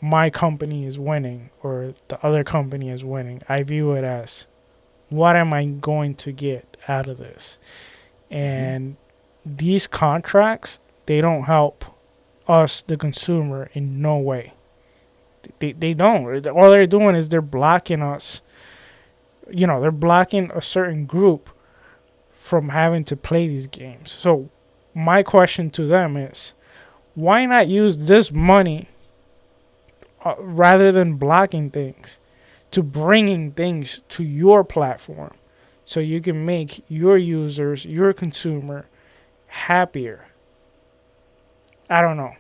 [SPEAKER 3] my company is winning or the other company is winning. I view it as, what am I going to get out of this? And these contracts, they don't help us, the consumer, in no way. They don't. All they're doing is they're blocking us. They're blocking a certain group from having to play these games. So my question to them is, why not use this money rather than blocking things, to bringing things to your platform, so you can make your users, your consumer, happier? I don't know.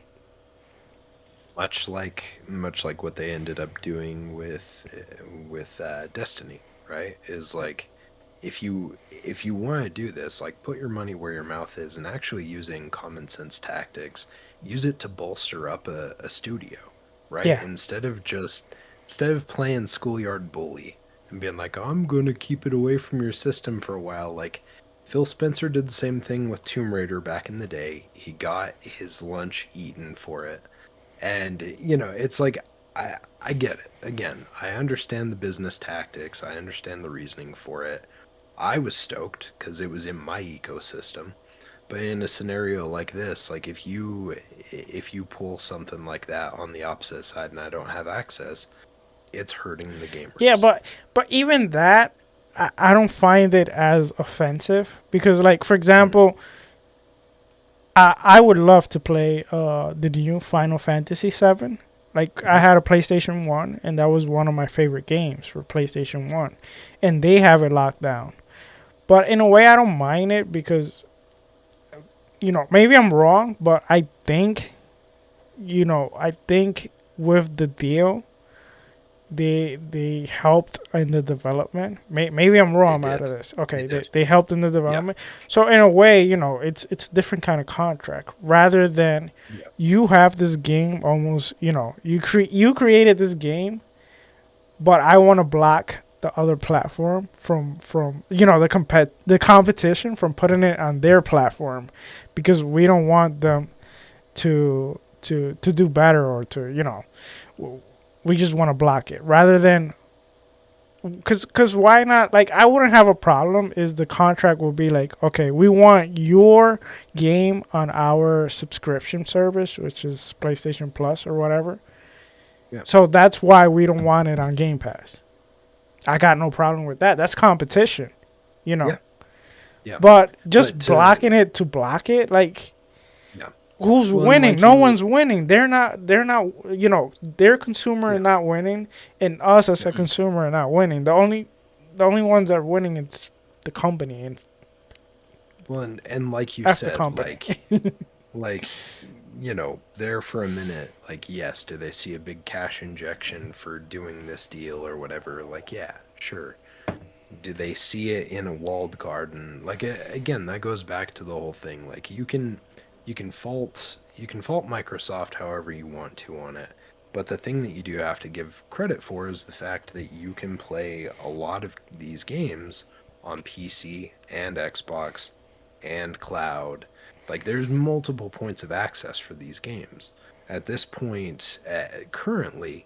[SPEAKER 2] Much like what they ended up doing with Destiny, right? Is like, if you want to do this, like, put your money where your mouth is, and actually using common sense tactics, use it to bolster up a studio, right?
[SPEAKER 3] Yeah.
[SPEAKER 2] Instead of playing schoolyard bully and being like, oh, I'm gonna keep it away from your system for a while. Like, Phil Spencer did the same thing with Tomb Raider back in the day. He got his lunch eaten for it. And, it's like, I get it. Again, I understand the business tactics. I understand the reasoning for it. I was stoked because it was in my ecosystem. But in a scenario like this, like, if you pull something like that on the opposite side and I don't have access, it's hurting the gamers.
[SPEAKER 3] Yeah, but even that, I don't find it as offensive, because, like, for example, I would love to play the new Final Fantasy VII. Like, I had a PlayStation 1, and that was one of my favorite games for PlayStation 1. And they have it locked down. But in a way, I don't mind it, because, maybe I'm wrong, but I think with the deal, they helped in the development. Maybe I'm wrong out of this. Okay, they helped in the development. Yeah. So in a way, it's a different kind of contract, rather than you have this game almost, you created this game, but I want to block the other platform from the competition from putting it on their platform, because we don't want them to do better, or to we just want to block it, rather than, because why not? Like, I wouldn't have a problem is the contract will be like, okay, we want your game on our subscription service, which is PlayStation Plus or whatever. Yeah. So that's why we don't want it on Game Pass. I got no problem with that. That's competition, Yeah. But blocking it to block it, like, who's winning? No one's winning. They're not, their consumer is not winning, and us as a consumer are not winning. The only ones that are winning is the company, and
[SPEAKER 2] Well, and like you
[SPEAKER 3] That's the
[SPEAKER 2] said,
[SPEAKER 3] company.
[SPEAKER 2] like you know, there for a minute, like yes, do they see a big cash injection for doing this deal or whatever? Like yeah, sure. Do they see it in a walled garden? Like again, that goes back to the whole thing. Like you can fault Microsoft however you want to on it. But the thing that you do have to give credit for is the fact that you can play a lot of these games on PC and Xbox and cloud. Like there's multiple points of access for these games. At this point, currently,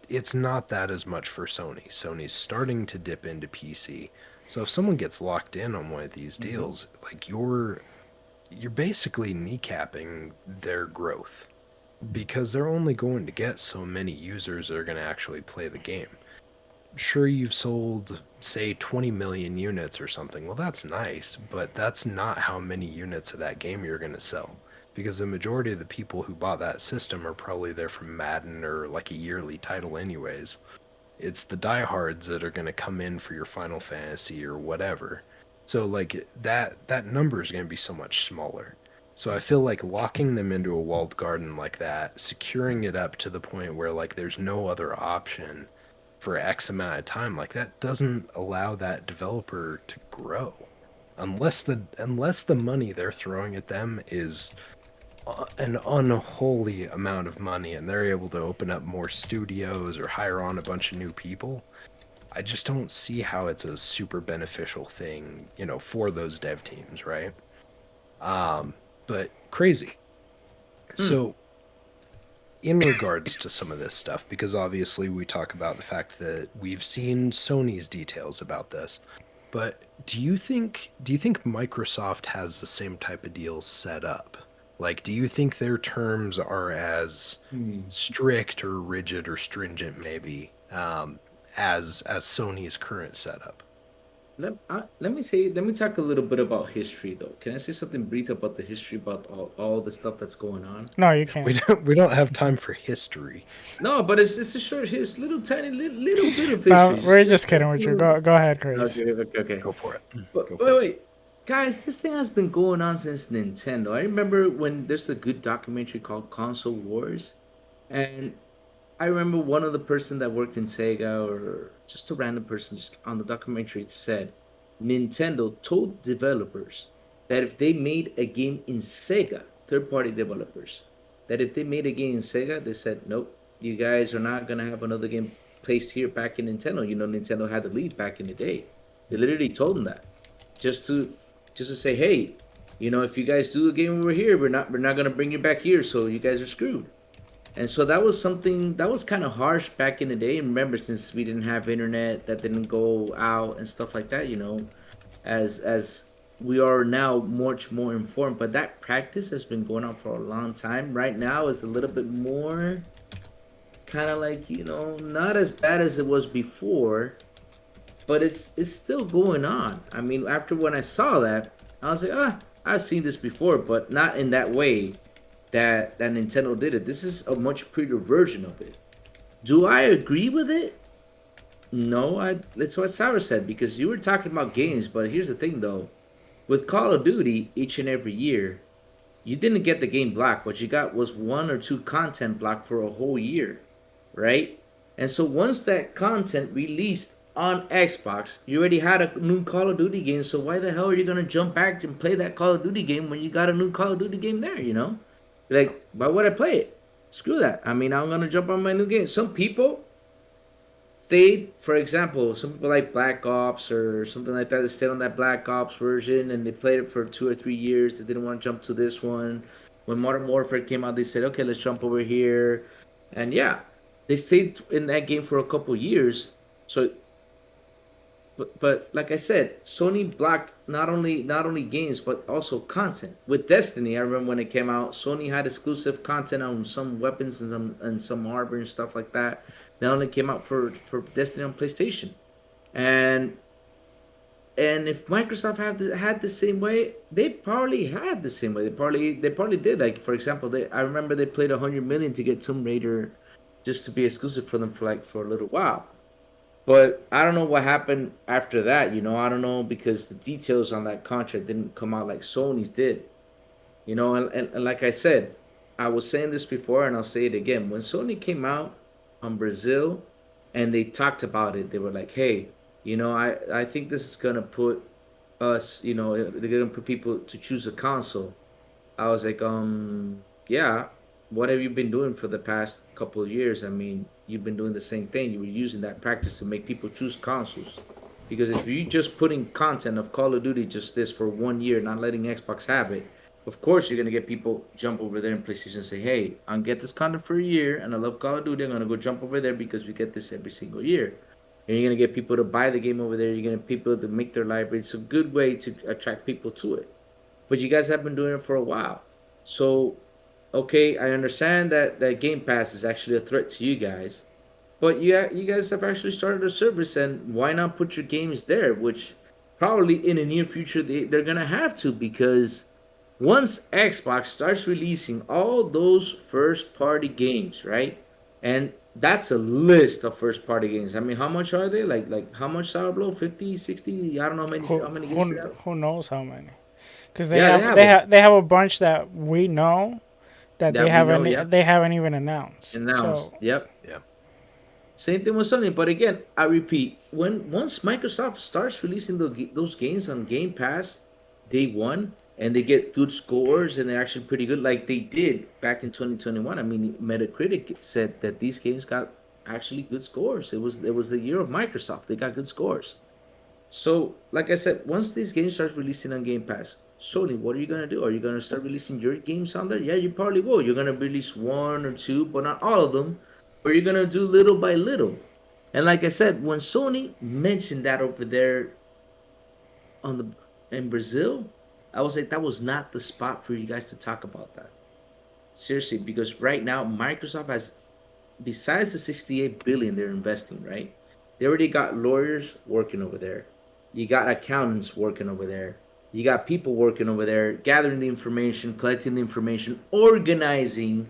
[SPEAKER 2] it's not that as much for Sony. Sony's starting to dip into PC. So if someone gets locked in on one of these deals, like you're basically kneecapping their growth because they're only going to get so many users that are going to actually play the game. Sure, you've sold, say, 20 million units or something. Well, that's nice, but that's not how many units of that game you're going to sell. Because the majority of the people who bought that system are probably there from Madden or like a yearly title, anyways. It's the diehards that are going to come in for your Final Fantasy or whatever. So, like, that number is going to be so much smaller. So I feel like locking them into a walled garden like that, securing it up to the point where, like, there's no other option for X amount of time, like that doesn't allow that developer to grow unless the money they're throwing at them is an unholy amount of money and they're able to open up more studios or hire on a bunch of new people. I just don't see how it's a super beneficial thing, you know, for those dev teams, right? But crazy. So in regards to some of this stuff, because obviously we talk about the fact that we've seen Sony's details about this, but do you think Microsoft has the same type of deals set up? Like, do you think their terms are as strict or rigid or stringent, maybe, as Sony's current setup?
[SPEAKER 1] Let me talk a little bit about history though. Can I say something brief about the history about all the stuff that's going on?
[SPEAKER 3] No, you can't.
[SPEAKER 2] We don't have time for history.
[SPEAKER 1] No, but it's a short, it's little tiny little bit of history.
[SPEAKER 3] We're just kidding with you. Go ahead, Chris.
[SPEAKER 1] Okay.
[SPEAKER 2] Go for it.
[SPEAKER 1] But
[SPEAKER 2] Go for it.
[SPEAKER 1] wait, guys, this thing has been going on since Nintendo. I remember when there's a good documentary called Console Wars, and I remember one of the person that worked in Sega or just a random person just on the documentary said Nintendo told developers that if they made a game in Sega, third party developers, that if they made a game in Sega, they said, nope, you guys are not gonna have another game placed here back in Nintendo. You know, Nintendo had the lead back in the day. They literally told them that. Just to say, hey, you know, if you guys do a game over here, we're not gonna bring you back here, so you guys are screwed. And so that was something that was kind of harsh back in the day. And remember, since we didn't have internet, that didn't go out and stuff like that, you know, as we are now much more informed. But that practice has been going on for a long time. Right now, it's a little bit more kind of like, you know, not as bad as it was before, but it's still going on. I mean, after when I saw that, I was like, I've seen this before, but not in that way that Nintendo did it. This is a much prettier version of it. Do I agree with it? No, that's what Sarah said, because you were talking about games, but here's the thing though. With Call of Duty, each and every year, you didn't get the game blocked. What you got was 1 or 2 content blocked for a whole year, right? And so once that content released on Xbox, you already had a new Call of Duty game, so why the hell are you going to jump back and play that Call of Duty game when you got a new Call of Duty game there, you know? Like, why would I play it? Screw that. I mean, I'm going to jump on my new game. Some people stayed, for example, some people like Black Ops or something like that, they stayed on that Black Ops version and they played it for 2 or 3 years. They didn't want to jump to this one. When Modern Warfare came out, they said, okay, let's jump over here. And yeah, they stayed in that game for a couple years. So but like I said, Sony blocked not only games but also content. With Destiny, I remember when it came out, Sony had exclusive content on some weapons and some armor and stuff like that. That only came out for Destiny on PlayStation. And if Microsoft had the same way, they probably had the same way. They probably did. Like, for example, I remember they played 100 million to get Tomb Raider just to be exclusive for them for a little while. But I don't know what happened after that. I don't know because the details on that contract didn't come out like Sony's did. And like I said, I was saying this before and I'll say it again. When Sony came out on Brazil and they talked about it, they were like, hey, I think this is going to put us, they're going to put people to choose a console. I was like, yeah, what have you been doing for the past couple of years? I mean, you've been doing the same thing. You were using that practice to make people choose consoles. Because if you just putting content of Call of Duty just this for 1 year, not letting Xbox have it, of course you're gonna get people jump over there in PlayStation and say, "Hey, I'll get this content for a year, and I love Call of Duty. I'm gonna go jump over there because we get this every single year." And you're gonna get people to buy the game over there. You're gonna get people to make their library. It's a good way to attract people to it. But you guys have been doing it for a while, so okay, I understand that Game Pass is actually a threat to you guys, but you guys have actually started a service, and why not put your games there? Which probably in the near future they're gonna have to because once Xbox starts releasing all those first party games, right? And that's a list of first party games. I mean, how much are they? Like how much Sour Blow? 50, 60? I don't know
[SPEAKER 3] Who
[SPEAKER 1] how many games
[SPEAKER 3] who
[SPEAKER 1] they have.
[SPEAKER 3] who knows how many? Because they
[SPEAKER 1] Yeah, they
[SPEAKER 3] have
[SPEAKER 1] have
[SPEAKER 3] they
[SPEAKER 1] them.
[SPEAKER 3] have they have a bunch that we know that
[SPEAKER 1] That we know, yeah.
[SPEAKER 3] they haven't even announced.
[SPEAKER 1] Announced.
[SPEAKER 3] So
[SPEAKER 1] Yep.
[SPEAKER 2] Yeah.
[SPEAKER 1] Same thing with Sony, but again, I repeat, when once Microsoft starts releasing those games on Game Pass day one, and they get good scores, and they're actually pretty good, like they did back in 2021. I mean, Metacritic said that these games got actually good scores. It was the year of Microsoft. They got good scores. So, like I said, once these games start releasing on Game Pass, Sony, what are you gonna do? Are you gonna start releasing your games on there? Yeah, you probably will. You're gonna release one or two, but not all of them. Or you're gonna do little by little. And like I said, when Sony mentioned that over there on the in Brazil, I was like, that was not the spot for you guys to talk about that. Seriously, because right now Microsoft has, besides the 68 billion they're investing, right? They already got lawyers working over there. You got accountants working over there. You got people working over there, gathering the information, collecting the information, organizing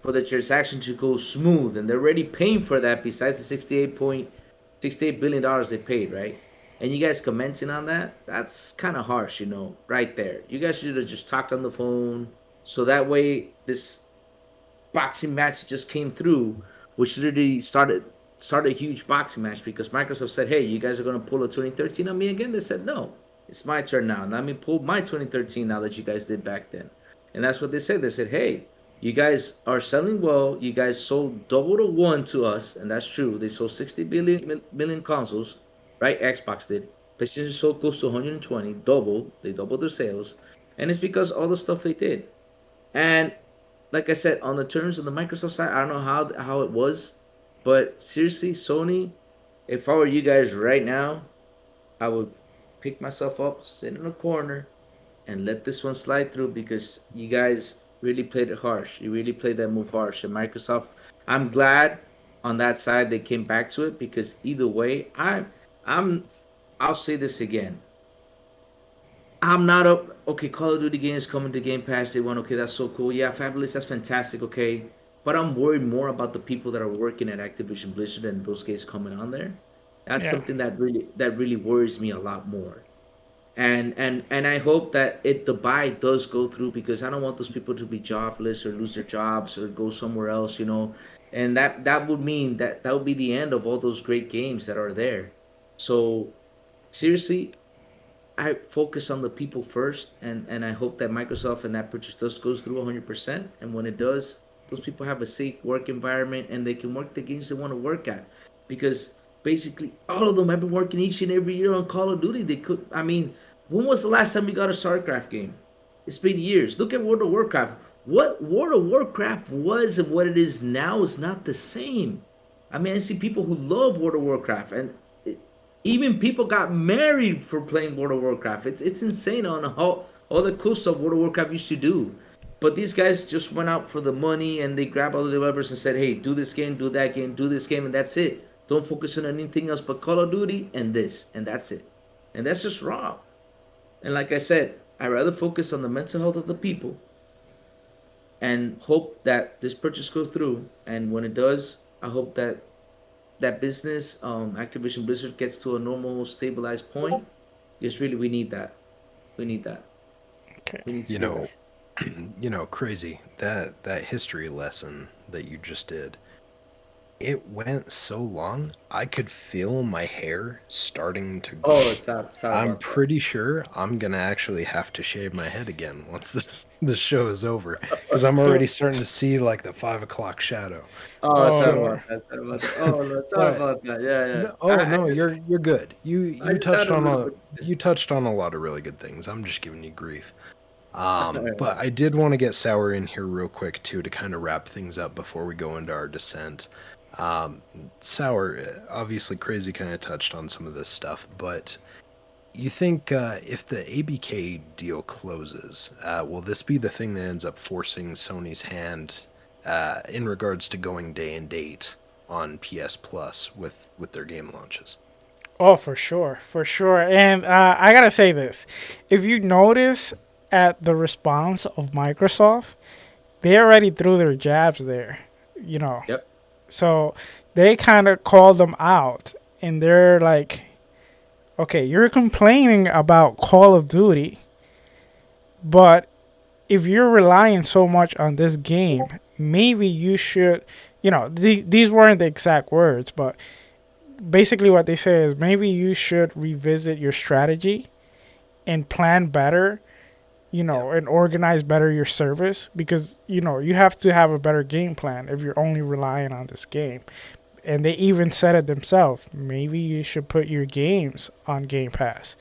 [SPEAKER 1] for the transaction to go smooth. And they're already paying for that besides the $68 billion they paid, right? And you guys commenting on that? That's kind of harsh, right there. You guys should have just talked on the phone. So that way, this boxing match just came through, which literally started a huge boxing match because Microsoft said, "Hey, you guys are gonna pull a 2013 on me again." They said, "No, it's my turn now. Let me pull my 2013 now that you guys did back then." And that's what they said. They said, "Hey, you guys are selling well. You guys sold double to one to us, and that's true. They sold 60 million consoles, right? Xbox did. PlayStation sold close to 120, double. They doubled their sales, and it's because all the stuff they did." And like I said, on the terms of the Microsoft side, I don't know how it was, but seriously, Sony, if I were you guys right now, I would pick myself up, sit in a corner, and let this one slide through because you guys really played it harsh. You really played that move harsh. And Microsoft, I'm glad on that side they came back to it because either way, I'm I'll say this again. I'm not up. Okay, Call of Duty games coming to Game Pass Day 1. Okay, that's so cool. Yeah, fabulous. That's fantastic. Okay, but I'm worried more about the people that are working at Activision Blizzard and those games coming on there. That's
[SPEAKER 3] yeah,
[SPEAKER 1] something that really worries me a lot more. And I hope that the buy does go through because I don't want those people to be jobless or lose their jobs or go somewhere else. And that would mean that would be the end of all those great games that are there. So seriously, I focus on the people first, and I hope that Microsoft and that purchase does goes through 100%. And when it does, those people have a safe work environment and they can work the games they want to work at, because basically all of them have been working each and every year on Call of Duty. They could, I mean, when was the last time we got a StarCraft game? It's been years. Look at World of Warcraft. What World of Warcraft was and what it is now is not the same. I mean, I see people who love World of Warcraft, and even people got married for playing World of Warcraft. It's insane on how all the cool stuff World of Warcraft used to do. But these guys just went out for the money and they grabbed all the developers and said, "Hey, do this game, do that game, do this game, and that's it. Don't focus on anything else but Call of Duty and this, and that's it." And that's just wrong. And like I said, I rather focus on the mental health of the people and hope that this purchase goes through. And when it does, I hope that that business, Activision Blizzard, gets to a normal stabilized point, is really we need that. We need that.
[SPEAKER 3] Okay.
[SPEAKER 1] We need to
[SPEAKER 2] You
[SPEAKER 1] get
[SPEAKER 2] know,
[SPEAKER 1] that.
[SPEAKER 2] crazy that history lesson that you just did. It went so long, I could feel my hair starting to
[SPEAKER 1] Oh,
[SPEAKER 2] grow.
[SPEAKER 1] sorry
[SPEAKER 2] I'm
[SPEAKER 1] about that.
[SPEAKER 2] pretty sure I'm gonna actually have to shave my head again once this show is over, because I'm already starting to see like the 5 o'clock shadow.
[SPEAKER 1] Oh, sorry
[SPEAKER 3] Oh,
[SPEAKER 2] So,
[SPEAKER 1] about that. Sorry about that. Oh, no, sorry
[SPEAKER 2] but
[SPEAKER 1] about that. Yeah, yeah.
[SPEAKER 2] no, oh
[SPEAKER 1] I
[SPEAKER 2] no,
[SPEAKER 1] just,
[SPEAKER 2] you're good. You
[SPEAKER 1] I
[SPEAKER 2] you
[SPEAKER 1] just had
[SPEAKER 2] touched
[SPEAKER 1] a
[SPEAKER 2] on
[SPEAKER 1] little
[SPEAKER 2] a
[SPEAKER 1] bit.
[SPEAKER 2] you touched on a lot of really good things. I'm just giving you grief. But
[SPEAKER 1] Alright.
[SPEAKER 2] I did want to get Sour in here real quick too to kind of wrap things up before we go into our descent. Um, Sour, obviously, Crazy kind of touched on some of this stuff, but you think if the ABK deal closes, will this be the thing that ends up forcing Sony's hand in regards to going day and date on PS Plus with their game launches?
[SPEAKER 3] oh, for sure, for sure. And I gotta say this: if you notice at the response of Microsoft, they already threw their jabs there. You know,
[SPEAKER 1] Yep.
[SPEAKER 3] so they kind of called them out, and they're like, "Okay, you're complaining about Call of Duty, but if you're relying so much on this game, maybe you should." You know, these weren't the exact words, but basically what they say is maybe you should revisit your strategy and plan better,
[SPEAKER 1] Yep.
[SPEAKER 3] and organize better your service, because you have to have a better game plan if you're only relying on this game. And they even said it themselves, maybe you should put your games on Game Pass.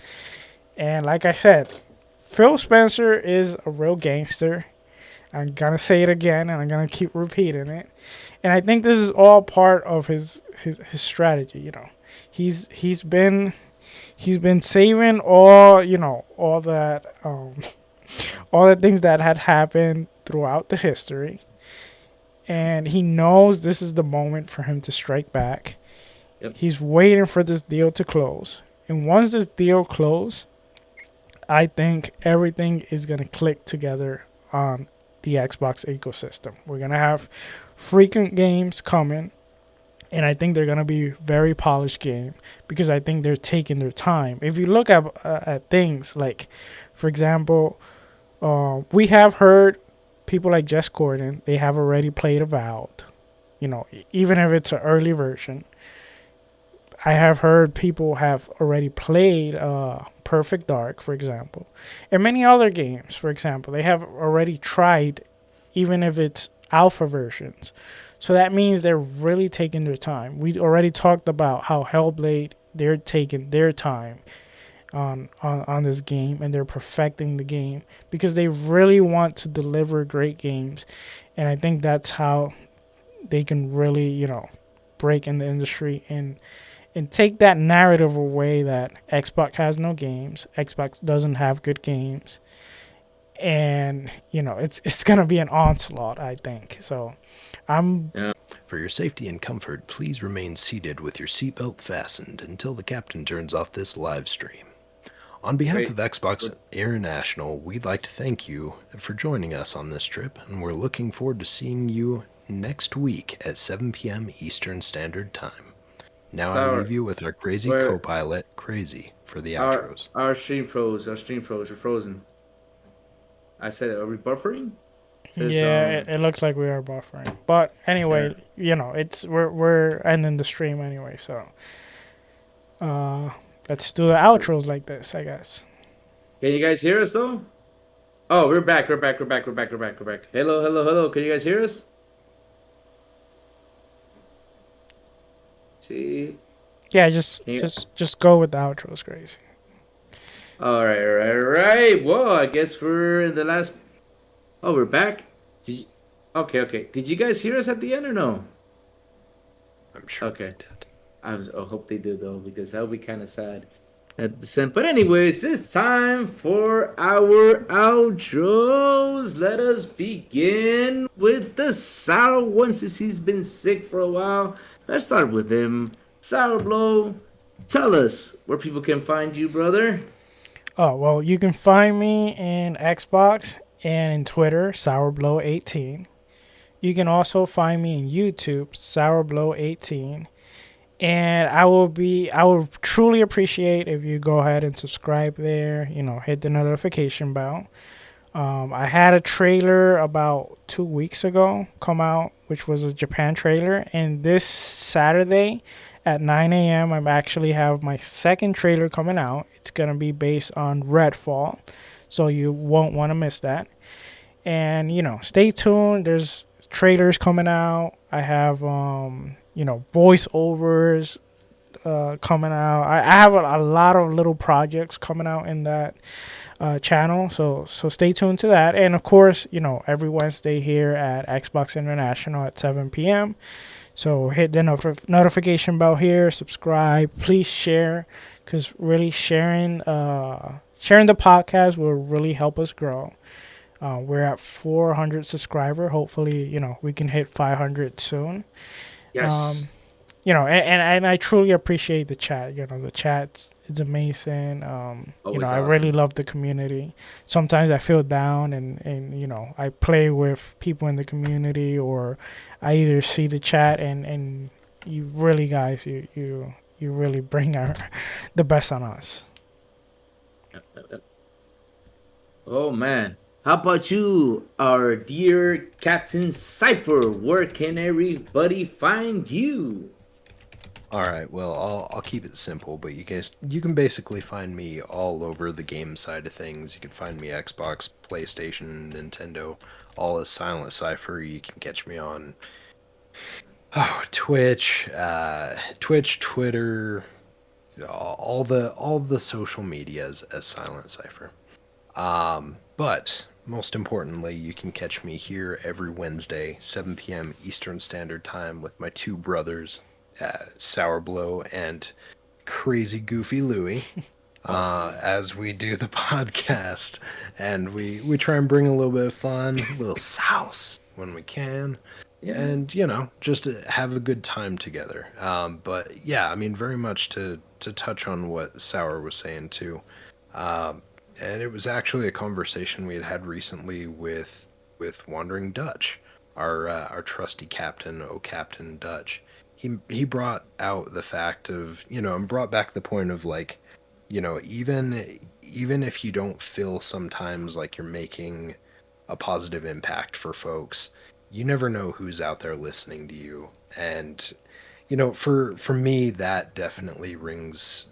[SPEAKER 3] And like I said, Phil Spencer is a real gangster. I'm gonna say it again, and I'm gonna keep repeating it. And I think this is all part of his strategy. He's been saving all that all the things that had happened throughout the history, and he knows this is the moment for him to strike back.
[SPEAKER 1] Yep.
[SPEAKER 3] He's waiting for this deal to close, and once this deal closes, I think everything is gonna click together on the Xbox ecosystem. We're gonna have frequent games coming, and I think they're gonna be very polished game, because I think they're taking their time. If you look at things like, for example, we have heard people like Jess Gordon. They have already played Avowed. Even if it's an early version. I have heard people have already played Perfect Dark, for example, and many other games. For example, they have already tried, even if it's alpha versions. So that means they're really taking their time. We already talked about how Hellblade, they're taking their time on this game, and they're perfecting the game because they really want to deliver great games. And I think that's how they can really, break in the industry and take that narrative away that Xbox has no games, Xbox doesn't have good games, and it's gonna be an onslaught, I think. So I'm
[SPEAKER 1] Yeah.
[SPEAKER 2] For your safety and comfort, please remain seated with your seatbelt fastened until the captain turns off this live stream. On behalf
[SPEAKER 1] Great.
[SPEAKER 2] of Xbox International, we'd like to thank you for joining us on this trip, and we're looking forward to seeing you next week at 7 p.m. Eastern Standard Time. Now I leave you with our crazy
[SPEAKER 1] Where
[SPEAKER 2] co-pilot, Crazy, for the
[SPEAKER 1] our
[SPEAKER 2] outros.
[SPEAKER 1] our stream froze. Our stream froze. We're frozen. I said, are we buffering? It says
[SPEAKER 3] Yeah, it looks like we are buffering. But anyway,
[SPEAKER 1] yeah.
[SPEAKER 3] it's we're ending the stream anyway, so let's do the outros like this, I guess.
[SPEAKER 1] Can you guys hear us though? Oh, we're back. We're back. We're back. We're back. We're back. We're back. Hello, hello, hello. Can you guys hear us? See?
[SPEAKER 3] Yeah, just
[SPEAKER 1] Can you...
[SPEAKER 3] just go with the outros, Crazy.
[SPEAKER 1] All right, all right, all right. Well, I guess we're in the last. Oh, we're back. Did you... Okay, okay. Did you guys hear us at the end or no?
[SPEAKER 2] I'm sure
[SPEAKER 1] Okay.
[SPEAKER 2] they did.
[SPEAKER 1] I hope they do though, because that would be kind of sad at the end. But anyways, it's time for our outros. Let us begin with the sour one, since he's been sick for a while. Let's start with him. Sour Blow, tell us where people can find you, brother.
[SPEAKER 3] Oh, well, you can find me in Xbox and in Twitter, SourBlow18. You can also find me in YouTube, SourBlow18. And I will truly appreciate if you go ahead and subscribe there, hit the notification bell. I had a trailer about 2 weeks ago come out, which was a Japan trailer. And this Saturday at 9 a.m., I'm actually have my second trailer coming out. It's going to be based on Redfall. So you won't want to miss that. And, stay tuned. There's trailers coming out. I have, voiceovers coming out. I have a lot of little projects coming out in that channel. So stay tuned to that. And of course, every Wednesday here at Xbox International at 7 p.m. So hit the notification bell here, subscribe, please share, because really sharing the podcast will really help us grow. We're at 400 subscriber. Hopefully, we can hit 500 soon.
[SPEAKER 1] Yes.
[SPEAKER 3] And I truly appreciate the chat. The chat is amazing.
[SPEAKER 1] Always
[SPEAKER 3] I
[SPEAKER 1] awesome.
[SPEAKER 3] really love the community. Sometimes I feel down and I play with people in the community, or I either see the chat and you really guys, you really bring the best on us.
[SPEAKER 1] Oh man. How about you, our dear Captain Cypher? Where can everybody find you?
[SPEAKER 2] All right, well, I'll keep it simple, but you can basically find me all over the game side of things. You can find me Xbox, PlayStation, Nintendo, all as Silent Cypher. You can catch me on Twitch, Twitter, all the social medias as Silent Cypher. But most importantly, you can catch me here every Wednesday, 7 p.m. Eastern Standard Time, with my two brothers, Sour Blow and Crazy Goofy Louie, as we do the podcast. And we try and bring a little bit of fun, a little sauce when we can. Yeah. And, just to have a good time together. But yeah, I mean, very much to touch on what Sour was saying too. And it was actually a conversation we had recently with Wandering Dutch, our trusty captain, Captain Dutch. He brought out the fact of, and brought back the point of, like, even if you don't feel sometimes like you're making a positive impact for folks, you never know who's out there listening to you. And for me, that definitely rings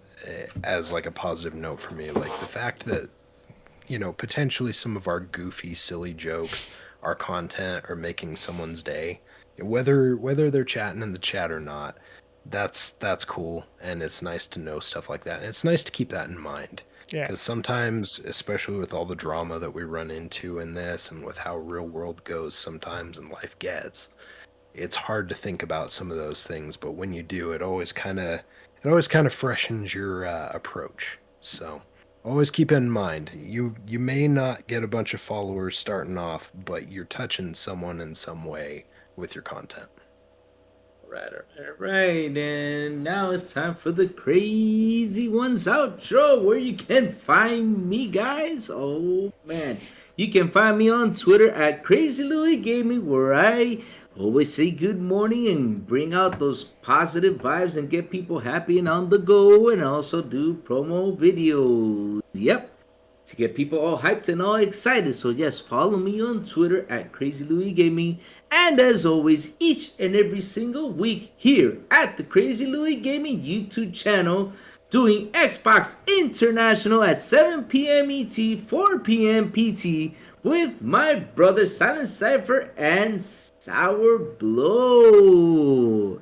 [SPEAKER 2] as like a positive note for me, like the fact that potentially some of our goofy, silly jokes, our content, are making someone's day, whether they're chatting in the chat or not. That's cool, and it's nice to know stuff like that, and it's nice to keep that in mind.
[SPEAKER 3] Yeah.
[SPEAKER 2] Because sometimes, especially with all the drama that we run into in this, and with how real world goes sometimes and life gets, it's hard to think about some of those things. But when you do, it always kind of freshens your approach. So always keep in mind, you may not get a bunch of followers starting off, but you're touching someone in some way with your content.
[SPEAKER 1] All right. And now it's time for the Crazy Ones outro, where you can find me, guys. Oh, man. You can find me on Twitter at Crazy Louis Gaming, where I always say good morning and bring out those positive vibes and get people happy and on the go, and also do promo videos. Yep. To get people all hyped and all excited. So yes, follow me on Twitter at Crazy Louis Gaming. And as always, each and every single week here at the Crazy Louis Gaming YouTube channel, doing Xbox International at 7 p.m. ET, 4 p.m. PT, with my brother Silent Cypher and Sour Blow.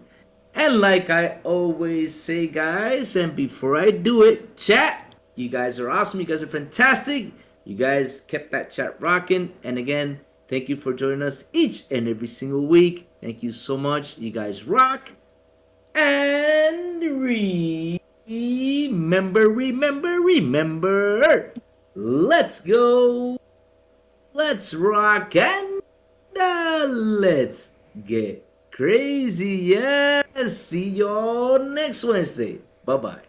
[SPEAKER 1] And like I always say, guys, and before I do it, chat, you guys are awesome. You guys are fantastic. You guys kept that chat rocking. And again, thank you for joining us each and every single week. Thank you so much. You guys rock. And remember. Let's go. Let's rock. And let's get crazy. Yes. See y'all next Wednesday. Bye-bye.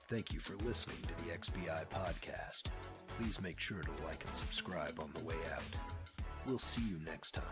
[SPEAKER 2] Thank you for listening to the XBI Podcast. Please make sure to like and subscribe on the way out. We'll see you next time.